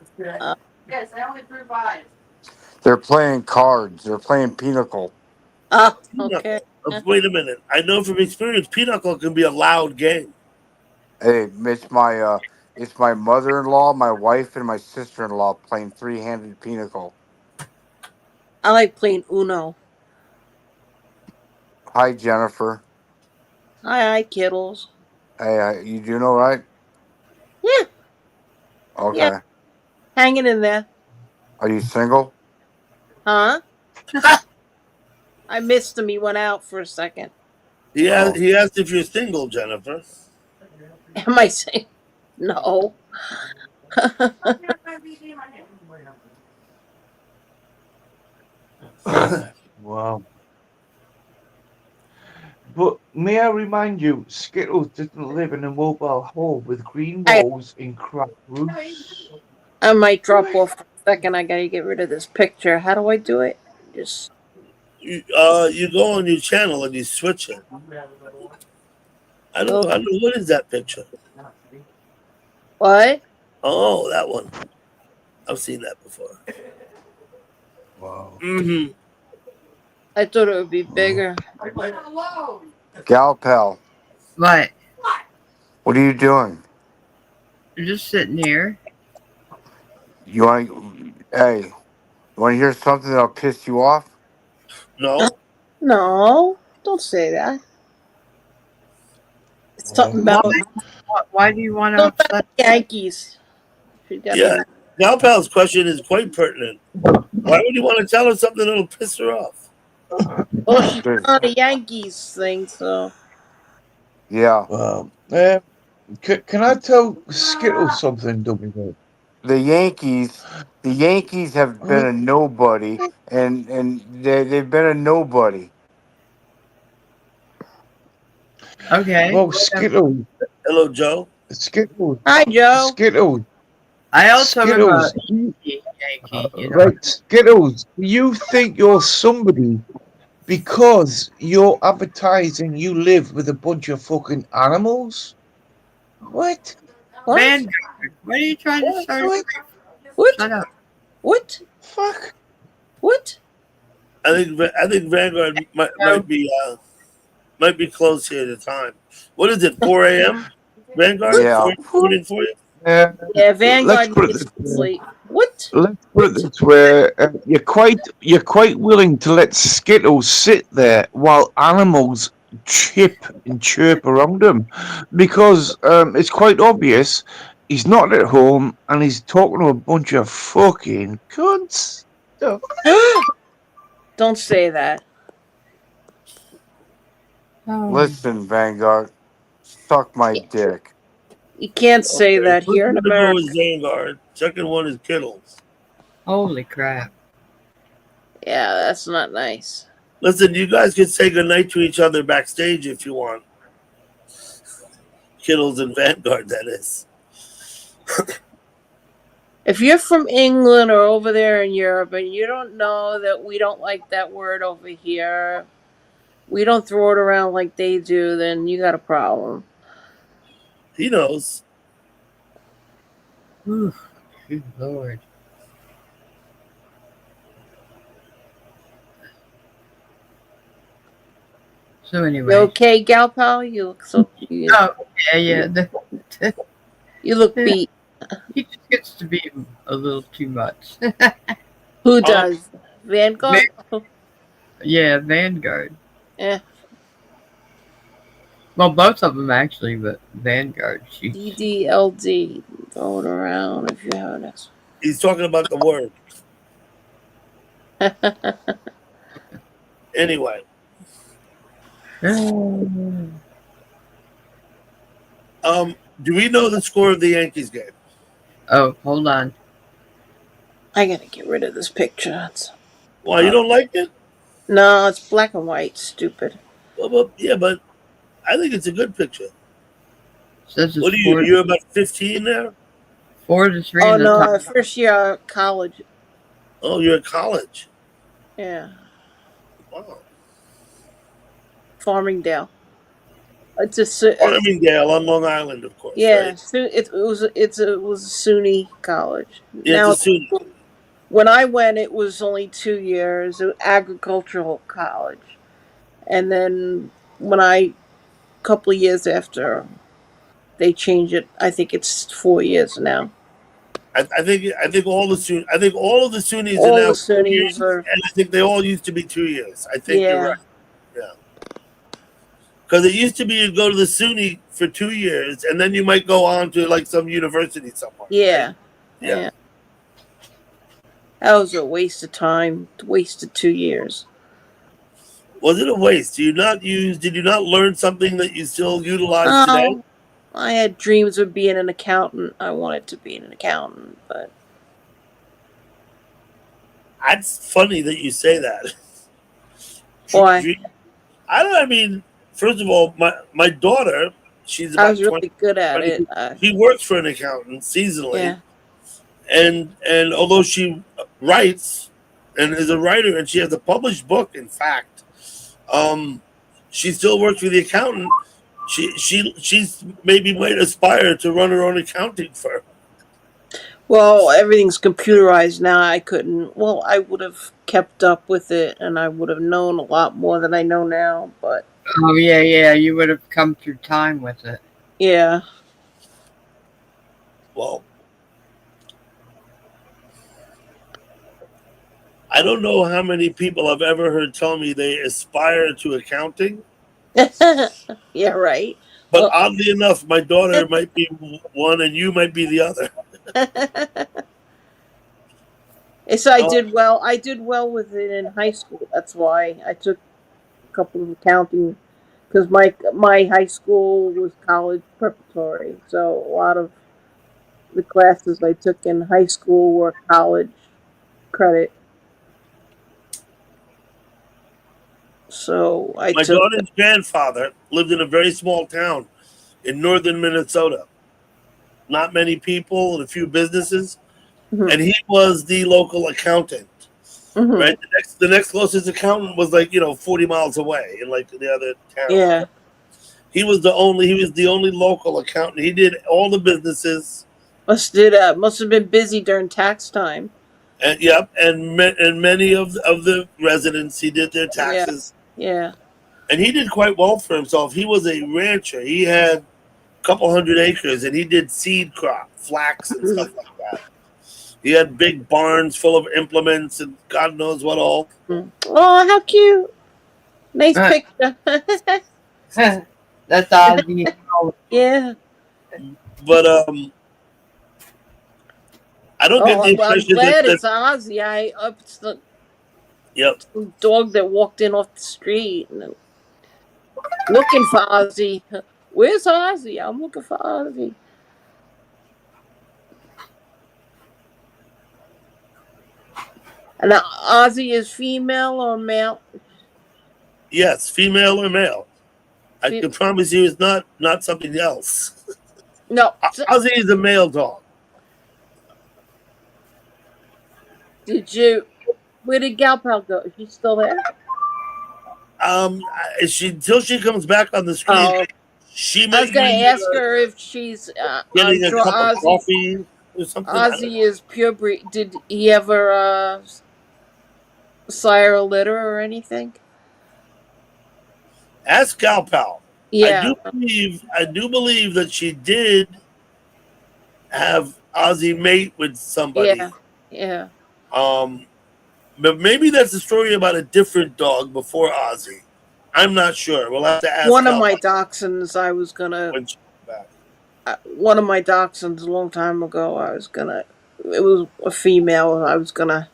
Yes, I only threw 5. They're playing cards. They're playing Pinochle. Okay. Wait a minute. I know from experience, Pinochle can be a loud game. Hey, it's my mother-in-law, my wife, and my sister-in-law playing three-handed Pinochle. I like playing Uno. Hi, Jennifer. Hi, Kittles. Hey, you do know, right? Yeah. Okay. Yeah. Hanging in there. Are you single? Huh? I missed him. He went out for a second. He asked if you're single, Jennifer. Am I saying no? Wow. But may I remind you, Skittles doesn't live in a mobile home with green I- walls and cracked roofs. I might drop off for a second. I gotta get rid of this picture. How do I do it? Just You go on your channel and you switch it. I don't know. What is that picture? what? Oh, that one. I've seen that before. Wow. Mm-hmm. I thought it would be bigger. Gal pal, What? what are you doing? You're just sitting here. You want? Hey, you want to hear something that'll piss you off? No. No, don't say that. It's something Why? about Why do you want to something upset? about Yankees. She got Yeah. Galpal's question is quite pertinent. Why would you want to tell her something that'll piss her off? Well, she's on the Yankees thing, so Yeah, Can I tell Skittles something, Dominic? the Yankees have been a nobody, and they've been a nobody. Okay. Well, Skittles, Hello, Joe. Skittles, hi Joe. Skittles, I also am a Skittles. Yankee. You know. Right, Skittles. You think you're somebody because you're advertising you live with a bunch of fucking animals? What? What? Vanguard. What are you trying to start? What? What? Shut up. What? Fuck. What? I think Vanguard might be close here at the time. What is it? 4 a.m. Vanguard. Yeah. 4 in for you. Yeah, Let's Vanguard put it needs this to way. sleep. What? Let's put it this way: you're quite willing to let Skittles sit there while animals chip and chirp around him, because it's quite obvious he's not at home and he's talking to a bunch of fucking cunts. Don't say that. Oh. Listen, Vanguard, suck my dick. You can't say that First here in one to go America. is Vanguard. Second one is Kittles. Holy crap. Yeah, that's not nice. Listen, you guys can say goodnight to each other backstage if you want. Kittles and Vanguard, that is. If you're from England or over there in Europe and you don't know that we don't like that word over here, we don't throw it around like they do, then you got a problem. He knows. Whew. Good Lord. So anyway. You okay, gal pal? You look so cute. Oh, yeah. You look beat. He just gets to be a little too much. Who does? Vanguard? Yeah, Vanguard. Eh. Well, both of them actually, but Vanguard. DDLD. Throw it around if you have an X. He's talking about the word. Anyway. Do we know the score of the Yankees game? Oh, hold on. I gotta get rid of this picture. Why, you don't like it? No, it's black and white. Stupid. Well, yeah, but I think it's a good picture. Says it's What are you? You're about 15 there? 4-3. Oh in the no, top. first year of college. Oh, you're at college. Yeah, Wow. Farmingdale. It's a Farmingdale on Long Island, of course. yeah. Right? It was a SUNY college. Yeah, Now, it's a SUNY. when I went, it was only 2 years. It was agricultural college, and then when a couple of years after, they changed it. I think it's 4 years now. I think all the SUNY. I think all of the SUNYs All are now the 4 SUNYs years, are- and I think they all used to be 2 years. I think Yeah. you're right. Yeah. Because it used to be you'd go to the SUNY for 2 years, and then you might go on to like some university somewhere. Yeah. right? Yeah. That was a waste of time. Wasted 2 years. Was it a waste? Did you not learn something that you still utilize today? Oh, I had dreams of being an accountant. I wanted to be an accountant, but That's funny that you say that. Why? I don't. I mean, first of all, my daughter, she's I about was really 20. good at 20 it. she works for an accountant seasonally, Yeah. and although she writes and is a writer, and she has a published book, in fact, she still works for the accountant. She's maybe might aspire to run her own accounting firm. Well, everything's computerized now. I couldn't. Well, I would have kept up with it, and I would have known a lot more than I know now. But Oh yeah, you would have come through time with it. yeah, Well, I don't know how many people I've ever heard tell me they aspire to accounting, yeah, right. but Well, oddly enough, my daughter might be one and you might be the other. so I Oh, did well. I did well with it in high school. That's why I took a couple of accounting, because my high school was college preparatory, so a lot of the classes I took in high school were college credit. So I my took. daughter's grandfather lived in a very small town in northern Minnesota. Not many people and a few businesses, Mhm, and he was the local accountant. mhm. Right, the next closest accountant was 40 miles away in like the other town. Yeah. He was the only local accountant. He did all the businesses, Must have been busy during tax time. and yep, and many of the residents he did their Yeah. taxes, Yeah. and he did quite well for himself. He was a rancher. He had a couple hundred acres, and he did seed crop, flax, and stuff like that. He had big barns full of implements and God knows what all. Oh, how cute! Nice Uh. picture. That's Ozzy. Yeah. But I don't get Oh, the well, I'm impression glad that it's Ozzy. It's the yep. dog that walked in off the street and looking for Ozzy. Where's Ozzy? I'm looking for Ozzy. And now, Ozzy is female or male? Yes, female or male. I Fe- can promise you it's not something else. No. Ozzy is a male dog. Where did Gal Pal go? Is she still there? Until she comes back on the screen, Oh, she I might was gonna be ask her if she's. getting I'm a sure cup of Ozzy. coffee or something. I don't know. Ozzy is pure breed. Did he ever sire a litter or anything? Ask Gal Pal. Yeah. I do believe that she did have Ozzy mate with somebody. Yeah. Yeah. But maybe that's a story about a different dog before Ozzy. I'm not sure. We'll have to ask One of Gal my Pal dachshunds, I was gonna. when she comes back. One of my dachshunds a long time ago, I was gonna. It was a female. I was gonna.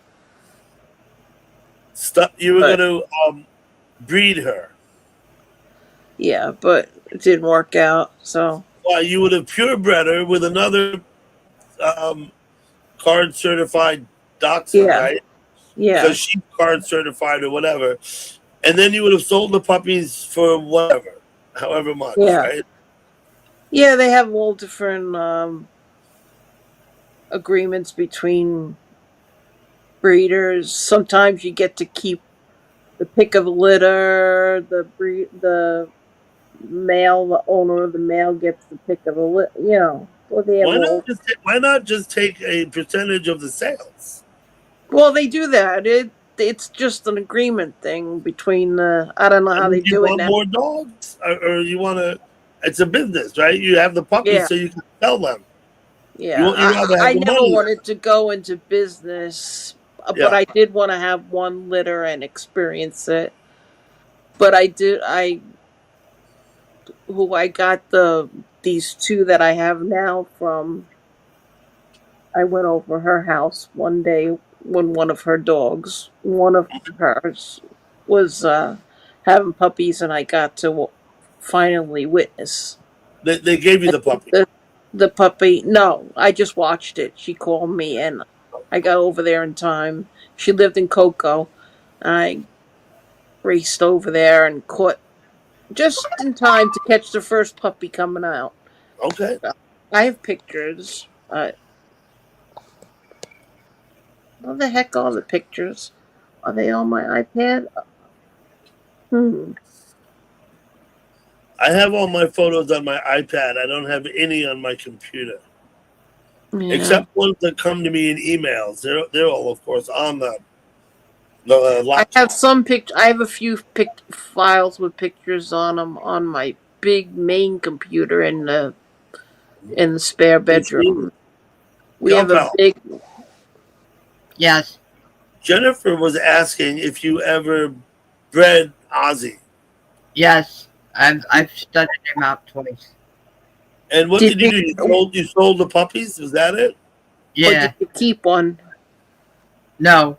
You were But- going to breed her. Yeah, but it didn't work out. So Well, you would have purebred her with another card certified dachshund, Yeah. right? yeah, Because she's card certified or whatever. And then you would have sold the puppies for whatever, however much, Yeah. right? yeah, they have all different agreements between breeders. Sometimes you get to keep the pick of the litter. The male, the owner of the male gets the pick of the litter. You know, well, they have Why not just take a percentage of the sales? well, they do that. It's just an agreement thing between the. I don't know how they you do it want now. more dogs, or you want to? It's a business, right? You have the puppies Yeah. so you can sell them. Yeah, you rather have I the never money. wanted to go into business, Yeah. but I did want to have one litter and experience it. But I did. Who I got these two that I have now from. I went over her house one day when one of her dogs, one of hers, was having puppies, and I got to finally witness They gave you the puppy. the puppy. No, I just watched it. She called me, and I got over there in time. She lived in Cocoa. I raced over there and caught just in time to catch the first puppy coming out. Okay. I have pictures. What the heck are the pictures? Are they on my iPad? I have all my photos on my iPad. I don't have any on my computer, Yeah. except ones that come to me in emails. They're all, of course, on the I laptop. have some I have a few files with pictures on them on my big main computer in the spare bedroom. We have a Gal Pal, big. Yes. Jennifer was asking if you ever bred Ozzy. Yes. I've studied him out twice. And what Did did you do? You sold the puppies? Was that it? Or Yeah. did you keep one? No.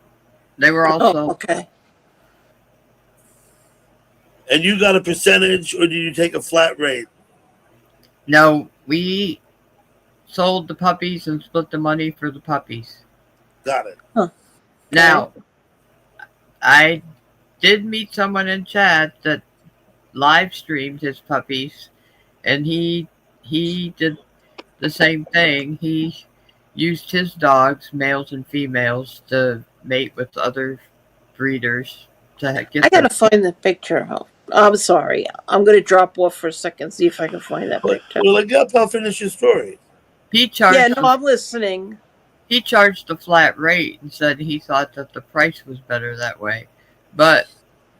They were Oh, also okay. And you got a percentage, or did you take a flat rate? no, we sold the puppies and split the money for the puppies. Got it. Now, I did meet someone in chat that live streamed his puppies, and he did the same thing. He used his dogs, males and females, to mate with other breeders to get I gotta them. find the picture. Oh, I'm sorry. I'm gonna drop off for a second. See if I can find that picture. Well, let Gal Pal finish your story. He charged. Yeah, no, I'm listening. He charged a flat rate and said he thought that the price was better that way. But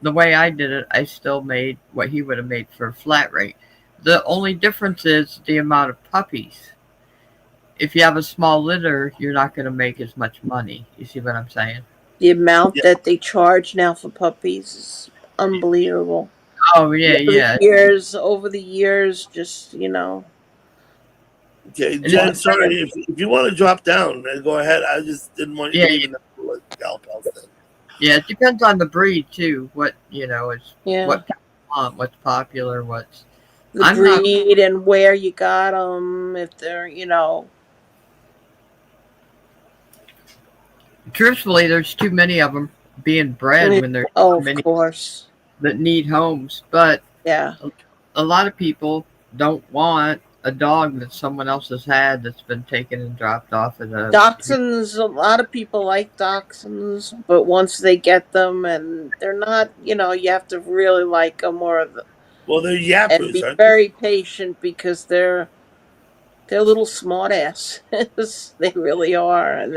the way I did it, I still made what he would have made for a flat rate. The only difference is the amount of puppies. If you have a small litter, you're not going to make as much money. You see what I'm saying? The amount Yeah. that they charge now for puppies is unbelievable. Oh, yeah, yeah. Over the years, just Okay, Jen, sorry. If you want to drop down, then go ahead. I just didn't want you to even know what Gal Pal said. Yeah, it depends on the breed, too. What, is Yeah. what people want, what's popular, what's... The I'm not- breed and where you got them, if they're, Truthfully, there's too many of them being bred when there's oh, too many of course. that need homes. But Yeah. a lot of people don't want a dog that someone else has had that's been taken and dropped off at a... Dachshunds, a lot of people like dachshunds, but once they get them and they're not, you have to really like them Well, they're and yappers, be aren't very patient because they're little smart asses. They really are. And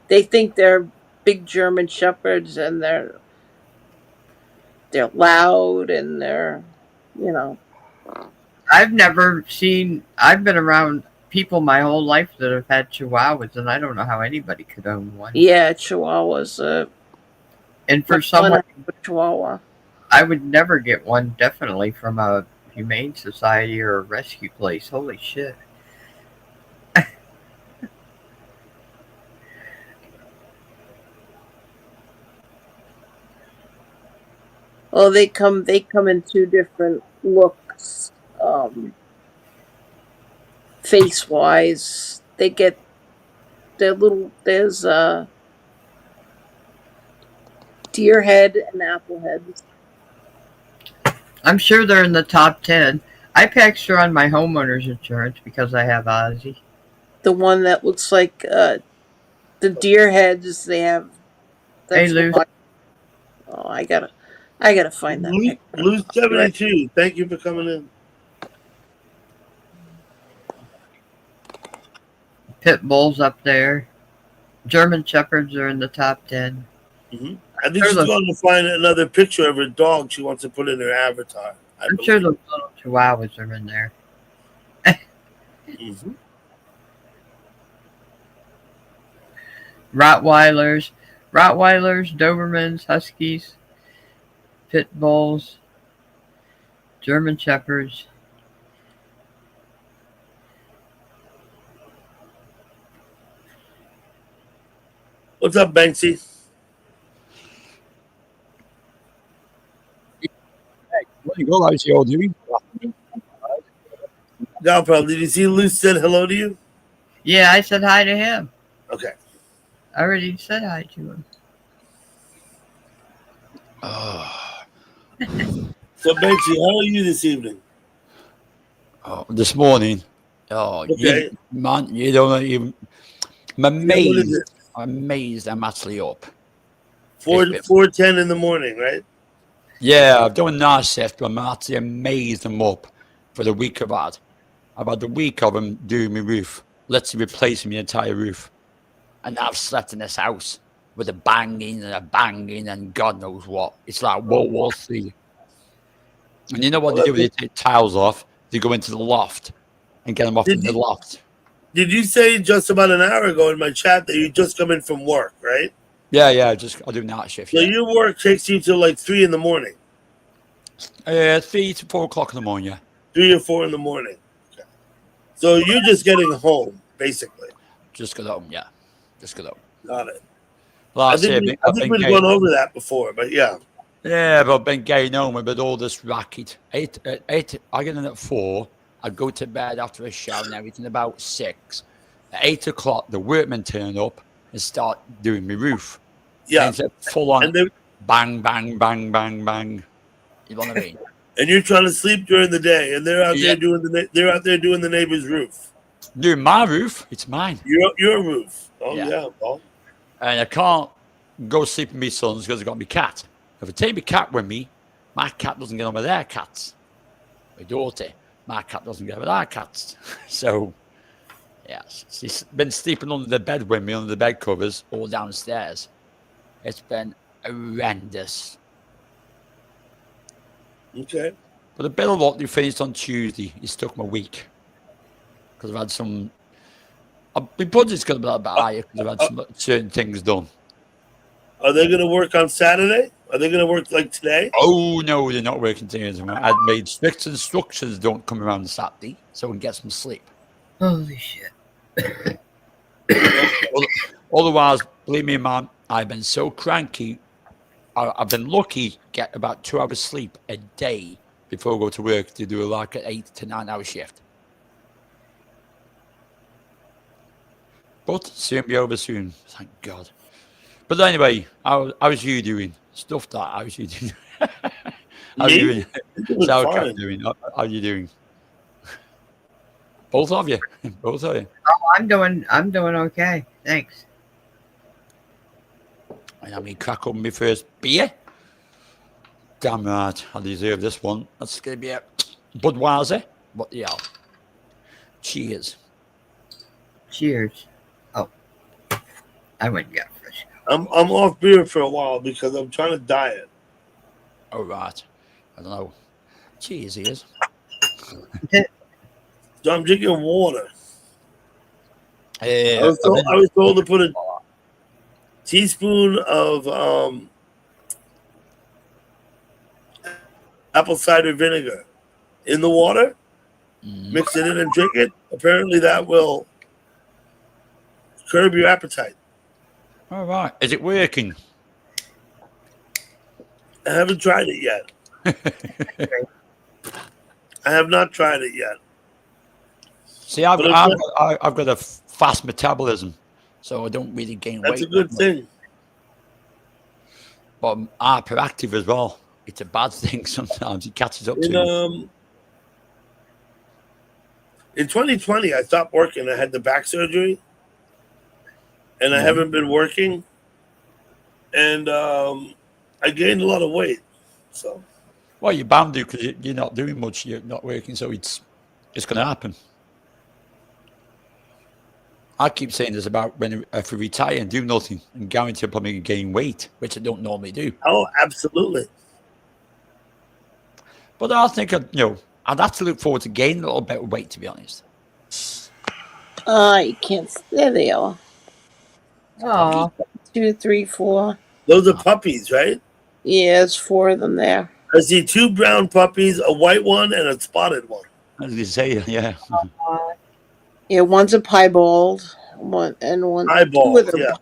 they think they're big German shepherds and they're loud and they're, I've been around people my whole life that have had chihuahuas, and I don't know how anybody could own one. yeah, chihuahuas. And for someone, Chihuahua. I would never get one, definitely from a humane society or a rescue place. Holy shit. Well, they come in two different looks, face wise. They get there's deer head and apple head. I'm sure they're in the top 10. I pay extra on my homeowner's insurance because I have Ozzy. The one that looks like the deer heads they have. Hey, Lou. Oh, I gotta find that picture. Lou 72. Thank you for coming in. Pit bulls up there. German shepherds are in the top 10. Mm-hmm. I think she's going to find another picture of her dog she wants to put in her avatar. I'm sure those little chihuahuas are in there. Mm-hmm. Rottweilers, Dobermans, Huskies, Pit Bulls, German Shepherds. What's up, Banksy? Gal Pal, did you see Lou said hello to you? Yeah, I said hi to him. Okay. I already said hi to him. So, Benchy, how are you this evening? Oh, this morning. Oh, Okay. man, you don't even. I'm Yeah, what is amazed. it? I'm amazed I'm actually up. 4:10 in the morning, right? Yeah, I've done a night shift, but I'm actually amazed I'm up for the week I've had. I've had the week of them doing my roof, literally replacing my entire roof. And I've slept in this house with a banging and God knows what. It's like World War III. And you know what they do when they take tiles off? They go into the loft and get them off Did in the you- loft. Did you say just about an hour ago in my chat that you just come in from work, right? Yeah, I do night shift. So Yeah. your work takes you till like 3 in the morning, 3 to 4 o'clock in the morning. Yeah, 3 or 4 in the morning. Okay. So you're just getting home, basically. just got home. Yeah, just got home. Got it. Last year, I think we've gone over that before, but yeah. yeah, but I've been getting home with all this racket. Eight. I get in at 4. I'd go to bed after a shower and everything about 6. At 8 o'clock, the workmen turn up and start doing my roof. Yeah. And it's full on And they, bang, bang, bang, bang, bang. You know what I mean? and you're trying to sleep during the day, and they're out Yeah. there doing the neighbor's roof. Doing my roof, it's mine. Your roof. Oh Yeah. yeah. Well, And I can't go sleep with my sons because I've got my cat. If I take my cat with me, my cat doesn't get on with their cats. My daughter, my cat doesn't get on with our cats. So, yeah, she's been sleeping under the bed with me, under the bed covers, all downstairs. It's been horrendous. okay. But the bill of what they finished on Tuesday, it's took me a week. Because I've had some... My budget's going to be a bit higher because I've had some certain things done. Are they going to work on Saturday? Are they going to work like today? Oh, no, they're not working today. I'd made strict instructions don't come around Saturday so we can get some sleep. Holy shit. Otherwise, believe me, man, I've been so cranky. I've been lucky to get about 2 hours sleep a day before I go to work to do like an 8 to 9 hour shift. But soon be over soon, thank God. But anyway, how's you doing? Stuff that, how's you doing? How you doing? Doing How fine. doing? How you doing? Both of you. Both of you. I'm doing okay. Thanks. And I mean, crack open my first beer. Damn right, I deserve this one. That's going to be a Budweiser. But yeah. Cheers. Cheers. Oh. I went and got fresh. I'm off beer for a while because I'm trying to diet. All right. I don't know. Cheers, ears. So I'm drinking water. I I was told to put a teaspoon of apple cider vinegar in the water, mix it in and drink it. Apparently that will curb your appetite. All right. Is it working? I haven't tried it yet. I have not tried it yet. See, I've But got a fast metabolism, so I don't really gain weight. That's a good that much. thing. But I'm hyperactive as well. It's a bad thing sometimes. It catches up to me. In 2020, I stopped working. I had the back surgery, and I haven't been working. And I gained a lot of weight. So, Well, you're bound to because you're not doing much. You're not working, so it's going to happen. I keep saying this about if we retire and do nothing and guarantee I'm probably going to gain weight, which I don't normally do. oh, absolutely. But I think I'd have to look forward to gaining a little bit of weight, to be honest. You can't. There they are. Oh. 2, 3, 4. Those are puppies, right? Yeah, there's 4 of them there. I see 2 brown puppies, a white one, and a spotted one. As you say, yeah. Yeah, one's a piebald, one 2 Piebald, of them yeah.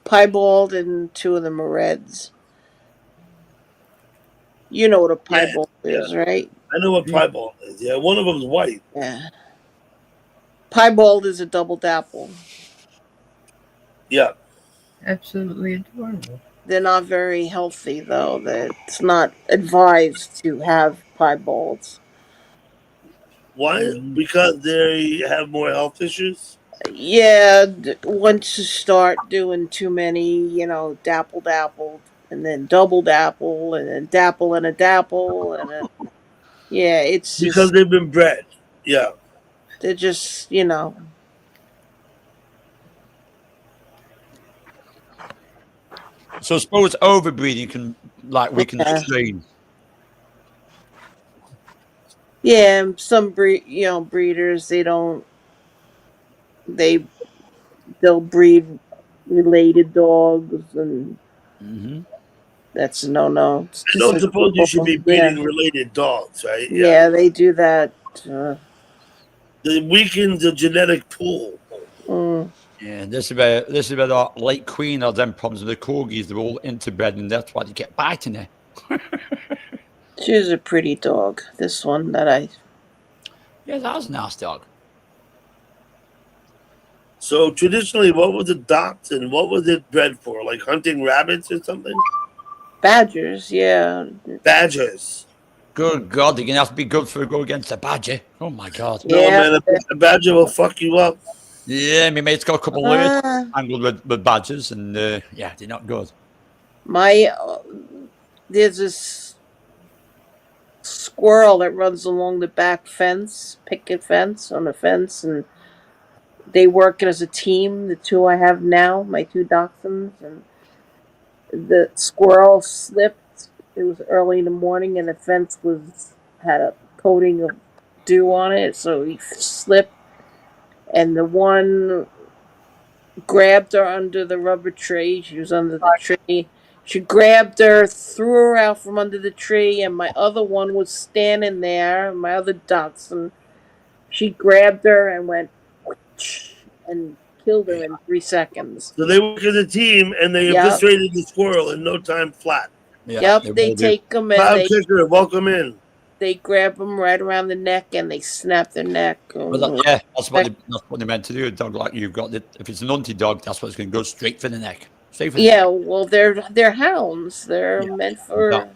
piebald, and 2 of them are reds. You know what a piebald is, right? I know what piebald is. Yeah, one of them's white. Yeah. Piebald is a double dapple. Yeah. Absolutely adorable. They're not very healthy, though. That it's not advised to have piebalds. Why? Because they have more health issues. Yeah, once you start doing too many, dapple, and then double dapple, and then dapple and a dapple, and then, yeah, it's Because just they've been bred. Yeah. they're just So I suppose overbreeding can, like, we can Yeah. train. Yeah, some breeders they'll breed related dogs, and Mm-hmm. that's a no. I don't suppose you should be breeding related dogs, right? Yeah, they do that. It weakens the genetic pool. Yeah, this is where the late queen of them problems with the corgis. They're all interbred, and that's why they get biting her. She's a pretty dog. This one that I. Yeah, that was a nice dog. So traditionally, what was the dachshund? What was it bred for? Like hunting rabbits or something? Badgers, yeah. Badgers. Good God, they're gonna have to be good for a go against a badger. Oh my God. No, Yeah. man, a badger will fuck you up. Yeah, my mate's got a couple of lures Uh, angled with badgers, and yeah, they're not good. There's this squirrel that runs along the back fence, picket fence on the fence, and they work as a team. The two I have now, my two dachshunds, and the squirrel slipped. It was early in the morning, and the fence had a coating of dew on it, so he slipped, and the one grabbed her under the rubber tree. She was under the tree. She grabbed her, threw her out from under the tree, and my other one was standing there, my other dachshund. She grabbed her and went and killed her in 3 seconds. So they work as a team, and they Yep. eviscerated the squirrel in no time flat. Yeah, Yep, will they do. take them and Bob Kicker, welcome in. they grab them right around the neck and they snap their neck. Well, yeah, that's what they meant to do. A dog like you've got, if it's an hunty dog, that's what's going to go straight for the neck. Straight for the Yeah, neck. well, they're hounds. They're Yeah. meant for. Yeah.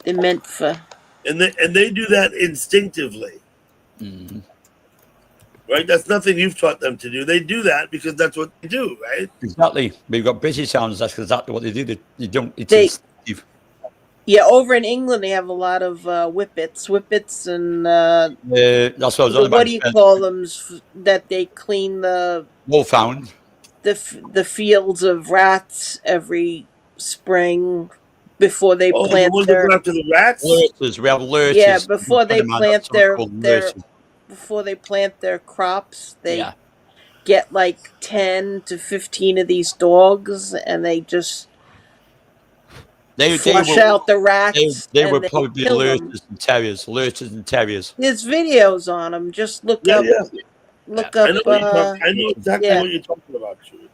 They're meant for. And they do that instinctively, Mhm. right? That's nothing you've taught them to do. They do that because that's what they do, right? Exactly. We've got British hounds. That's exactly what they do. They don't. It's They- instinctive. Yeah, over in England they have a lot of whippets, and That's what I was on about. what do you call them? That they clean Wolfhound. the fields of rats every spring before they Oh, the plant ones that their go after the rats? Lurchers. We have lurchers. Yeah, before they Man, that's plant something their- called their- lurchers. before they plant their crops. They Yeah. get like 10 to 15 of these dogs, and they just They flush will. out the rats. They and were probably kill them. lurchers and terriers. Lurchers and terriers. There's videos on them. Just look Yeah, up. yeah. Look I up. know, I know exactly yeah. what you're talking about, Jude.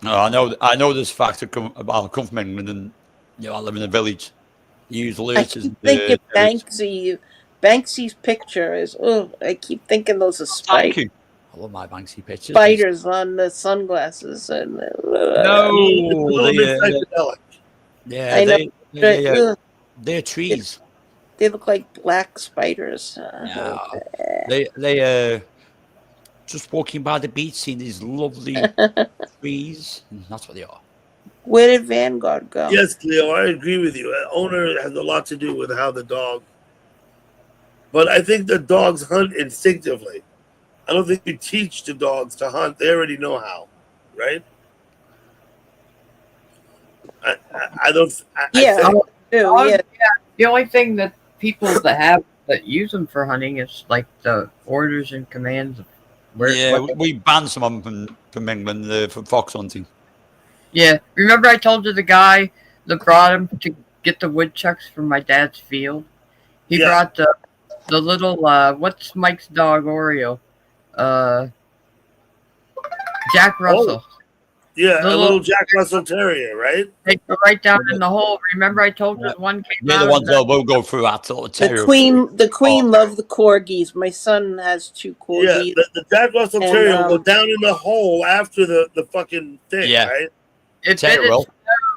No, I know this fact. I come from England, and I live in a village. You use I lurchers. keep and, thinking terriers. Banksy's picture is. Oh, I keep thinking those are Thank you. I love my Banksy pictures. spiders on the sunglasses, and It's a No, little bit psychedelic. yeah, I know, they, they're trees. they look like black spiders. No. They just walking by the beach, seeing these lovely trees. And that's what they are. Where did Vanguard go? Yes, Leo, I agree with you. Owner has a lot to do with how the dog. But I think the dogs hunt instinctively. I don't think you teach the dogs to hunt. They already know how, right? I don't. Yeah, I think, Oh, yeah. The only thing that people that use them for hunting is like the orders and commands of We banned some of them from England for fox hunting. Yeah, remember I told you the guy that brought him to get the woodchucks from my dad's field? He Yeah. brought the little what's Mike's dog Oreo? Jack Russell. Yeah, The a little Jack Russell Terrier, right? They go right down in the hole. Remember, I told you Yeah. the one came They're out the of ones that will go through that sort of The terror. queen loved the corgis. My son has 2 Yeah, corgis. the Jack Russell And, Terrier will go down in the hole after the fucking thing, Yeah. right? It Terror bit will. its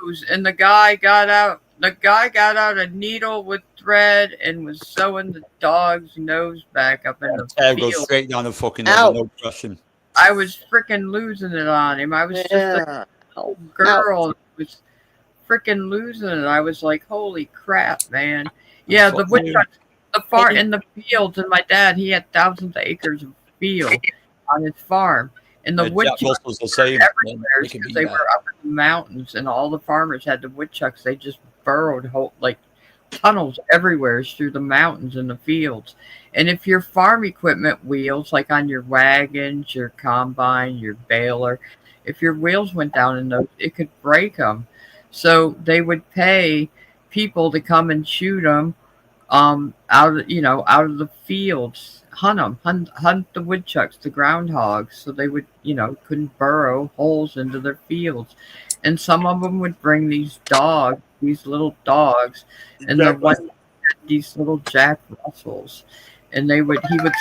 nose, and the guy got out. The guy got out a needle with thread and was sewing the dog's nose back up in the Terror goes field. straight down the fucking Ow. level, no question. I was freaking losing it on him. I was just a Yeah. Oh, girl that was freaking losing it. I was like, holy crap, man. Yeah, the woodchucks, the farm in the fields, and my dad, he had thousands of acres of field on his farm. And the Jack woodchucks Russell's the same. everywhere They can because be they that. were up in the mountains, and all the farmers had the woodchucks. They just burrowed like tunnels everywhere through the mountains and the fields. And if your farm equipment wheels, like on your wagons, your combine, your baler, if your wheels went down in those, it could break them. So they would pay people to come and shoot them out of the fields, hunt them, hunt the woodchucks, the groundhogs, so they would couldn't burrow holes into their fields. And some of them would bring these little dogs, and the one had these little Jack Russells, and he would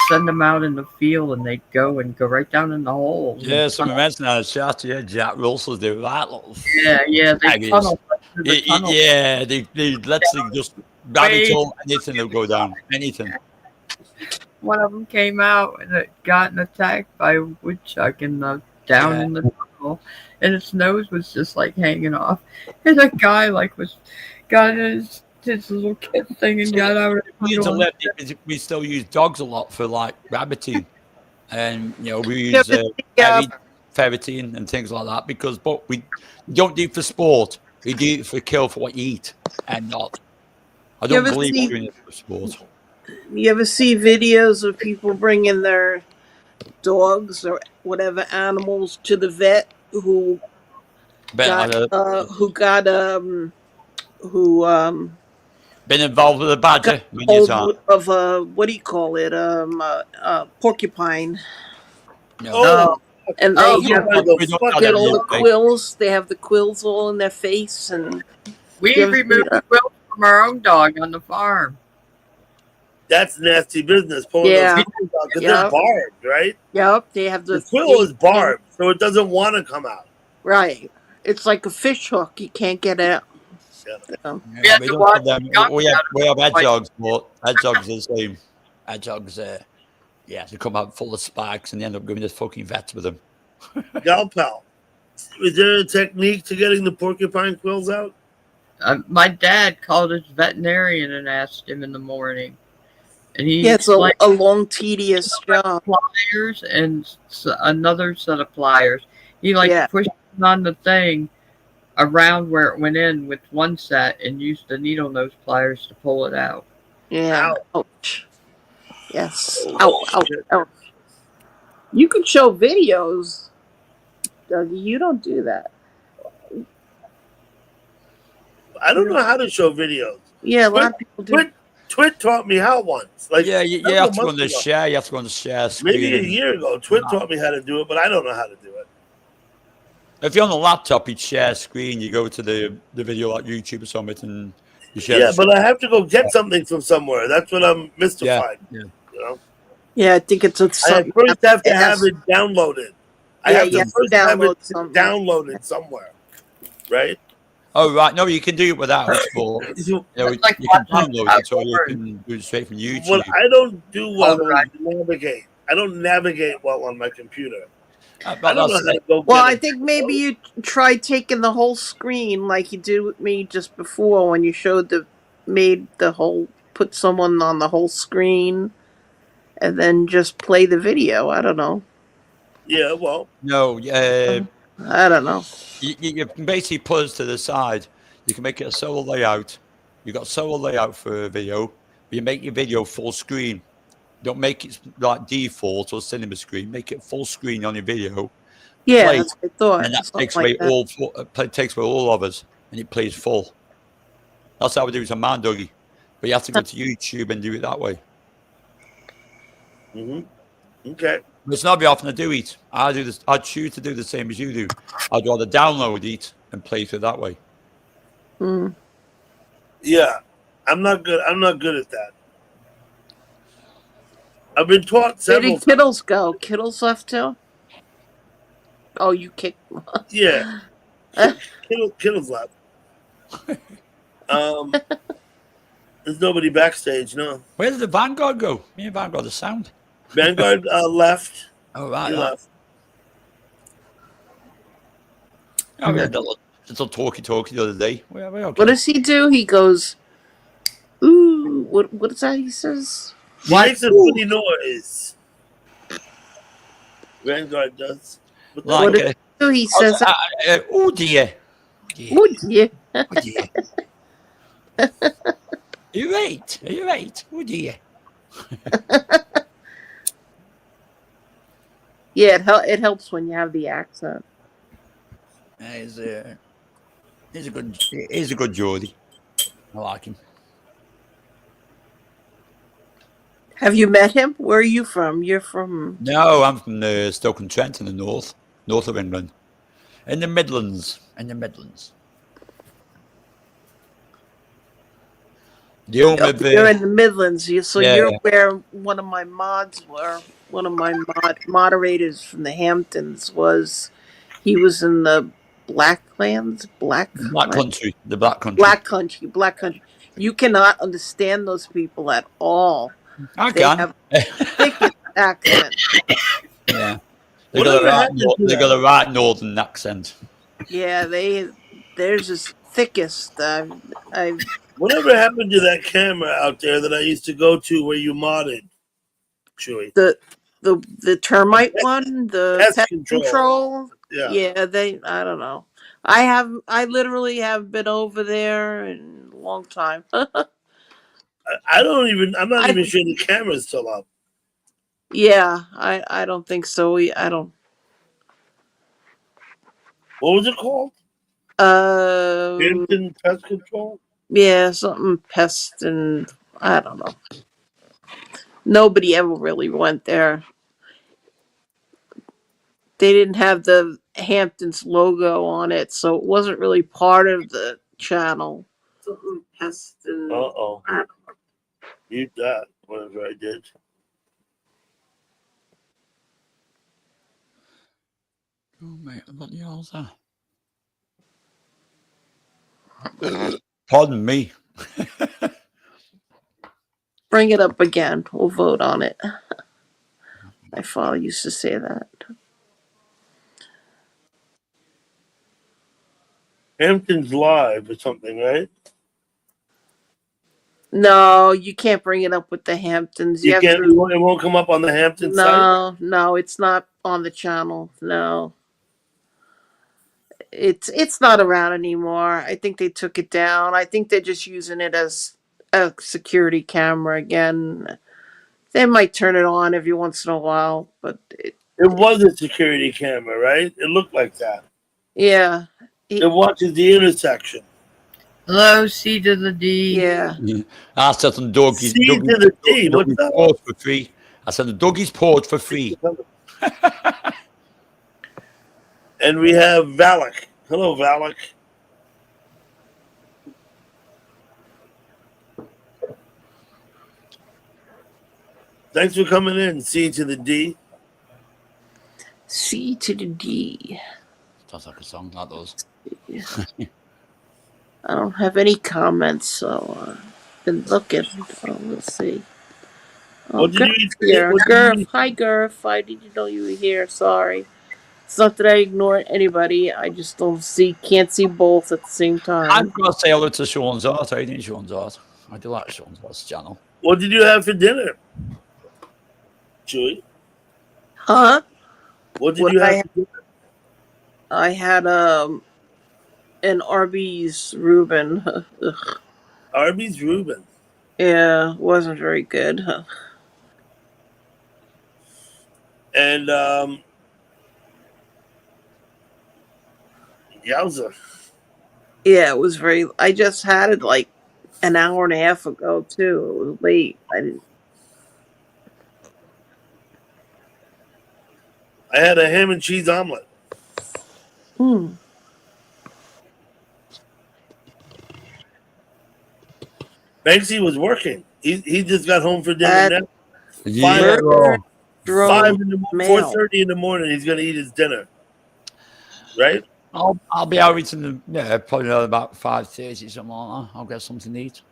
send them out in the field, and they'd go right down in the holes. Yeah, some mentioned that shot. Yeah, Jack Russell's do that. Little Yeah, they faggots. tunnel through the tunnel. Yeah, they literally just rabbit hole, anything will go down. Anything. One of them came out and it got attacked by a woodchuck in the tunnel, and its nose was just like hanging off. And the guy got his little kid thing and got out of the We still use dogs a lot for like rabbiting, and we Yeah, use but ferreting and things like that but we don't do it for sport. We do it for kill for what you eat, and not. I don't believe we're doing it for sport. You ever see videos of people bringing their dogs or whatever animals to the vet who got Been involved with a badger many hold times. of a what do you call it? Porcupine. No. And they yeah, have we don't fuck have get that all the yet, mate. quills. They have the quills all in their face, and We You ever see removed the that? quills from our own dog on the farm. That's nasty business. Pulling Yeah. those quills out because Yeah. they're barbed, right? yep, they have The the quill is barbed, so it doesn't want to come out. Right, it's like a fish hook. You can't get out. Yeah. We had We to don't watch have them. the skunk We have out of hedgehogs, but hedgehogs are the same. Hedgehogs, they come out full of spikes and they end up going to fucking vets with them. Galpal, is there a technique to getting the porcupine quills out? My dad called his veterinarian and asked him in the morning, and he Yeah, it's explained a long, tedious job. pliers and another set of pliers. He Yeah. pushed it on the thing around where it went in with one set and used the needle nose pliers to pull it out. Yeah. Ouch. Yes. Ouch. Ouch. You could show videos, Dougie. You don't do that. I don't know how to show videos. Yeah, a lot of people do. Twit taught me how once. Like Yeah, you several have to go on months the ago. share. You have to go on the share screen. Maybe a year ago, Twit taught me how to do it, but I don't know how to do it. If you're on the laptop, you share screen. You go to the video like YouTube or something, and you share. Yeah, the but I have to go get something from somewhere. That's what I'm mystified. Yeah. You know, Yeah, I think it's a I something. first have to it have has- it downloaded. I Yeah, have you to have to first have download it something. downloaded somewhere, right? Oh right, no, you can do it without. But you It's like can watching download it, so you Power. can do it straight from YouTube. What I don't do well Right. is navigate. I don't navigate well on my computer. But I don't know that's how to go. Well, get I it. think maybe you try taking the whole screen like you did with me just before when you put someone on the whole screen and then just play the video. I don't know. Yeah, well, no. I don't know. You can basically put us to the side. You can make it a solo layout. You got solo layout for a video. But you make your video full screen. Don't make it like default or cinema screen. Make it full screen on your video, Yeah, Play. that's what I thought. and that Something takes away that. takes away all of us, and it plays full. That's how we do it on Man Dougie. But you have to go to YouTube and do it that way. okay. It's not very often I do eat. I do this. I choose to do the same as you do. I'd rather download eat and play through that way. Mm. Yeah, I'm not good. I'm not good at that. I've been taught Where several. did Kittles go? Kittles left too? Oh, you kicked him. Yeah, Kittle's left. There's nobody backstage. No, Where did the Vanguard go? Me and Vanguard are sound. Vanguard left. Oh, right. He That. left. Oh, we had a little talkie the other day. We're okay. What does he do? He goes, ooh, what is that he says? He makes a funny noise. Vanguard does. But Like, What does he do? He says, oh dear. oh dear. Oh dear. Are you right? Are you right? Oh dear. Yeah, it helps when you have the accent. He's a good Geordie. I like him. Have you met him? Where are you from? You're from... No, I'm from Stoke-on-Trent in the north of England, in the Midlands. The only You're in the Midlands, so Yeah, you're yeah. where one of my mods were. One of my moderators from the Hamptons was. He was in the Blacklands, Black Country. The Black Country. Black Country. You cannot understand those people at all. I They can. have thickest accent. Yeah. They Whatever got happened to a right northern accent. Yeah, there's this thickest. whatever happened to that camera out there that I used to go to where you modded, Chewy? The termite one, the Pest pest control. control. Yeah. Yeah, I don't know. I literally have been over there in a long time. I'm not even sure the camera's still up. Yeah, I don't think so. I don't. What was it called? Hampton Pest Control? Yeah, something pest and I don't know. Nobody ever really went there. They didn't have the Hamptons logo on it, so it wasn't really part of the channel. Something pest and Uh-oh. Mute that, whatever I did. Oh, mate, what the hell's that? Pardon me. Bring it up again. We'll vote on it. My father used to say that. Hampton's Live or something, right? No, you can't bring it up with the Hamptons. You have can't. to- It won't come up on the Hampton site. No, it's not on the channel. No, it's not around anymore. I think they took it down. I think they're just using it as a security camera again. They might turn it on every once in a while, but It was a security camera, right? It looked like that. yeah, It watches the intersection. Hello, C to the D. yeah. I said some doggies. C to the D. What's that? Port for free. I said the doggies port for free. And we have Valak. Hello, Valak. Thanks for coming in, C to the D. C to the D. Sounds like a song, not those. I don't have any comments, so been looking. So let's see. Oh, What did you Gurf's eat? here. What did you Gurf, eat? hi Gurf. I didn't know you were here. Sorry. It's not that I ignore anybody. I just can't see both at the same time. I'm going to say hello to Sean's Art. I did Sean's Art. I do like Sean's Art's channel. What did you have for dinner, Chewy? Huh? What did What you I have? For dinner? I had an Arby's Reuben. Ugh. Arby's Reuben. Yeah, wasn't very good. And yowza. Yeah, it was very. I just had it like an hour and a half ago too. It was late. I didn't. I had a ham and cheese omelet. Hmm. Banksy was working. He just got home for dinner That now. Yeah, well, drone 4:30 in the morning. He's gonna eat his dinner. Right? I'll be out eating probably about 5:30, something like that. I'll get something to eat.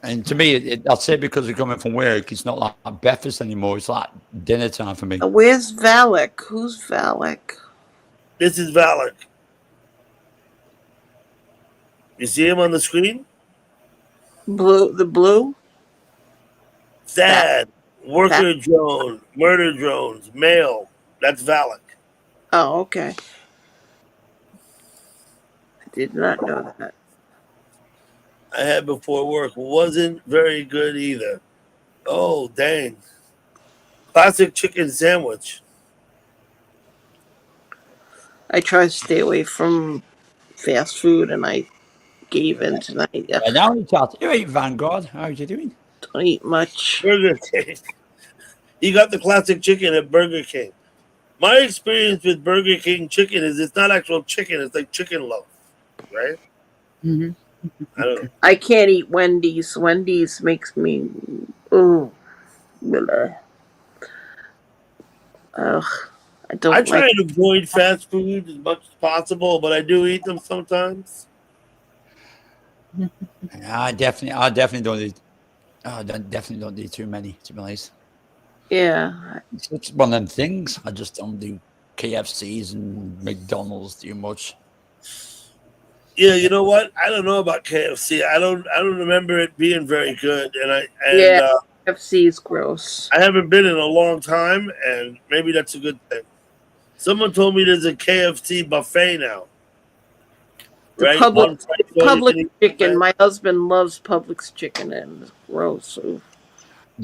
And to me, that's it because we're coming from work. It's not like breakfast anymore. It's like dinner time for me. Where's Valak? Who's Valak? This is Valak. You see him on the screen? Blue. The blue. Thad, worker drone, murder drones, male. That's Valak. Oh, okay. I did not know that. I had before work. Wasn't very good either. Oh, dang. Classic chicken sandwich. I try to stay away from fast food, and I gave in tonight. And now we chat. You ate Vanguard. How are you doing? Don't eat much. Burger King. He got the classic chicken at Burger King. My experience with Burger King chicken is it's not actual chicken. It's like chicken loaf, right? Mm-hmm. I don't know. I can't eat Wendy's. Wendy's makes me ooh. Ugh. I don't I try like and avoid fast food as much as possible, but I do eat them sometimes. I definitely don't eat. I definitely don't eat too many, to be honest. yeah. It's one of them things. I just don't do KFCs and McDonald's too much. Yeah, you know what? I don't know about KFC. I don't remember it being very good, and Yeah. KFC is gross. I haven't been in a long time, and maybe that's a good thing. Someone told me there's a KFC buffet now. The Right? Publix One price, all you Publix can eat chicken. buffet. My husband loves Publix chicken, and it's gross. Ooh.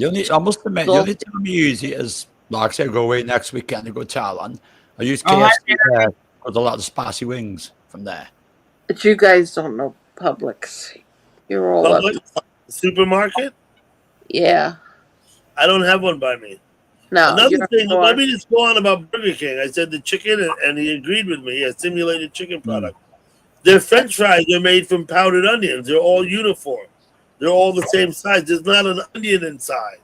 I must admit, the So- only time I use it is, like I said, I go away next weekend to go to Thailand. I use Oh, KFC there because a lot of the spicy wings from there. But you guys don't know Publix. You're all up. Publix supermarket? Yeah. I don't have one by me. No. Another you're thing, more- let me just go on about Burger King. I said the chicken, and he agreed with me. A simulated chicken product. Their French fries are made from powdered onions. They're all uniform. They're all the same size. There's not an onion inside.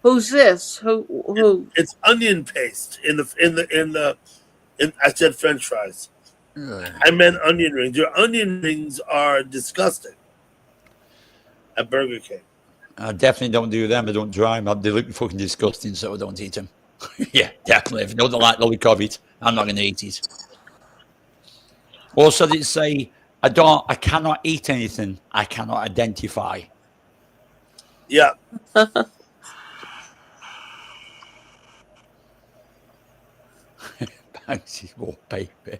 Who's this? Who? It's onion paste in the. I said French fries. I meant onion rings. Your onion rings are disgusting at Burger King. I definitely don't do them. I don't try them. They look fucking disgusting, so I don't eat them. Yeah, definitely. If you don't like lollipop, I'm not going to eat it. Also, they say I cannot eat anything I cannot identify. Yeah. Fancy wallpaper.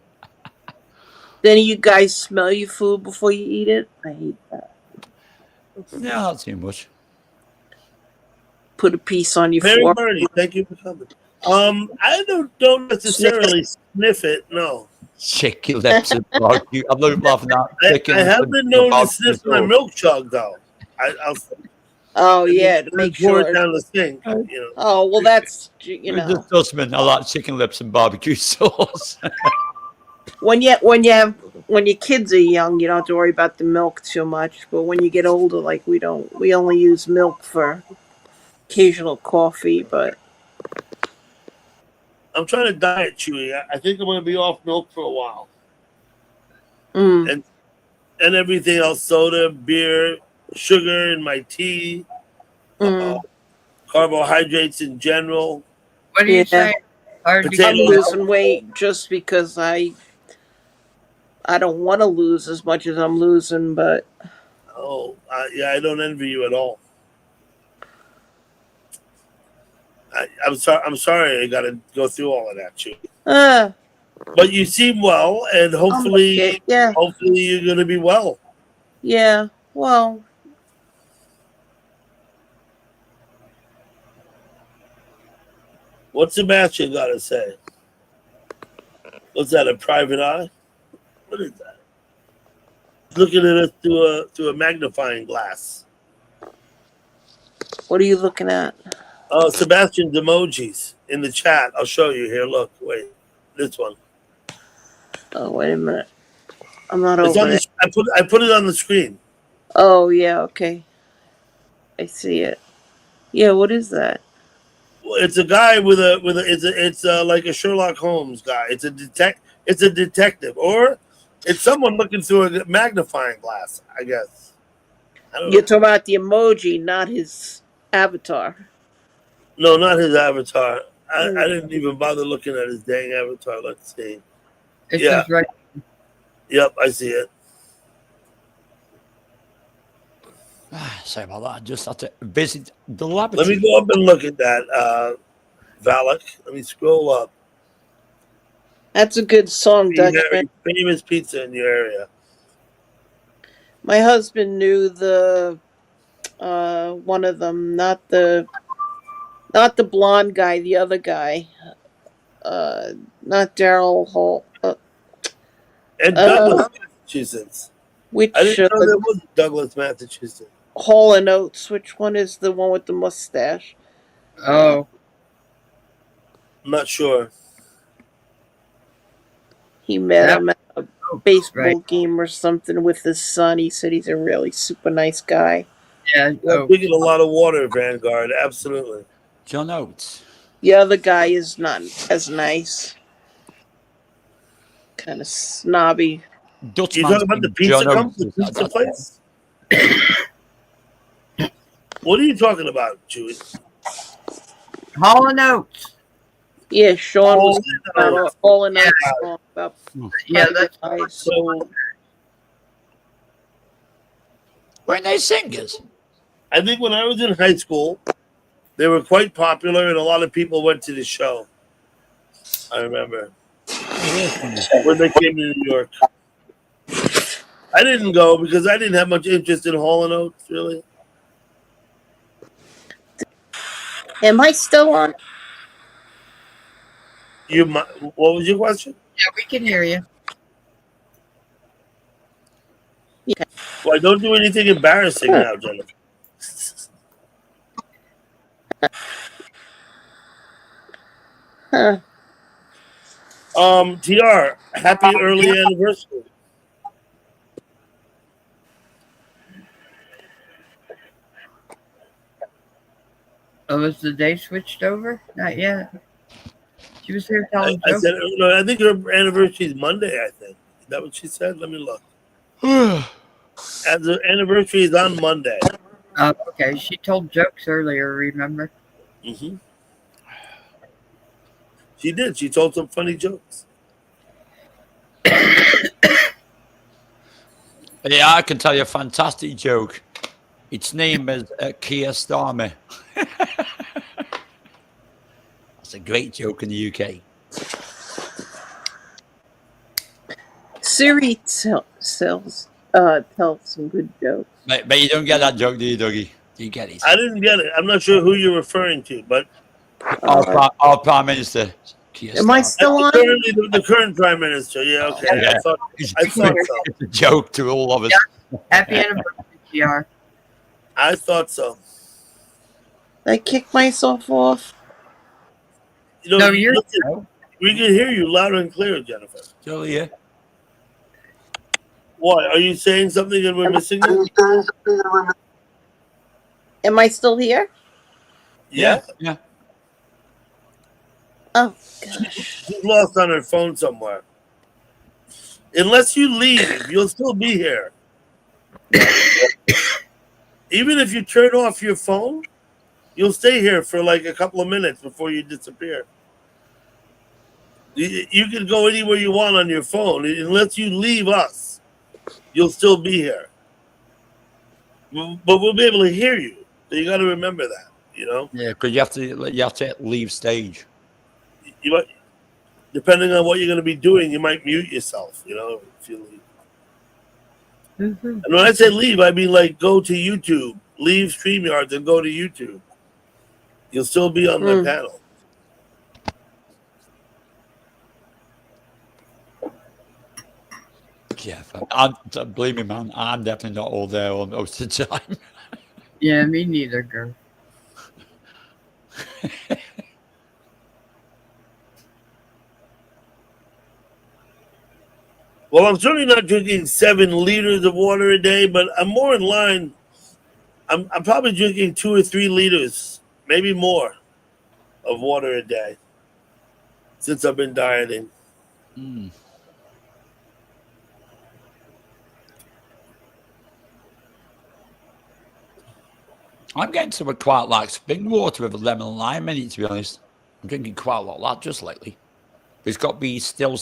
Then you guys smell your food before you eat it? I hate that. No, not too much. Put a piece on your Mary fork. Bernie, thank you for coming. I don't necessarily sniff it. No, Chicken lips and barbecue. I'm not laughing at chicken. I have and been known to barbecue sniff my sauce. milk jug though. I'll Oh yeah, to make pour sure. it down the sink. You know, Oh well, that's you You're know. just Dustman. I like chicken lips and barbecue sauce. When your kids are young, you don't have to worry about the milk too much. But when you get older, like we only use milk for occasional coffee. But I'm trying to diet, Chewy. I think I'm going to be off milk for a while, mm, and everything else: soda, beer, sugar in my tea, mm. carbohydrates in general. What do you Yeah. say? Or do Potato- I'm you, losing weight just because I don't want to lose as much as I'm losing, but Oh, yeah, I don't envy you at all. I'm sorry. I'm sorry. I got to go through all of that, Chewy. But you seem well, and hopefully, okay. Yeah, hopefully you're going to be well. yeah. Well, What's Sebastian got to say? What's that? A private eye? What is that? Looking at us through a magnifying glass. what are you looking at? Sebastian's emojis in the chat. I'll show you here. Look, wait, this one. Oh, wait a minute. I'm not It's over on there. I put it on the screen. Oh, yeah, okay. I see it. Yeah, what is that? It's a guy with a it's like a Sherlock Holmes guy. It's a detective, or it's someone looking through a magnifying glass, I guess. I don't You're know. talking about the emoji, not his avatar. No, not his avatar. I didn't even bother looking at his dang avatar. Let's see. It Yeah. says right. Yep, I see it. Sorry about that. I just had to visit the Let me laboratory. go up and look at that, Valak. Let me scroll up. That's a good song document. Famous pizza in your area. My husband knew the one of them, not the blonde guy, the other guy. Not Daryl Hall. And Douglas, Massachusetts. Which I didn't know there was Douglas, Massachusetts. Hall and Oates? Which one is the one with the mustache? Oh, I'm not sure. He met Yep. him at a baseball Right. game or something with his son. He said he's a really super nice guy. yeah. Well, Oh, drinking a lot of water, Vanguard. Absolutely. John Oates. The other guy is not as nice. Kind of snobby. Dutch You man's talking about the name, pizza John company, Oates. the pizza place? What are you talking about, Chewy? Hall and Oates. Yeah, Sean was Oh, Hall and Oates Yeah. song about Yeah, that's guys. So Weren't they singers? I think when I was in high school, they were quite popular, and a lot of people went to the show. I remember when they came to New York. I didn't go because I didn't have much interest in Hall and Oates, really. Am I still on? What was your question? yeah. We can hear you. Why don't do anything embarrassing now, Jennifer. Huh. TR, happy early anniversary. Oh, was the day switched over? Not yet. She was here I telling jokes. said, no, I think her anniversary is Monday, I think. Is that what she said? Let me look. As the anniversary is on Monday. Okay, she told jokes earlier. Remember? Hmm. She did. She told some funny jokes. Yeah, I can tell you a fantastic joke. Its name is Keir Starmer. That's a great joke in the UK. Siri tells some good jokes. But you don't get that joke, do you, Dougie? Do you get it? I didn't get it. I'm not sure who you're referring to, but Our Prime Minister, Keir Am I Starmer. still on? currently the current prime minister. Yeah, okay. Yeah. I thought It's so. it's a joke to all of us. Happy anniversary, TR. I thought so. Did I kick myself off? You know, No, you're- listen, we can hear you loud and clear, Jennifer. Still here. What? Are you saying something and we're missing you? Am I still here? Yeah. Yeah. Oh gosh. She's lost on her phone somewhere. Unless you leave, you'll still be here. Even if you turn off your phone, you'll stay here for like a couple of minutes before you disappear. You can go anywhere you want on your phone. Unless you leave us, you'll still be here. But we'll be able to hear you. So you got to remember that, you know? Yeah, because you have to leave stage. You might, depending on what you're going to be doing, you might mute yourself, you know, if you leave. Mm-hmm. And when I say leave, I mean like go to YouTube, leave StreamYards and go to YouTube. You'll still be on my panel. Yeah, believe me, man, I'm definitely not all there all most of the time. Yeah, me neither, girl. Well, I'm certainly not drinking 7 liters of water a day, but I'm more in line. I'm probably drinking 2 or 3 liters, maybe more, of water a day since I've been dieting. Mm. I'm getting to quite like spring water with a lemon and lime in it, to be honest. I'm drinking quite a lot of that just lately. But it's got to be still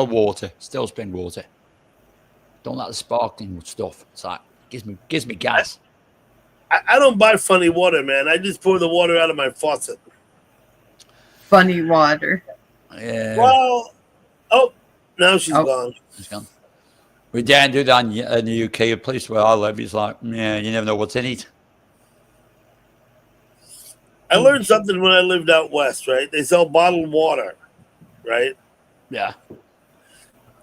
water, still spring water. Don't like the sparkling stuff. It's like gives me gas. I don't buy funny water, man. I just pour the water out of my faucet. Funny water. Yeah. Well, oh, now she's gone. It's gone. We don't do that in the UK. A place where I live, it's like, yeah, you never know what's in it. I learned something when I lived out west, right? They sell bottled water, right? Yeah.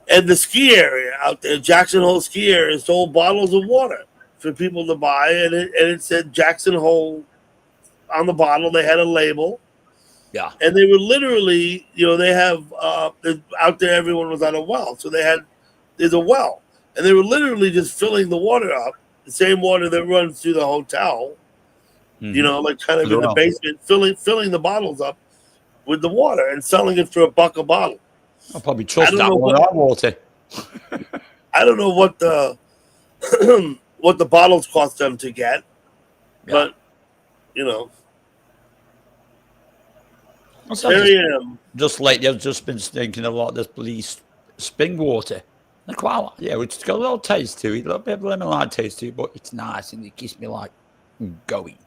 And the ski area out there, Jackson Hole ski area, sold bottles of water for people to buy, and it said Jackson Hole on the bottle. They had a label. Yeah. And they were literally, they have out there. Everyone was on a well, so there's a well, and they were literally just filling the water up, the same water that runs through the hotel. Mm-hmm. Like kind of in the basement, filling the bottles up with the water and selling it for $1 a bottle. I'll probably trust that one on water. I don't know what the what the bottles cost them to get, but there I am. Just lately, I've just been thinking a lot of this bloody spring water. And quite a lot, yeah, it's got a little taste to it, a little bit of lemon lime taste to it, but it's nice and it keeps me like going.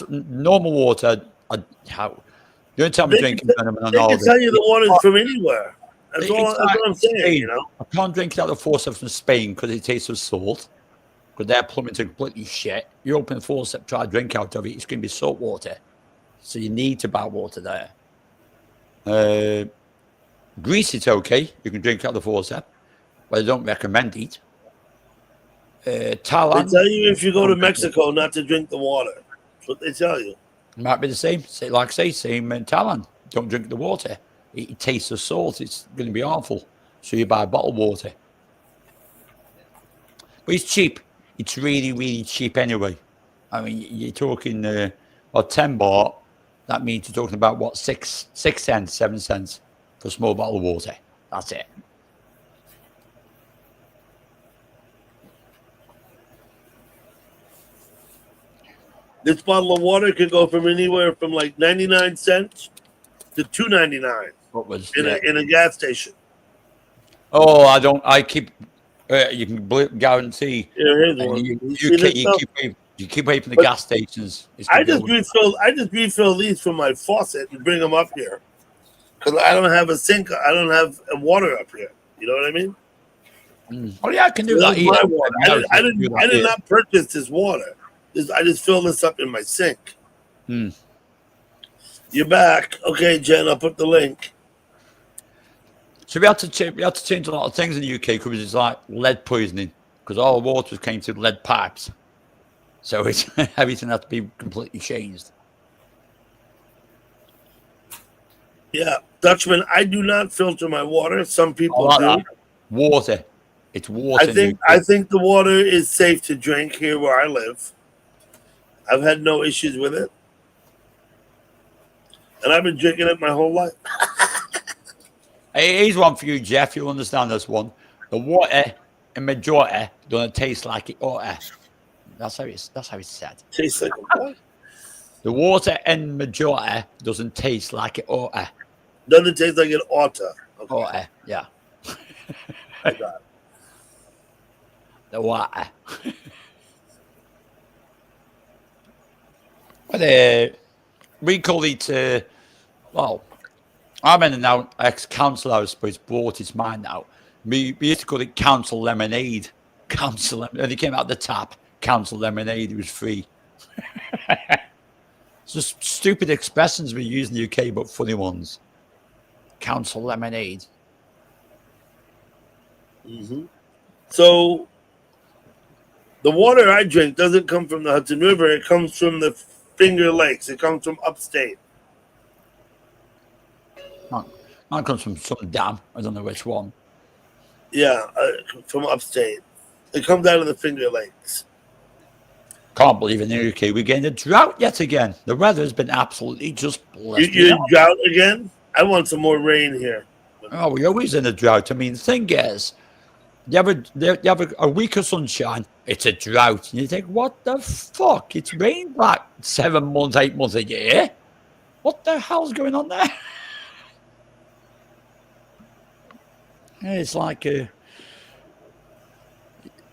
Normal water, the only time I'm drinking venom and they can tell you the water's from anywhere. That's what I'm saying, I can't drink it out of the faucet from Spain because it tastes of salt. Because their plumbing's completely shit. You open the faucet, try to drink out of it, it's going to be salt water. So you need to buy water there. Greece, it's okay. You can drink out of the faucet, but I don't recommend it. Thailand. They tell you if you go to Mexico not to drink the water. That's what they tell you. Might be the same. Same in Thailand. Don't drink the water. It tastes of salt. It's going to be awful. So you buy bottled water. But it's cheap. It's really, really cheap anyway. I mean, you're talking 10 baht. That means you're talking about what, 6 cents, 7 cents for a small bottle of water. That's it. This bottle of water could go from anywhere from like 99 cents to $2.99 in a gas station. Oh, I keep. You can guarantee. Yeah, you keep away from the gas stations. I just refill these from my faucet and bring them up here because I don't have a sink. I don't have water up here. You know what I mean? Oh yeah, I can do that. My water. I did not purchase this water. I just fill this up in my sink. You're back. Okay, Jen, I'll put the link. So we had to change a lot of things in the UK because it's like lead poisoning because all the water came through lead pipes. So it's everything had to be completely changed. Yeah, Dutchman, I do not filter my water. Some people do. Water. It's water. I think the water is safe to drink here where I live. I've had no issues with it. And I've been drinking it my whole life. Here's one for you, Jeff. You'll understand this one. The water in majority doesn't taste like it ought to. That's how it's said. Tastes like what? The water in majority doesn't taste like it ought to. Doesn't taste like it ought to. Okay. Ought to, yeah. I got it. The water. But we call it, well, I'm in now ex-council, I suppose, bought it's mine now. We used to call it council lemonade. Council lemonade. And it came out the tap. Council lemonade. It was free. It's just stupid expressions we use in the UK, but funny ones. Council lemonade. Mm-hmm. So the water I drink doesn't come from the Hudson River. It comes from the Finger Lakes. It comes from upstate. Mine comes from some dam. I don't know which one. Yeah, from upstate. It comes out of the Finger Lakes. Can't believe in the UK we're getting a drought yet again. The weather has been absolutely just blessed. You're in drought again? I want some more rain here. Oh, we're always in a drought. I mean, the thing is, you have a week of sunshine, it's a drought. And you think, what the fuck? It's rained like 7 months, 8 months a year. What the hell's going on there? It's like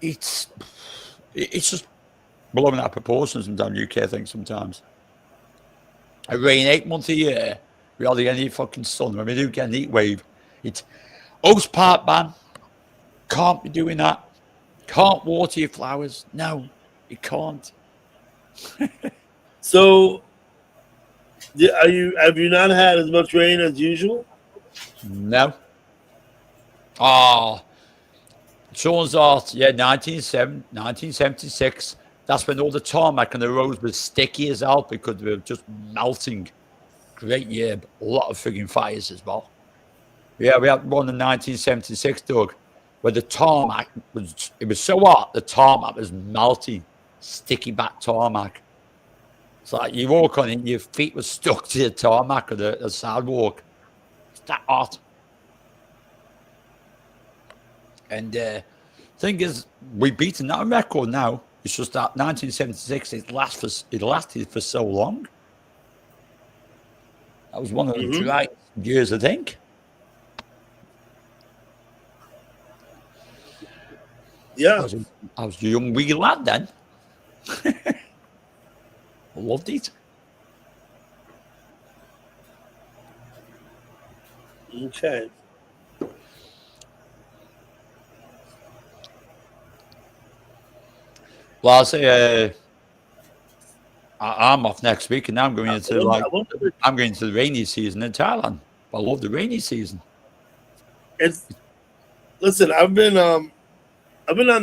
it's just blowing out of proportion sometimes. UK, I think sometimes. It rain 8 months a year. We hardly get any fucking sun. When we do get an heat wave, it's Oaks Park ban. Can't be doing that. Can't water your flowers. No, you can't. So, have you not had as much rain as usual? No. Oh, Sean's art, yeah, 1976. That's when all the tarmac on the roads was sticky as hell because they were just melting. Great year, but a lot of frigging fires as well. Yeah, we had one in 1976, Doug, where the tarmac was so hot, the tarmac was melting, sticky back tarmac. It's like you walk on it, your feet were stuck to the tarmac or the sidewalk. It's that hot. And thing is, we've beaten that record now. It's just that 1976, it lasted for so long. That was one of the dry years, I think. Yeah. I was a young wee lad then. I loved it. Okay. Well, I'll say I'm off next week, and now I'm going into the rainy season in Thailand. I love the rainy season. Listen, I've been on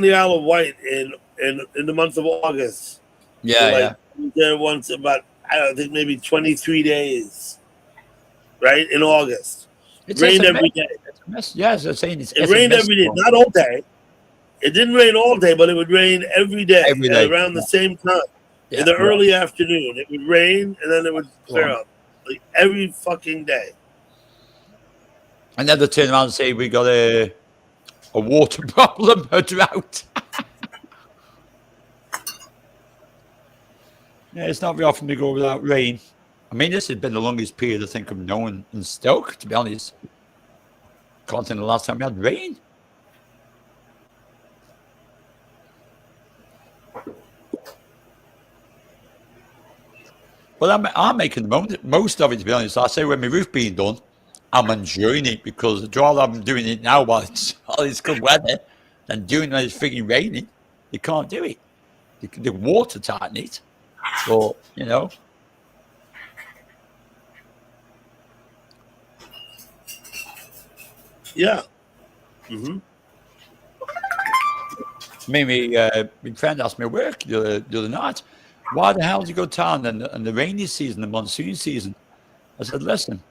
the Isle of Wight in the month of August. Yeah. There once about I think maybe 23 days, right in August. It rained every day. Yes, I'm saying it rained every day, not all day. It didn't rain all day, but it would rain every day, around the same time. Yeah, in the early afternoon, it would rain and then it would clear up, like every fucking day. And then they turn around and say we got a water problem, a drought. Yeah, it's not very often we go without rain. I mean, this has been the longest period I think I've known in Stoke, to be honest. Can't think the last time we had rain. Well, I'm making the most of it, to be honest. I say when my roof being done, I'm enjoying it because I'd rather I'm doing it now while it's good weather than doing it when it's freaking raining. You can't do it. The water tighten it. So, you know. Yeah. Maybe my friend asked me at work the other night, why the hell did you go down in the rainy season, the monsoon season? I said, listen,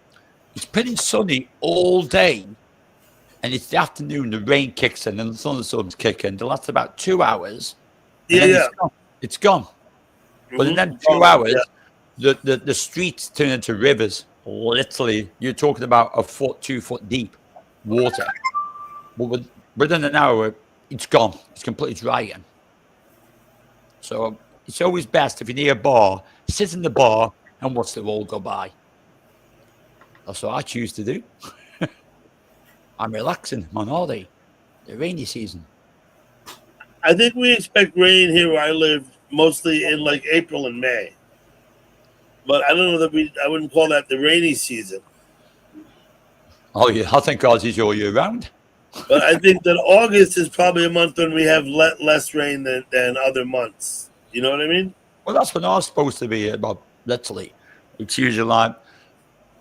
it's pretty sunny all day, and it's the afternoon, the rain kicks in and the thunderstorms kick in. They last about 2 hours. Yeah. It's gone. But in them 2 hours, the streets turn into rivers. Literally, you're talking about 2 foot deep water. But within an hour, it's gone. It's completely dry again. So it's always best if you're near a bar, sit in the bar and watch the roll go by. That's what I choose to do. I'm relaxing on holiday, the rainy season. I think we expect rain here where I live mostly in like April and May. But I don't know that I wouldn't call that the rainy season. Oh yeah, I think ours is all year round. But I think that August is probably a month when we have less rain than other months. You know what I mean? Well, that's when ours supposed to be about, literally. It's usually like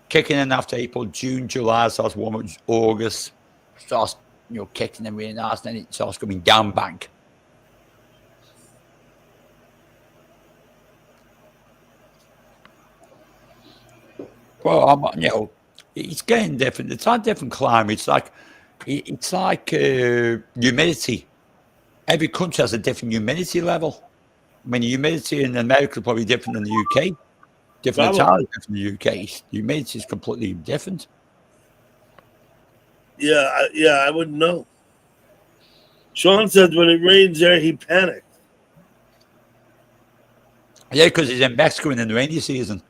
kicking in after April, June, July, starts warm up, August, starts, kicking in really nice, then it starts coming down bank. Well, it's getting different. It's like different climates. Like It's like humidity. Every country has a different humidity level. I mean, humidity in America is probably different than the UK. Different Probably. entirely different in the UK. The humidity is completely different. Yeah, I wouldn't know. Sean said when it rains there, he panicked. Yeah, because he's in Mexico in the rainy season.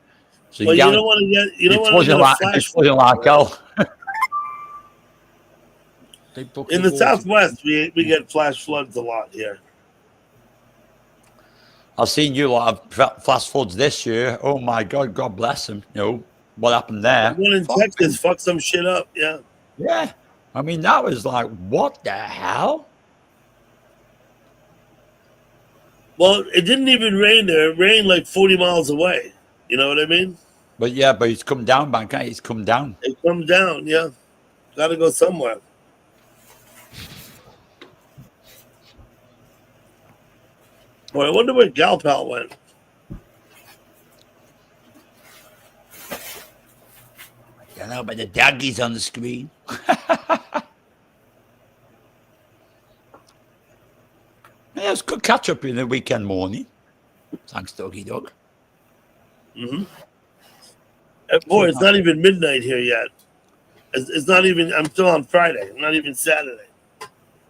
So Well, you you don't don't want to get you don't it's want to get a it's flash flooding like hell. in the Southwest. We get flash floods a lot here. I've seen you lot have flash floods this year. Oh my God, God bless them. You know what happened there? The one in Fuck Texas me. fucked some shit up. Yeah. Yeah, I mean that was like, what the hell? Well, it didn't even rain there. It rained like 40 miles away. You know what I mean? But yeah, but it's come down, man. It's come down. It comes down. Yeah. Got to go somewhere. Well, I wonder where Gal Pal went. I don't know, but the doggy's on the screen. Yeah, it's good catch up in the weekend morning. Thanks, Doggy Dog. Mm-hmm. Boy, it's not even midnight here yet. It's not even. I'm still on Friday. Not even Saturday.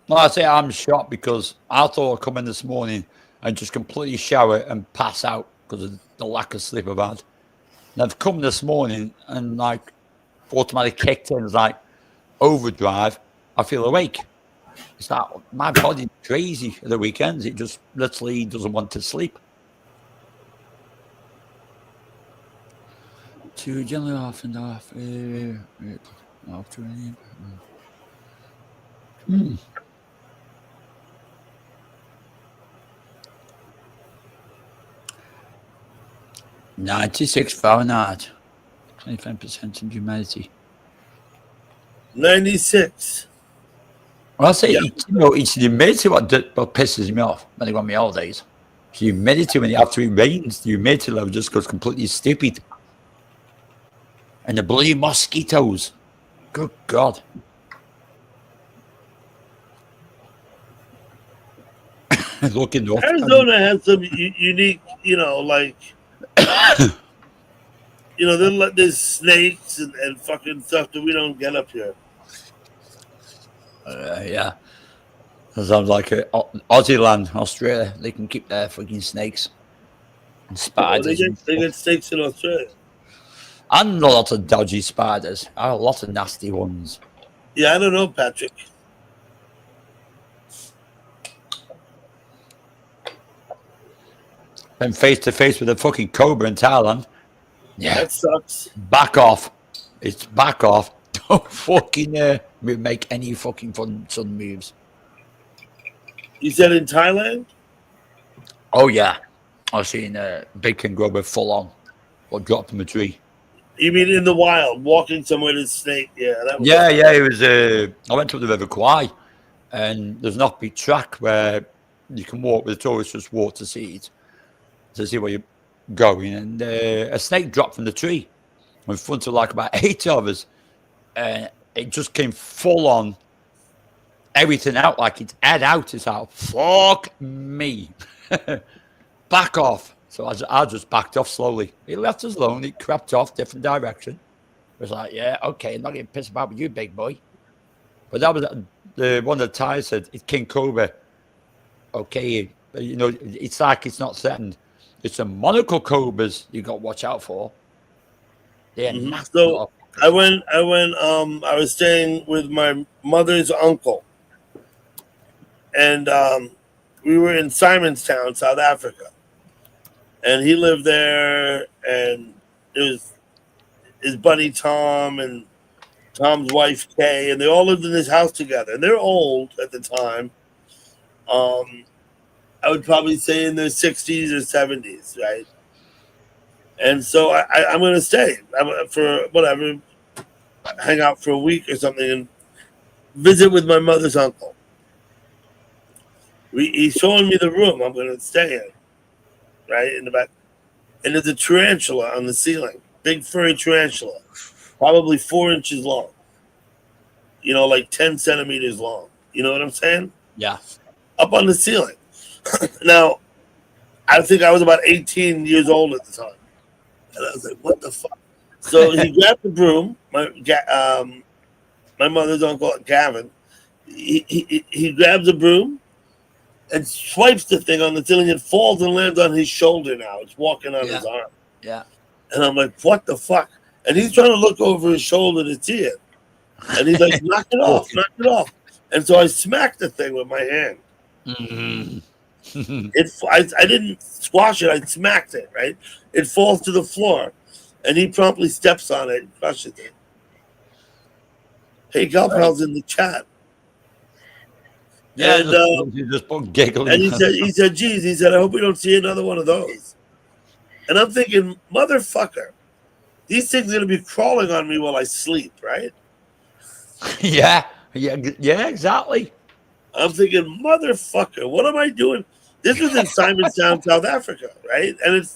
Well, I say I'm shocked because I thought I'd come in this morning and just completely shower and pass out because of the lack of sleep I've had. And I've come this morning and like automatically kicked in. It's like overdrive. I feel awake. It's like my body's crazy at the weekends. It just literally doesn't want to sleep. Too gently off and off. After any. 96 Fahrenheit. 25% in humidity. 96. Well, I say, Yeah. it's the humidity what pisses me off when I go on my holidays. It's the humidity when after it rains, the humidity level just goes completely stupid. And the bloody mosquitoes. Good God. Looking up. Arizona has some unique, like, there's snakes and fucking stuff that we don't get up here. Yeah. That sounds like Aussie land, Australia. They can keep their fucking snakes and spiders. They get snakes in Australia. And a lot of dodgy spiders. A lot of nasty ones. Yeah, I don't know, Patrick. And face to face with a fucking cobra in Thailand. Yeah. That sucks. Back off. It's back off. Don't fucking make any fucking sudden moves. You said in Thailand? Oh, yeah. I've seen big kangaroo full on or dropped from a tree. You mean in the wild, walking somewhere to snake? Yeah, that was Yeah. It was. I went to the River Kwai, and there's an offbeat track where you can walk with the tourists, just walk to see it, to see where you're going. And a snake dropped from the tree in front of like about 8 of us, and it just came full on. Everything out, like its head out. It's out. Fuck me. Back off. So I just backed off slowly. It left us alone. It crept off different direction. It was like, yeah, okay, I'm not getting pissed about with you, big boy. But that was the one that Ty said. It's King Cobra. Okay, it's like it's not threatened. It's the monocle cobras you got to watch out for. They're nasty. So I was staying with my mother's uncle. And we were in Simonstown, South Africa. And he lived there, and it was his buddy Tom and Tom's wife Kay, and they all lived in this house together. And they're old at the time. I would probably say in their 60s or 70s, right? And so I'm going to stay for whatever, hang out for a week or something and visit with my mother's uncle. He's showing me the room I'm going to stay in, right, in the back. And there's a tarantula on the ceiling, big furry tarantula, probably 4 inches long. like 10 centimeters long. You know what I'm saying? Yeah. Up on the ceiling. Now, I think I was about 18 years old at the time. And I was like, what the fuck? So he grabbed the broom. My mother's uncle, Gavin, he grabs a broom and swipes the thing on the ceiling. It falls and lands on his shoulder now. It's walking on his arm. Yeah. And I'm like, what the fuck? And he's trying to look over his shoulder to see it. And he's like, knock it off, knock it off. And so I smacked the thing with my hand. Mm-hmm. I didn't squash it, I smacked it, right? It falls to the floor. And he promptly steps on it and crushes it. Hey, Galpal's in the chat. Yeah, And, you just put giggling. And he said, geez, he said, I hope we don't see another one of those. And I'm thinking, motherfucker, these things are going to be crawling on me while I sleep, right? yeah, exactly. I'm thinking, motherfucker, what am I doing? This was in Simonstown, South Africa, right? And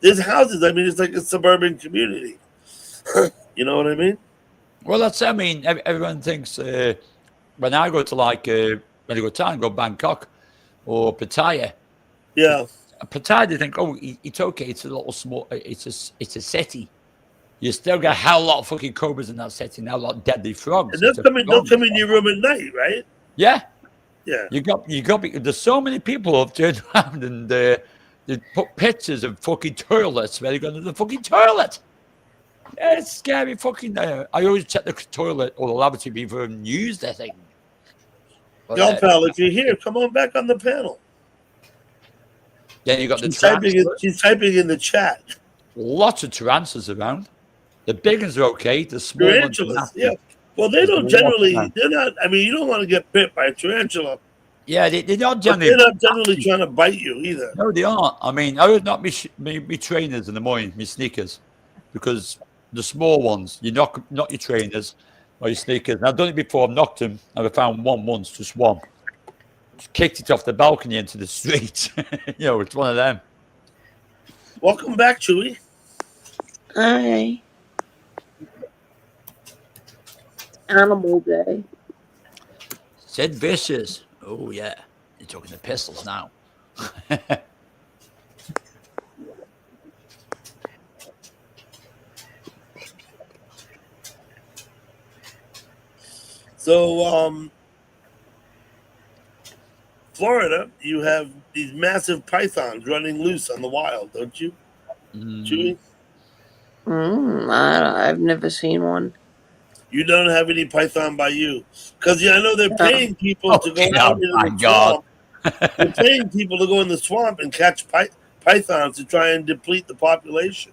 there's houses. I mean, it's like a suburban community. You know what I mean? Well, I mean, everyone thinks when I go to when I go to town, go Bangkok or Pattaya. Yeah. Pattaya, they think, oh, it's okay. It's a little small. It's a city. You still got a hell lot of fucking cobras in that city now, a lot of deadly frogs. And they'll come in your room at night, right? Yeah. Yeah. You got. There's so many people who have turned around and they put pictures of fucking toilets where they go to the fucking toilet. Yeah, it's scary fucking. I always check the toilet or the lavatory before I use that thing. Yo, pal, if you're here, come on back on the panel. Then you got she's typing in the chat. Lots of tarantulas around. The big ones are okay. The small tarantulas, ones, yeah. Well, they don't generally. They're not. I mean, you don't want to get bit by a tarantula. Yeah, they're not generally. They're not generally trying to bite you either. No, they aren't. I mean, I would not be trainers in the morning, my sneakers, because the small ones, you knock your trainers or your sneakers. And I've done it before. I've knocked them, and I found one once, just one. Just kicked it off the balcony into the street. It's one of them. Welcome back, Chewy. Hi. Animal Day. Sid Vicious. Oh, yeah. You're talking the pistols now. So, Florida, you have these massive pythons running loose on the wild, don't you? Chewy? I've never seen one. You don't have any python by you, because I know they're paying people to go out in the swamp. They're paying people to go in the swamp and catch pythons to try and deplete the population.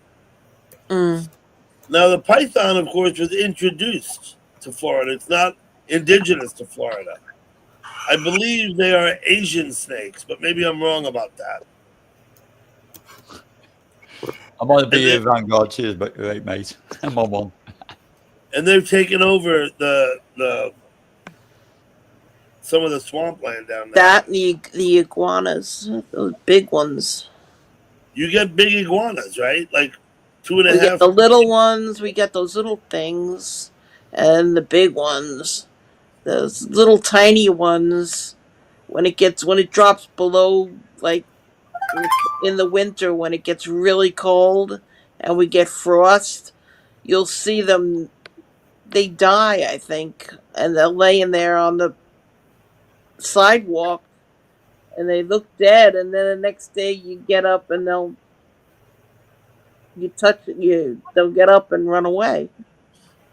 Now, the python, of course, was introduced to Florida. It's not indigenous to Florida. I believe they are Asian snakes, but maybe I'm wrong about that. I'm on the Vanguard. Cheers, right, mate. I'm on one. And they've taken over some of the swampland down there. That and the iguanas, those big ones. You get big iguanas, right? Like 2.5. We get the little ones. We get those little things, and the big ones. Those little tiny ones. When it drops below, like in the winter, when it gets really cold, and we get frost, you'll see them. They die, I think, and they're laying there on the sidewalk, and they look dead. And then the next day, you get up, and they'll get up and run away.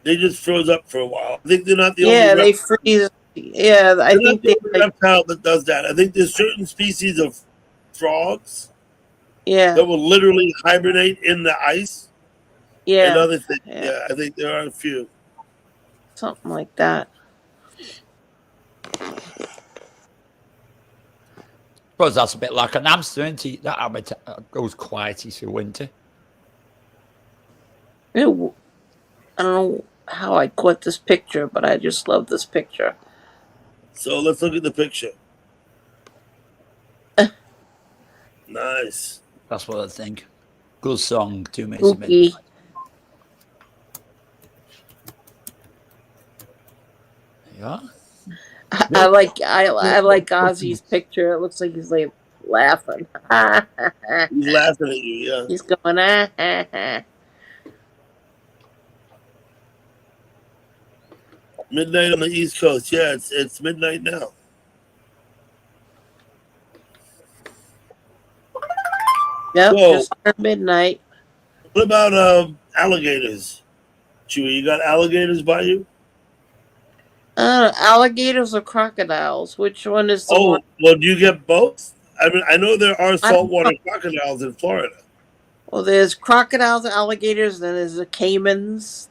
They just froze up for a while. I think they're not the only. Yeah, they freeze. Yeah, I think the reptile that does that. I think there's certain species of frogs. Yeah. That will literally hibernate in the ice. Yeah. And other things. Yeah, I think there are a few. Something like that. Suppose that's a bit like an hamster, isn't it? That habitat goes quiety through winter. I don't know how I caught this picture, but I just love this picture. So let's look at the picture. Nice. That's what I think. Good song, too, mate. Yeah. I like Ozzy's picture. It looks like he's like laughing. He's laughing at you. Yeah. He's going Midnight on the East Coast. Yeah, it's midnight now. Yep, Whoa. just turned midnight. What about alligators? Chewy, you got alligators by you? Alligators or crocodiles? Which one is the Oh, one? well, do you get both? I mean, I know there are saltwater crocodiles in Florida. Well, there's crocodiles, alligators, then there's the caimans.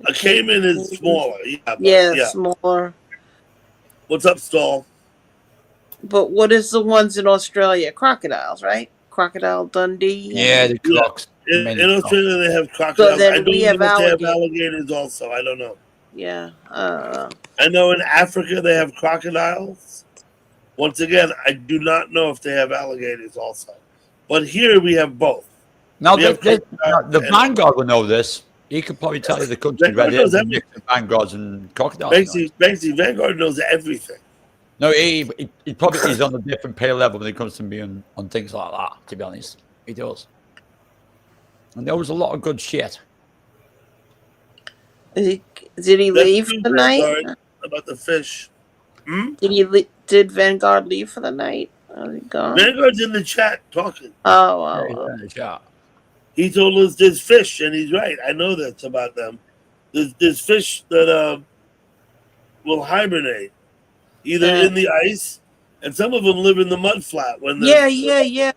A caiman is smaller. Yeah, but, Yeah, smaller. What's up, Stall? But what is the ones in Australia? Crocodiles, right? Crocodile Dundee. Yeah, the crocs. In Many Australia, they have crocodiles. then I don't we know have if they have alligators. alligators also. I don't know. Yeah. I know in Africa they have crocodiles. Once again, I do not know if they have alligators also. But here we have both. Now, We have the crocodiles and- Vanguard will know this. He could probably tell you the country where Vanguard there's knows a mix of Vanguards and crocodiles. Banksy, Vanguard knows everything. No, he probably is on a different pay level when it comes to being on things like that, to be honest. He does. And there was a lot of good shit. Did he That's leave true, for the night? Vanguard, about the fish. Did Vanguard leave for the night? Oh, he gone? Vanguard's in the chat talking. Oh. Yeah. He told us there's fish, and he's right. I know that's about them. There's fish that will hibernate, either in the ice, and some of them live in the mud flat. Yeah.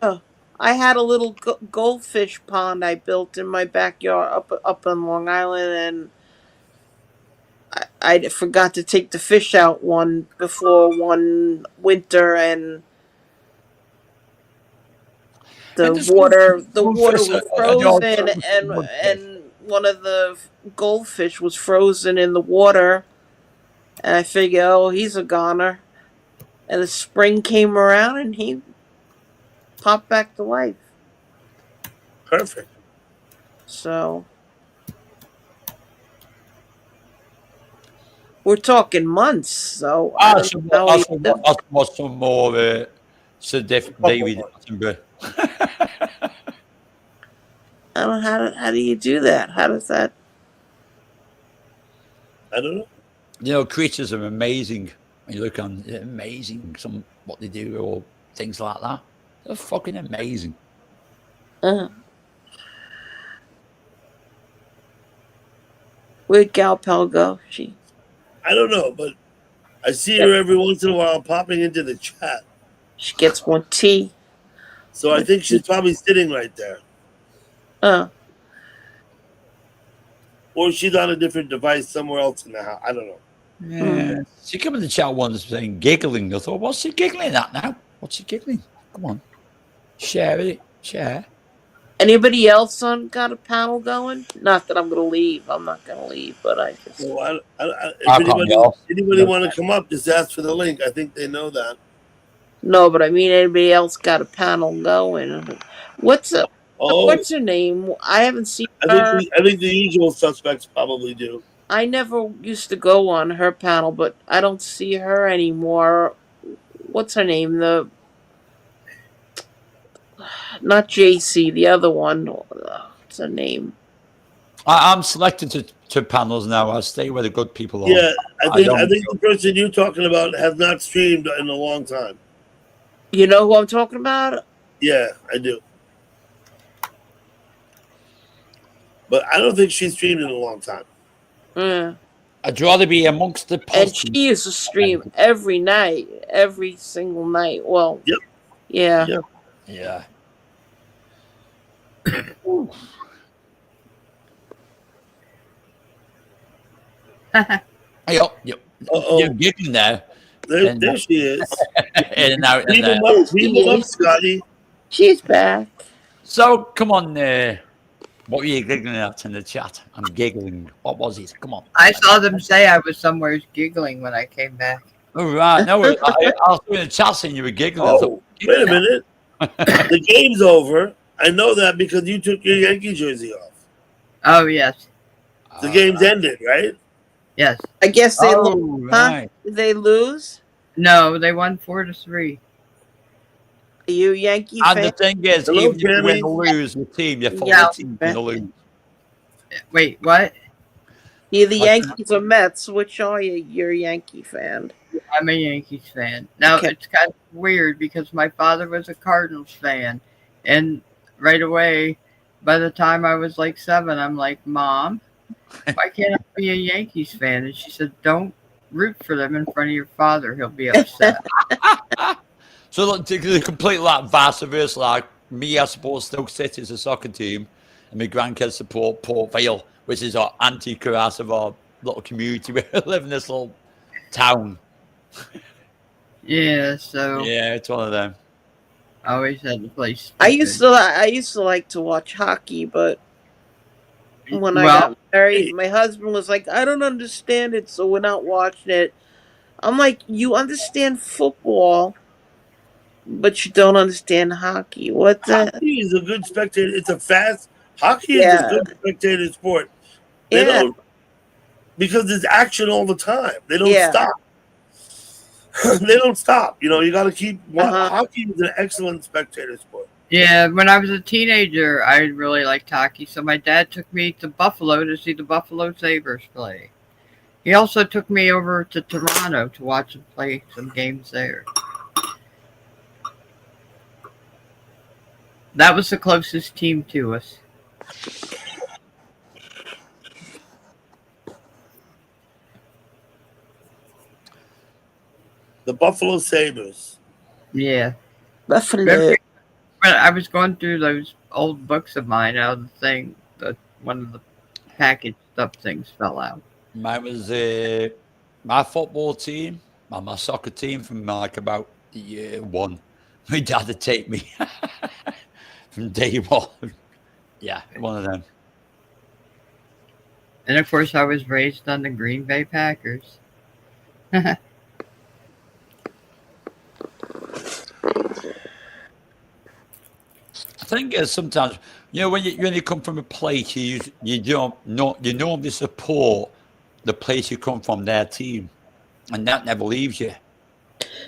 I had a little goldfish pond I built in my backyard up on Long Island, and I forgot to take the fish out before one winter, and the water was frozen, and one of the goldfish was frozen in the water, and I figured, oh, he's a goner. And the spring came around, and he popped back to life. Perfect. So we're talking months. So I should watch some more Sir David Attenborough. I don't know how do you do that? How does that? I don't know. You know, creatures are amazing. When you look on, they're amazing. What they do or things like that. They're fucking amazing. Where'd Gal Pal go? I don't know, but I see her every once in a while popping into the chat. She gets one tea. So I think she's probably sitting right there. Or she's on a different device somewhere else in the house. I don't know. Yeah. She came in the chat once saying giggling. I thought, what's she giggling at now? What's she giggling? Come on. Share it. Share. Anybody else got a panel going? Not that I'm going to leave. I'm not going to leave, but I just. So if anybody want to come up, just ask for the link. I think they know that. No, but I mean, anybody else got a panel going? What's her name? I haven't seen her. I think the usual suspects probably do. I never used to go on her panel, but I don't see her anymore. What's her name? Not JC, the other one. What's her name? I'm selected to panels now. I stay where the good people are. Yeah, I think the person you're talking about has not streamed in a long time. You know who I'm talking about? Yeah, I do. But I don't think she's streamed in a long time. I'd rather be amongst the And she used to stream every night, every single night. Well, yeah. Yep. You're giggling there. There she is. In and out. People up, Scotty. She's back. So, come on. What were you giggling at in the chat? I'm giggling. What was it? Come on. I saw them say I was somewhere giggling when I came back. All right. No, I was in the chat saying you were giggling. Oh, wait a minute. The game's over. I know that because you took your Yankee jersey off. Oh, yes. The game's ended, right? Yes. I guess they lost. Oh, Huh? right. Did they lose? No, they won 4-3. Are you a Yankee And the fan? thing is, Hello, even if you win Tammy. or lose, your team, your Yeah. football team's going to lose. Wait, what? You the I- Yankees or Mets? Which are you? You're a Yankee fan. I'm a Yankees fan. Now, Okay. it's kind of weird because my father was a Cardinals fan. And right away, by the time I was like 7, I'm like, Mom, why can't I be a Yankees fan? And she said, don't root for them in front of your father. He'll be upset. So look, the complete like vice versa. Like me, I support Stoke City as a soccer team, and my grandkids support Port Vale, which is our anti-Carras of our little community. We live in this little town. Yeah, so Yeah, it's one of them. I always had to play stupid. I used to like to watch hockey, but when I Well, got married, my husband was like, "I don't understand it, so we're not watching it." I'm like, "You understand football, but you don't understand hockey. What the?" Hockey is a good spectator. It's a fast. Hockey is Yeah. a good spectator sport. They Yeah. don't, because there's action all the time. They don't Yeah. stop. They don't stop. You know, you got to keep. Uh-huh. Hockey is an excellent spectator sport. yeah, when I was a teenager, I really liked hockey. So my dad took me to Buffalo to see the Buffalo Sabres play. He also took me over to Toronto to watch them play some games there. That was the closest team to us. The Buffalo Sabres. Yeah. Buffalo. When I was going through those old books of mine, out of the thing, one of the packaged up things fell out. Mine was my football team, my soccer team from like about year 1. My dad would take me from day 1. Yeah, one of them. And of course, I was raised on the Green Bay Packers. The thing is, sometimes when you come from a place, you normally support the place you come from, their team, and that never leaves you.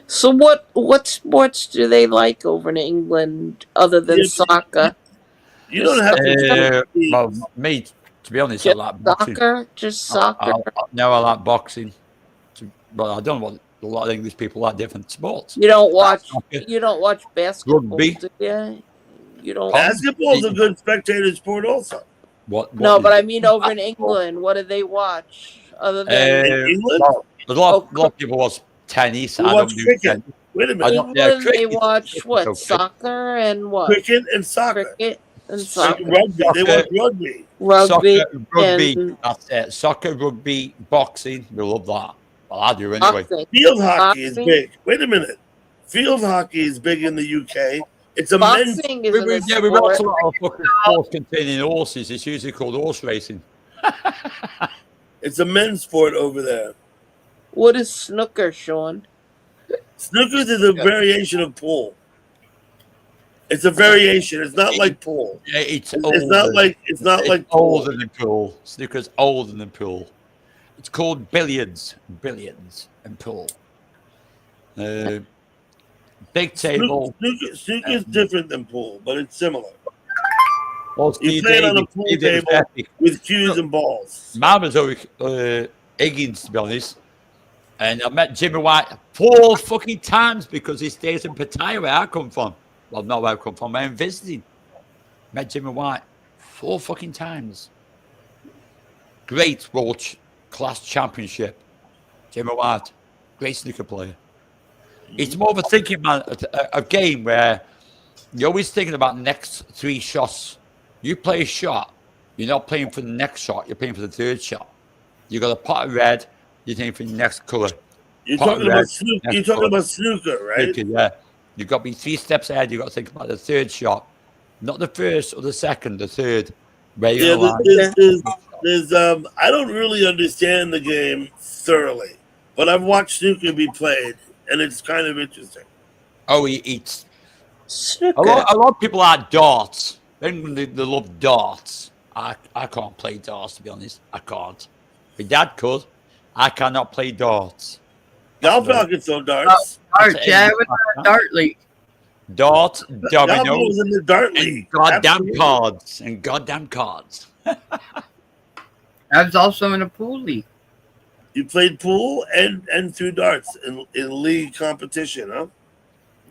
So what sports do they like over in England other than Yeah, soccer? You don't have to. Well, me, to be honest, I Just like boxing. soccer? Just soccer? No, I like boxing. But I don't know what a lot of English people like different sports. You don't watch Soccer. you don't watch basketball, Rugby. do you? You don't Basketball's a good spectator sport, also. What No, is but I it? mean over in England, what do they watch other than In England, well, a lot Oh, of people watch tennis. we I watch don't do cricket. tennis. Wait a I minute. don't- yeah, England? They cricket- watch cricket's what? okay. Soccer and what? Cricket and soccer. Cricket and And soccer. rugby. They watch rugby. Rugby Soccer, rugby. and That's it. Soccer, rugby, boxing. We love that. Well, I do anyway. boxing. Field hockey is Boxing? big. Wait a minute. Field hockey is big in the UK. It's a men's. Boxing We, isn't we, a yeah, we sport. watch a lot of fucking sports containing horses. It's usually called horse racing. It's a men's sport over there. What is snooker, Sean? Snookers is a variation of pool. It's a variation. It's not like pool. Yeah, it's It's not like pool. older than pool. Snooker's older than pool. It's called billiards and pool. Big table. Snooker's different than pool, but it's similar Well, You Steve play it on a Davis- pool Steve Davis table. epic. with cues and balls. Mine was Higgins, to be honest. And I met Jimmy White 4 fucking times because he stays in Pattaya, where I come from. Well, not where I come from, I'm visiting. Met Jimmy White 4 fucking times. Great world class championship. Jimmy White, great snooker player. It's more of a thinking man, a game where you're always thinking about the next 3 shots. You play a shot, you're not playing for the next shot, you're playing for the 3rd shot. You got a pot of red, you're thinking for the next color. You're Pot talking red, about snooker. next You're talking color. about snooker, right? Snooker, yeah. You've got to be 3 steps ahead, you've got to think about the 3rd shot. Not the 1st or the 2nd, the 3rd. Where you're Yeah, going to land. there's I don't really understand the game thoroughly, but I've watched snooker be played, and it's kind of interesting. Oh, it's Snooker. a lot of people like darts. They love darts. I can't play darts, to be honest. I can't. My dad could. I cannot play darts. Galpal can throw darts. Art, yeah, with the dart league. Darts, Galpal dominoes, was in the dart and league. goddamn Absolutely. cards. And goddamn cards. I was also in a pool league. You played pool and threw darts in league competition, huh?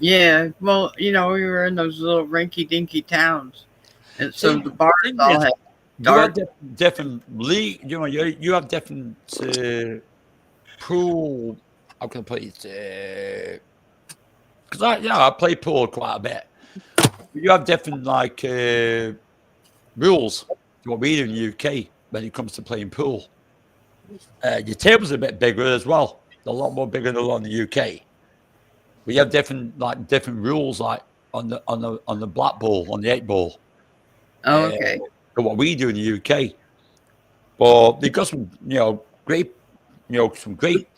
Yeah, well, we were in those little rinky-dinky towns, and so See, the bars thing all is, had You have darts. different league. You have different pool. How can I put it? Because I play pool quite a bit. You have different rules to what we do in the UK when it comes to playing pool. Your tables are a bit bigger as well. They're a lot more bigger than a lot in the UK. We have different rules like on the black ball, on the 8 ball. Oh, okay. To what we do in the UK. But they've got some, great, some great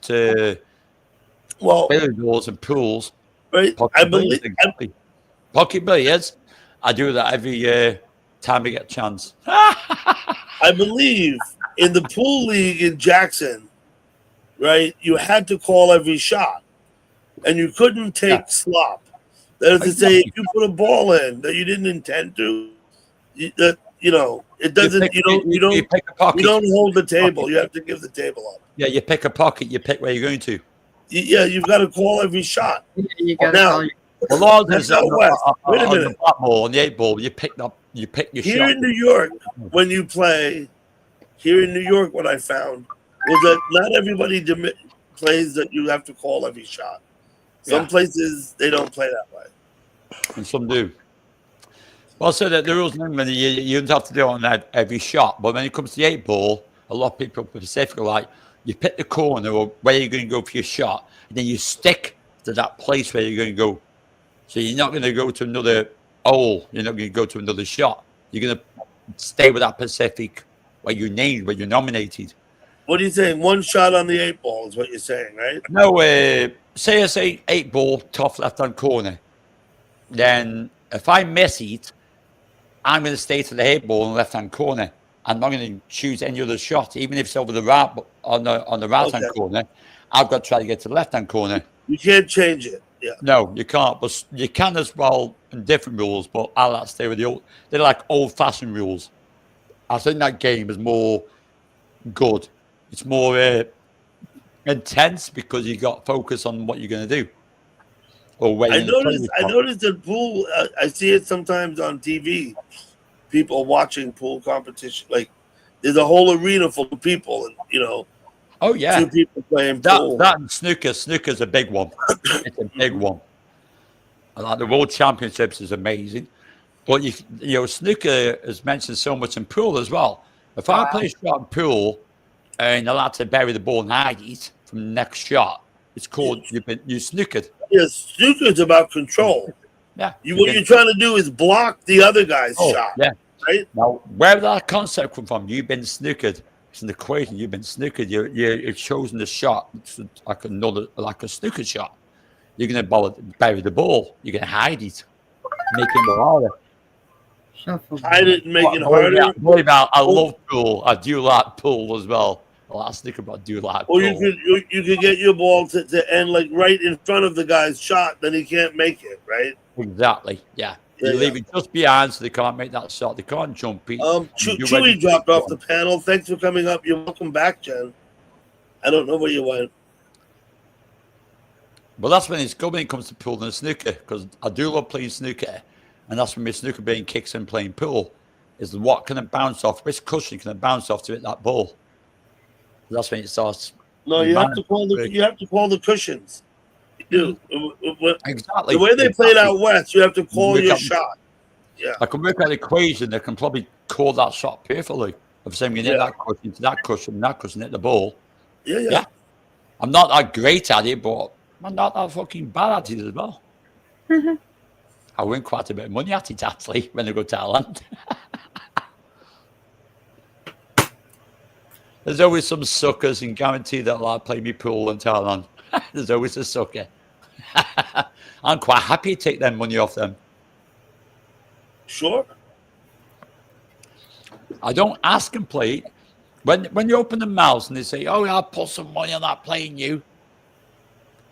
Well, billiard balls and pools. right. I believe. Exactly. Pocket billiards. I do that every time I get a chance. I believe in the pool league in Jackson, right? You had to call every shot, and you couldn't take slop. That is to say, if you put a ball in that you didn't intend to, it doesn't. You pick a pocket. You don't hold the table. You have to give the table up. Yeah, you pick a pocket. You pick where you're going to. Yeah, you've got to call every shot. You gotta Now, call your- Well, all That's this out west. Wait a on the minute. black ball, on the 8 ball, you pick your Here shot. in New York, when you play, what I found was that not everybody plays that you have to call every shot. Some Yeah. places they don't play that way. And some do. Well, so that the rules in England, you don't have to do it on every shot. But when it comes to the 8 ball, a lot of people specifically like you pick the corner or where you're going to go for your shot, and then you stick to that place where you're going to go. So you're not going to go to another hole. You're not going to go to another shot. You're going to stay with that specific where you named, where you're nominated. What are you saying? One shot on the 8 ball is what you're saying, right? No, say I say 8 ball, top left-hand corner. Then if I miss it, I'm going to stay to the 8 ball in the left-hand corner. I'm not going to choose any other shot, even if it's over the right on the right-hand Okay. corner. I've got to try to get to the left-hand corner. You can't change it. Yeah. No, you can't. But you can as well in different rules. But I like to stay with the old. They're like old-fashioned rules. I think that game is more good. It's more intense because you got focus on what you're going to do. Or where I you're gonna play noticed. the I shot. noticed that pool. I see it sometimes on TV. People watching pool competition. Like there's a whole arena full of people, and Oh yeah. 2 people playing pool. That and snooker. Snooker's a big one. It's a big one. And like the World Championships is amazing. But snooker is mentioned so much in pool as well. If I play a shot in pool and I like to bury the ball and hide it from the next shot, it's called you snookered. Yes, snooker's about control. Yeah. What you're trying to do is block the other guy's shot, Yeah. right? Now, where did that concept come from? You've been snookered. It's an equation. You've been snookered. You're chosen the shot. It's like a snooker shot. You're going to bury the ball. You're going to hide it, make it more harder. Hide it and make it harder. Believe me, I love pool. I do like pool as well. A lot of snooker, but I do like pool. Or you could get your ball to end like right in front of the guy's shot, then he can't make it, right? Exactly. Yeah. Yeah, You leave it just behind so they can't make that shot. They can't jump it. Chewy dropped off the panel. Thanks for coming up. You're welcome back, Jen. I don't know where you went. Well, that's when it's good when it comes to pool and snooker, because I do love playing snooker, and that's when my snooker brain kicks in playing pool. Is what can it bounce off? Which cushion can it bounce off to hit that ball? That's when it starts. No, you have to call the cushions. You do. Exactly. The way they played out west, you have to call Look your at- shot. Yeah. I can work out the equation. They can probably call that shot perfectly. Of saying we hit that cushion to that cushion, hit the ball. Yeah. I'm not that great at it, but I'm not that fucking bad at it as well. I win quite a bit of money at it actually when I go to Thailand. There's always some suckers and guarantee that I'll play me pool in Thailand. There's always a sucker. I'm quite happy to take their money off them. Sure. I don't ask and play it. When you open the mouths and they say, "Oh, I'll put some money on that playing you,"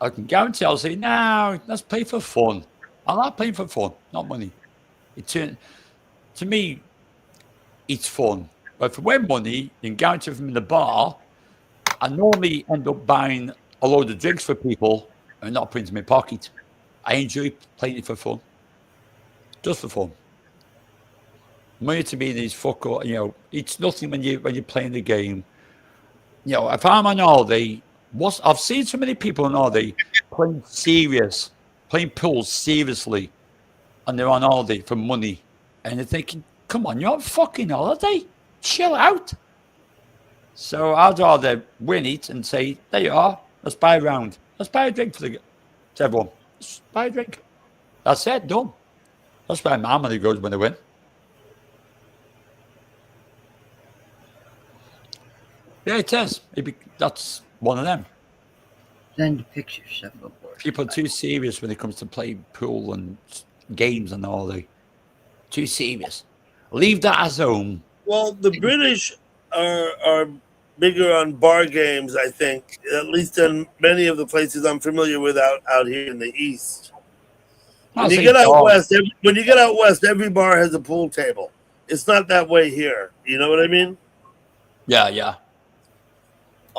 I can guarantee I'll say, "No, let's play for fun. I like playing for fun, not money." To me, it's fun. But if I win money and guarantee from the bar, I normally end up buying a load of drinks for people and not putting it in my pocket. I enjoy playing it for fun, just for fun. Money to me is fuck all, it's nothing when you're playing the game. If I'm on holiday, I've seen so many people on holiday playing pool seriously, and they're on holiday for money, and they're thinking, come on, you're on fucking holiday, chill out. So I'd rather win it and say, there you are, let's buy a round, let's buy a drink to everyone, let's buy a drink. That's it, done. That's where my money goes when they win. Yeah, it is. That's one of them. Send a picture, shuffleboard. People are too serious when it comes to playing pool and games and all that. Too serious. Leave that at home. Well, the British are bigger on bar games, I think, at least in many of the places I'm familiar with out here in the East. When you get out west, every bar has a pool table. It's not that way here. You know what I mean? Yeah.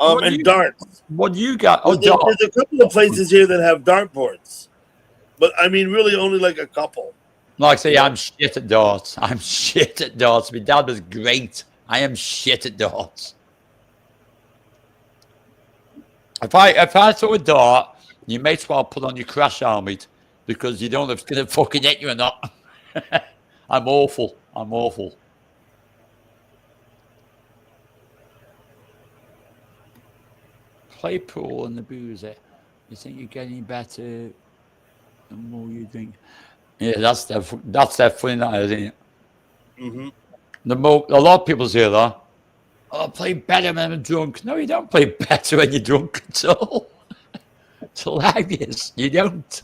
And darts. What do you got? Oh, there's a couple of places here that have dartboards, but I mean, really, only like a couple. Like I say, I'm shit at darts. My dad was great. I am shit at darts. If I throw a dart, you may as well put on your crash helmet because you don't know if it's going to fucking hit you or not. I'm awful. Play pool and the boozer. You think you're getting better the more you drink. Yeah, that's definitely not, isn't it? Mm-hmm. A lot of people say that. Oh, I play better when I'm drunk. No, you don't play better when you're drunk at all. It's hilarious. You don't.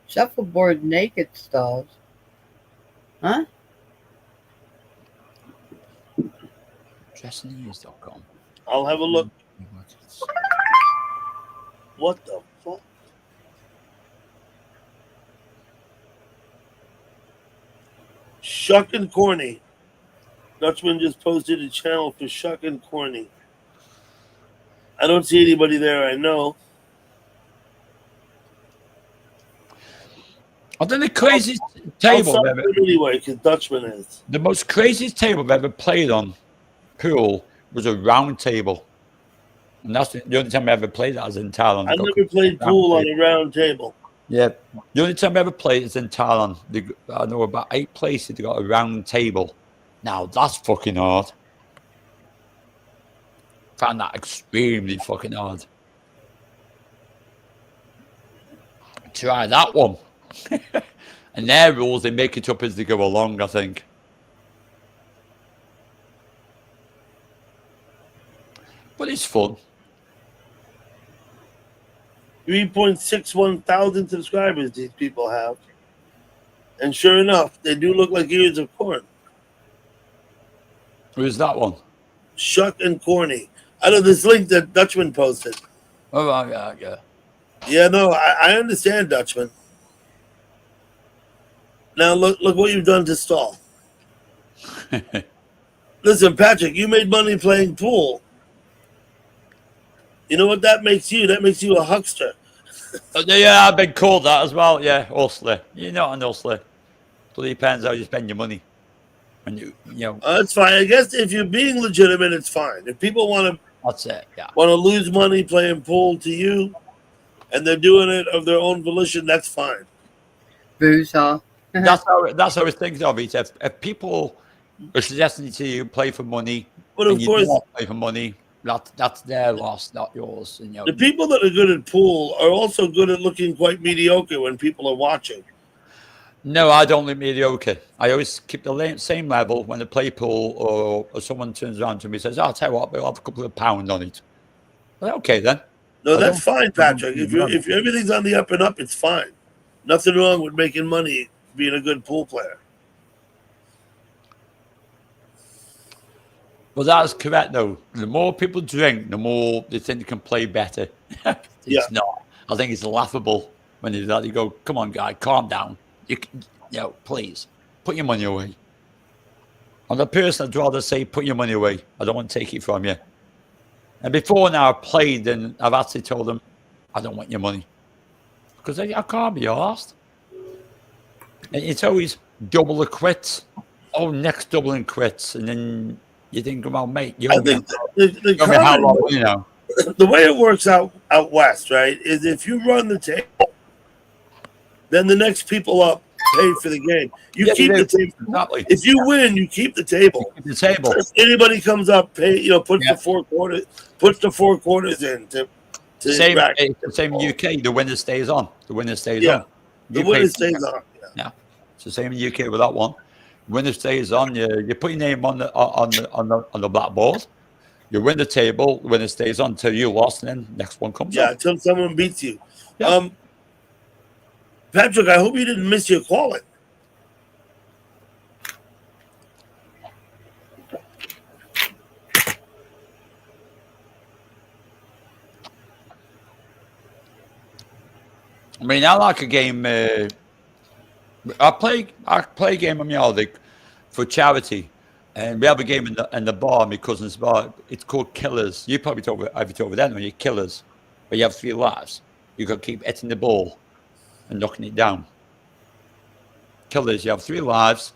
Shuffleboard naked stalls. Huh? Dressingnews.com. I'll have a look. What the fuck? Shuck and Corny. Dutchman just posted a channel for Shuck and Corny. I don't see anybody there I know. I think the craziest table I'll anyway, because Dutchman is. The most craziest table I've ever played on pool was a round table. And that's the only time I ever played that was in Thailand. I never played pool on a round table. Yeah. The only time I ever played is in Thailand. I know about 8 places that got a round table. Now, that's fucking hard. Found that extremely fucking hard. Try that one. And their rules, they make it up as they go along, I think. But it's fun. 3.61 thousand subscribers these people have. And sure enough, they do look like ears of corn. Who's that one? Shuck and Corny. Out of this link that Dutchman posted. Oh, yeah. Yeah, no, I understand, Dutchman. Now look what you've done to Stall. Listen, Patrick, you made money playing pool. You know what that makes you? That makes you a huckster. Yeah, I've been called that as well. Yeah, hustler. You're not an hustler. So it depends how you spend your money. When you know. It's fine. I guess if you're being legitimate, it's fine. If people want to lose money playing pool to you, and they're doing it of their own volition, that's fine. Booze, huh? That's how I think of it. If people are suggesting to you play for money, but of course, you don't play for money, that's their loss, not yours. And, the people that are good at pool are also good at looking quite mediocre when people are watching. No, I don't look mediocre. I always keep the same level when I play pool, or someone turns around to me and says, "I'll tell you what, we'll have a couple of pounds on it." Well, okay then. No, that's fine, Patrick. If everything's on the up and up, it's fine. Nothing wrong with making money being a good pool player. Well, that's correct, though. The more people drink, the more they think they can play better. It's Yeah. not. I think it's laughable when they go, "Come on, guy, calm down. Please, put your money away." I'm the person I'd rather say, "Put your money away. I don't want to take it from you." And before now, I've played and I've actually told them, "I don't want your money," because I can't be asked. And it's always double the quits. Oh, next doubling quits, and then you think, "Well, mate, I think the common, the way it works out west, right, is if you run the table, then the next people up pay for the game. You keep the table. Exactly. If you win, you keep the table. The table. If anybody comes up, pay. Puts the 4 quarters. Puts the 4 quarters in to Same. rack. It's the same in UK. The winner stays on. The winner stays Yeah. on. The You winner pay- stays on. Yeah, it's the same in UK with that one. Winner stays on. You put your name on the blackboard. You win the table. Winner stays on until you lost, and then next one comes Yeah, up. until someone beats you. Yeah. Patrick, I hope you didn't miss your calling. I mean, I like a game. I play a game on my holiday for charity, and we have a game in the bar, my cousin's bar. It's called Killers. You probably have it over there when you're Killers, but you have 3 lives. You got to keep hitting the ball and knocking it down. Killers, you have 3 lives.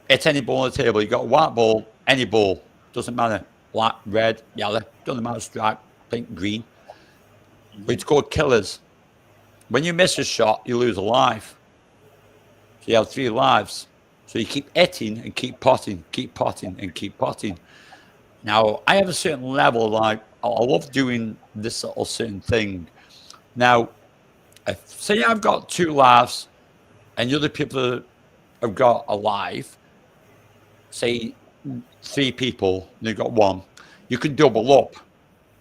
Hit any ball on the table. You got a white ball, any ball, doesn't matter. Black, red, yellow, doesn't matter. Stripe, pink, green. But it's called Killers. When you miss a shot, you lose a life. So you have 3 lives. So you keep hitting and keep potting, and keep potting. Now, I have a certain level, like, I love doing this little certain thing. Now, say I've got 2 lives and the other people have got a life, say 3 people, and they've got 1, you can double up.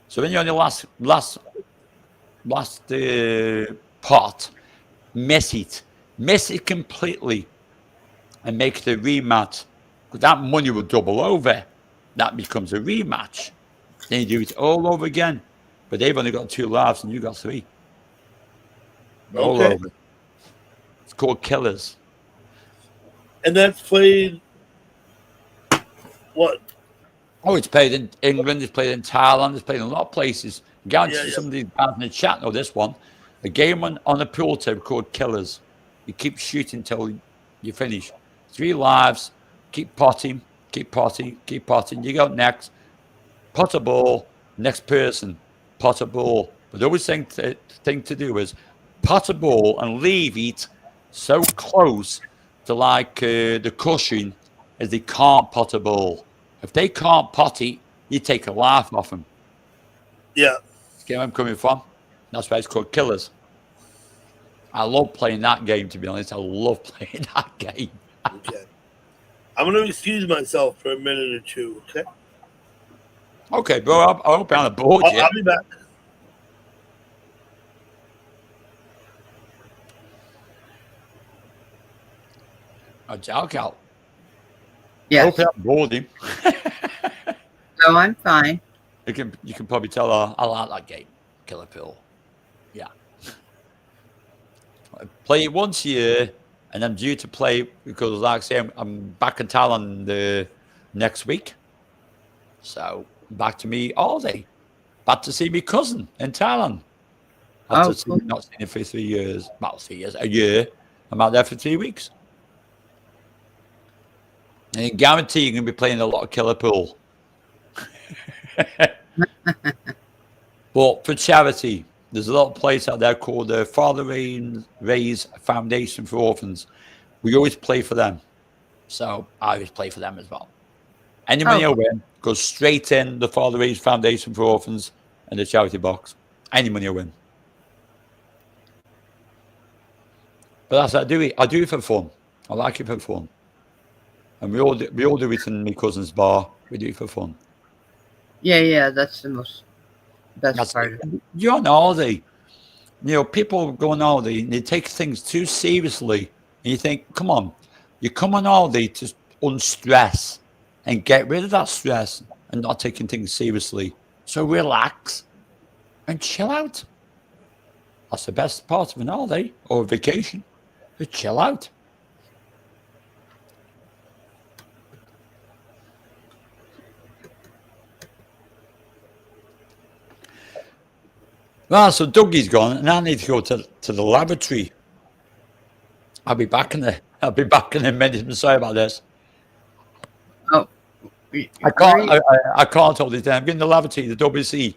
So when you're on your last pot, miss it completely, and make it a rematch. Because that money will double over. That becomes a rematch. Then you do it all over again. But they've only got 2 lives and you got 3. All Okay. over. It's called Killers. And that's played. What? Oh, it's played in England, it's played in Thailand, it's played in a lot of places. Guarantee Yeah. some of these guys in the chat know this one. A game on a pool table called Killers. You keep shooting till you finish. 3 lives, keep potting. You go next. Pot a ball, next person, pot a ball. But the always thing to do is pot a ball and leave it so close to the cushion as they can't pot a ball. If they can't pot it, you take a life off them. Yeah. Get where I'm coming from? That's why it's called Killers. I love playing that game, to be honest. I love playing that game. Okay. I'm going to excuse myself for a minute or 2, okay? Okay, bro, I hope I'm on the board yet. I'll be back. Okay. I Yes. hope I'm bored him. No, I'm fine. You can probably tell I like that game, Killer Pill. Yeah. I play it once a year, and I'm due to play because, like I say, I'm back in Thailand next week. So back to me all day. Back to see my cousin in Thailand. Oh, cool. Not seen him for 3 years. About 3 years, a year. I'm out there for 3 weeks. And I guarantee you're going to be playing a lot of Killer Pool. But for charity, there's a little place out there called the Father Ray's Foundation for Orphans. We always play for them. So I always play for them as well. Any money I win goes straight in the Father Ray's Foundation for Orphans and the charity box. Any money I win. But that's what I do it. I do it for fun. I like it for fun. And we all do it in my cousin's bar. We do it for fun. Yeah, that's the best That's part of it. You're on holiday. People go on holiday and they take things too seriously. And you think, come on, you come on holiday to unstress and get rid of that stress and not taking things seriously. So relax and chill out. That's the best part of an holiday or a vacation. To chill out. Well, so Dougie's gone, and I need to go to the lavatory. I'll be back in a minute. I'm sorry about this. Oh, I can't hold it down. I'm getting the lavatory, the WC.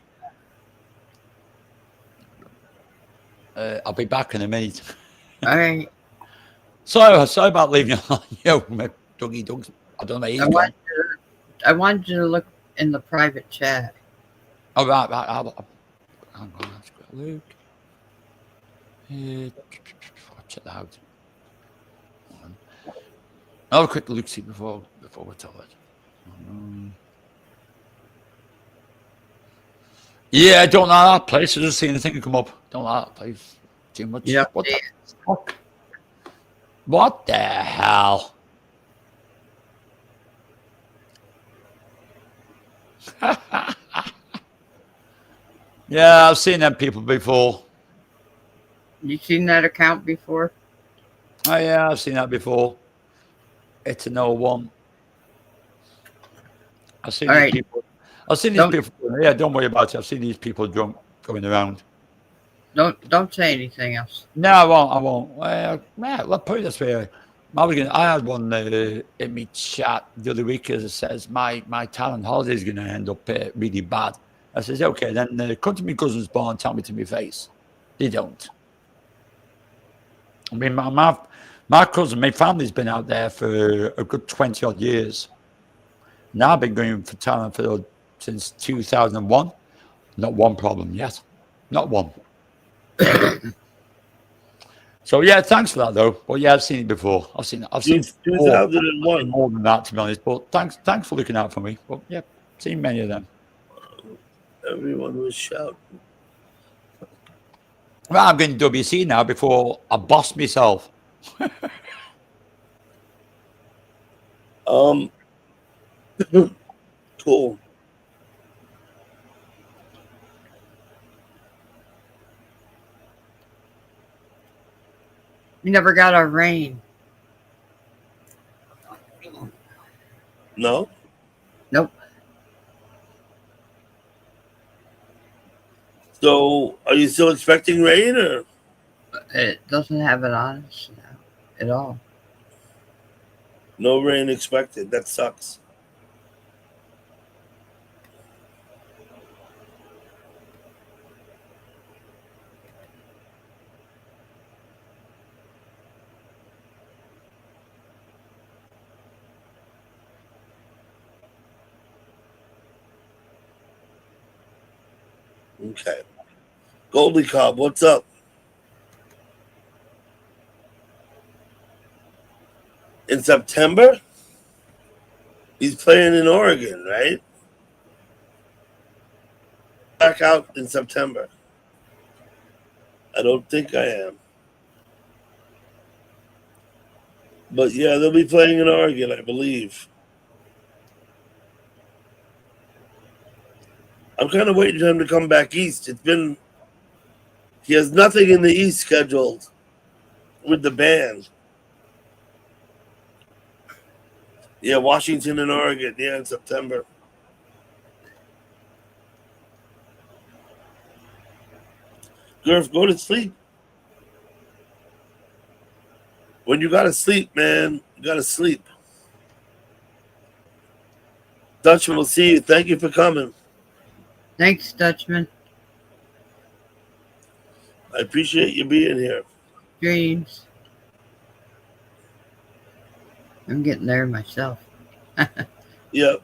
I'll be back in a minute. all right. Sorry about leaving you alone. Yo, Dougie. I don't know. He's gone. I wanted you to look in the private chat. All right. Hang on, let's go look. Check that out. I'll have a quick look see before we tell it. Yeah, I don't know that place. I just seen anything come up. Don't like that place. Too much. Yeah. What the fuck? What the hell? Yeah, I've seen them people before. You seen that account before? Oh yeah, I've seen that before. It's a no one. I've seen All these right. people. I've seen these people. Yeah, don't worry about it. I've seen these people drunk going around. Don't say anything else. No, I won't. Well, let's put it this way. I had one in my chat the other week as it says my Thailand holiday is going to end up really bad. I says, okay, then come to my cousin's bar and tell me to my face. They don't. I mean, my cousin, my family's been out there for a good 20 odd years. Now I've been going for Thailand since 2001. Not one problem yet. Not one. So yeah, thanks for that though. But yeah, I've seen it before. I've seen 2001. more than that, to be honest. But thanks for looking out for me. But yeah, seen many of them. Everyone was shouting. Well, I'm going to WC now before I boss myself. Cool. You never got a rain. No? Nope. So, are you still expecting rain or? It doesn't have it on us now at all. No rain expected. That sucks. Okay. Goldie Cobb, what's up? In September? He's playing in Oregon, right? Back out in September. I don't think I am. But yeah, they'll be playing in Oregon, I believe. I'm kind of waiting for him to come back east. He has nothing in the east scheduled with the band. Yeah, Washington and Oregon. Yeah, in September. Girl, go to sleep. When you gotta sleep, man, you gotta sleep. Dutchman will see you. Thank you for coming. Thanks, Dutchman. I appreciate you being here. Dreams. I'm getting there myself. Yep.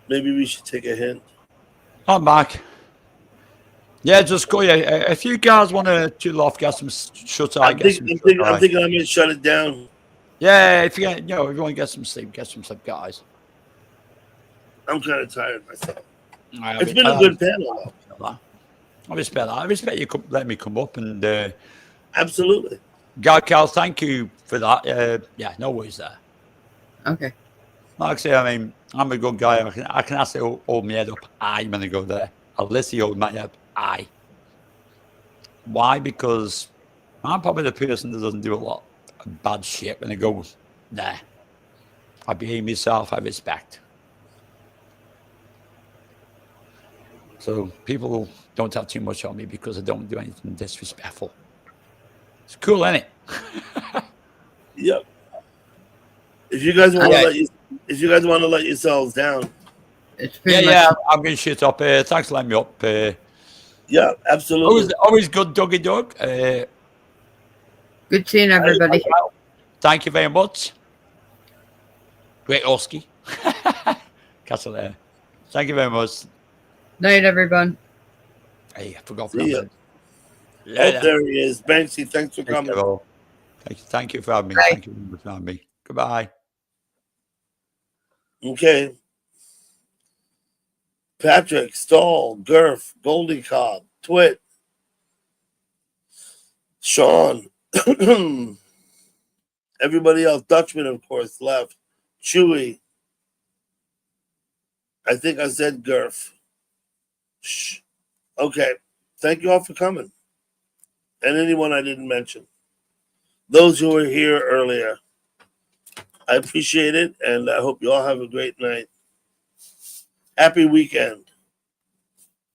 Maybe we should take a hint. I'm back. Yeah, just go. Yeah, if you guys want to chill off, get some shut eye. I'm thinking I'm going to shut it down. Yeah, if you want to get some sleep, guys. I'm kind of tired myself. Right, It's been a good panel, though. I respect that. I respect you letting me come up and Absolutely. Cal, thank you for that. Yeah, no worries there. Okay. Like I say, I mean, I'm a good guy. I can actually hold my head up. I'm going to go there. I'll literally hold my head up. Why? Because I'm probably the person that doesn't do a lot of bad shit when I go there. I behave myself, I respect. So people don't have too much on me because I don't do anything disrespectful. It's cool, isn't it? Yep. If you guys want to Okay. let yourselves down, It's pretty Yeah, much. I'm going to shit up. Thanks for letting me up. yeah, absolutely. Always good, Dougie Doug. Good seeing everybody. Thank you very much. Great Oski. Castle there. Thank you very much. Night, everyone. Hey, I forgot. See ya. Later. Oh, there he is. Banksy, thanks for Thank coming. you all. Thank you for having me. Bye. Thank you for having me. Goodbye. Okay. Patrick, Stall, Gurf, Goldie Cobb, Twit, Sean, everybody else, Dutchman, of course, left. Chewy. I think I said Gurf. Shh. Okay. Thank you all for coming. And anyone I didn't mention. Those who were here earlier. I appreciate it, and I hope you all have a great night. Happy weekend.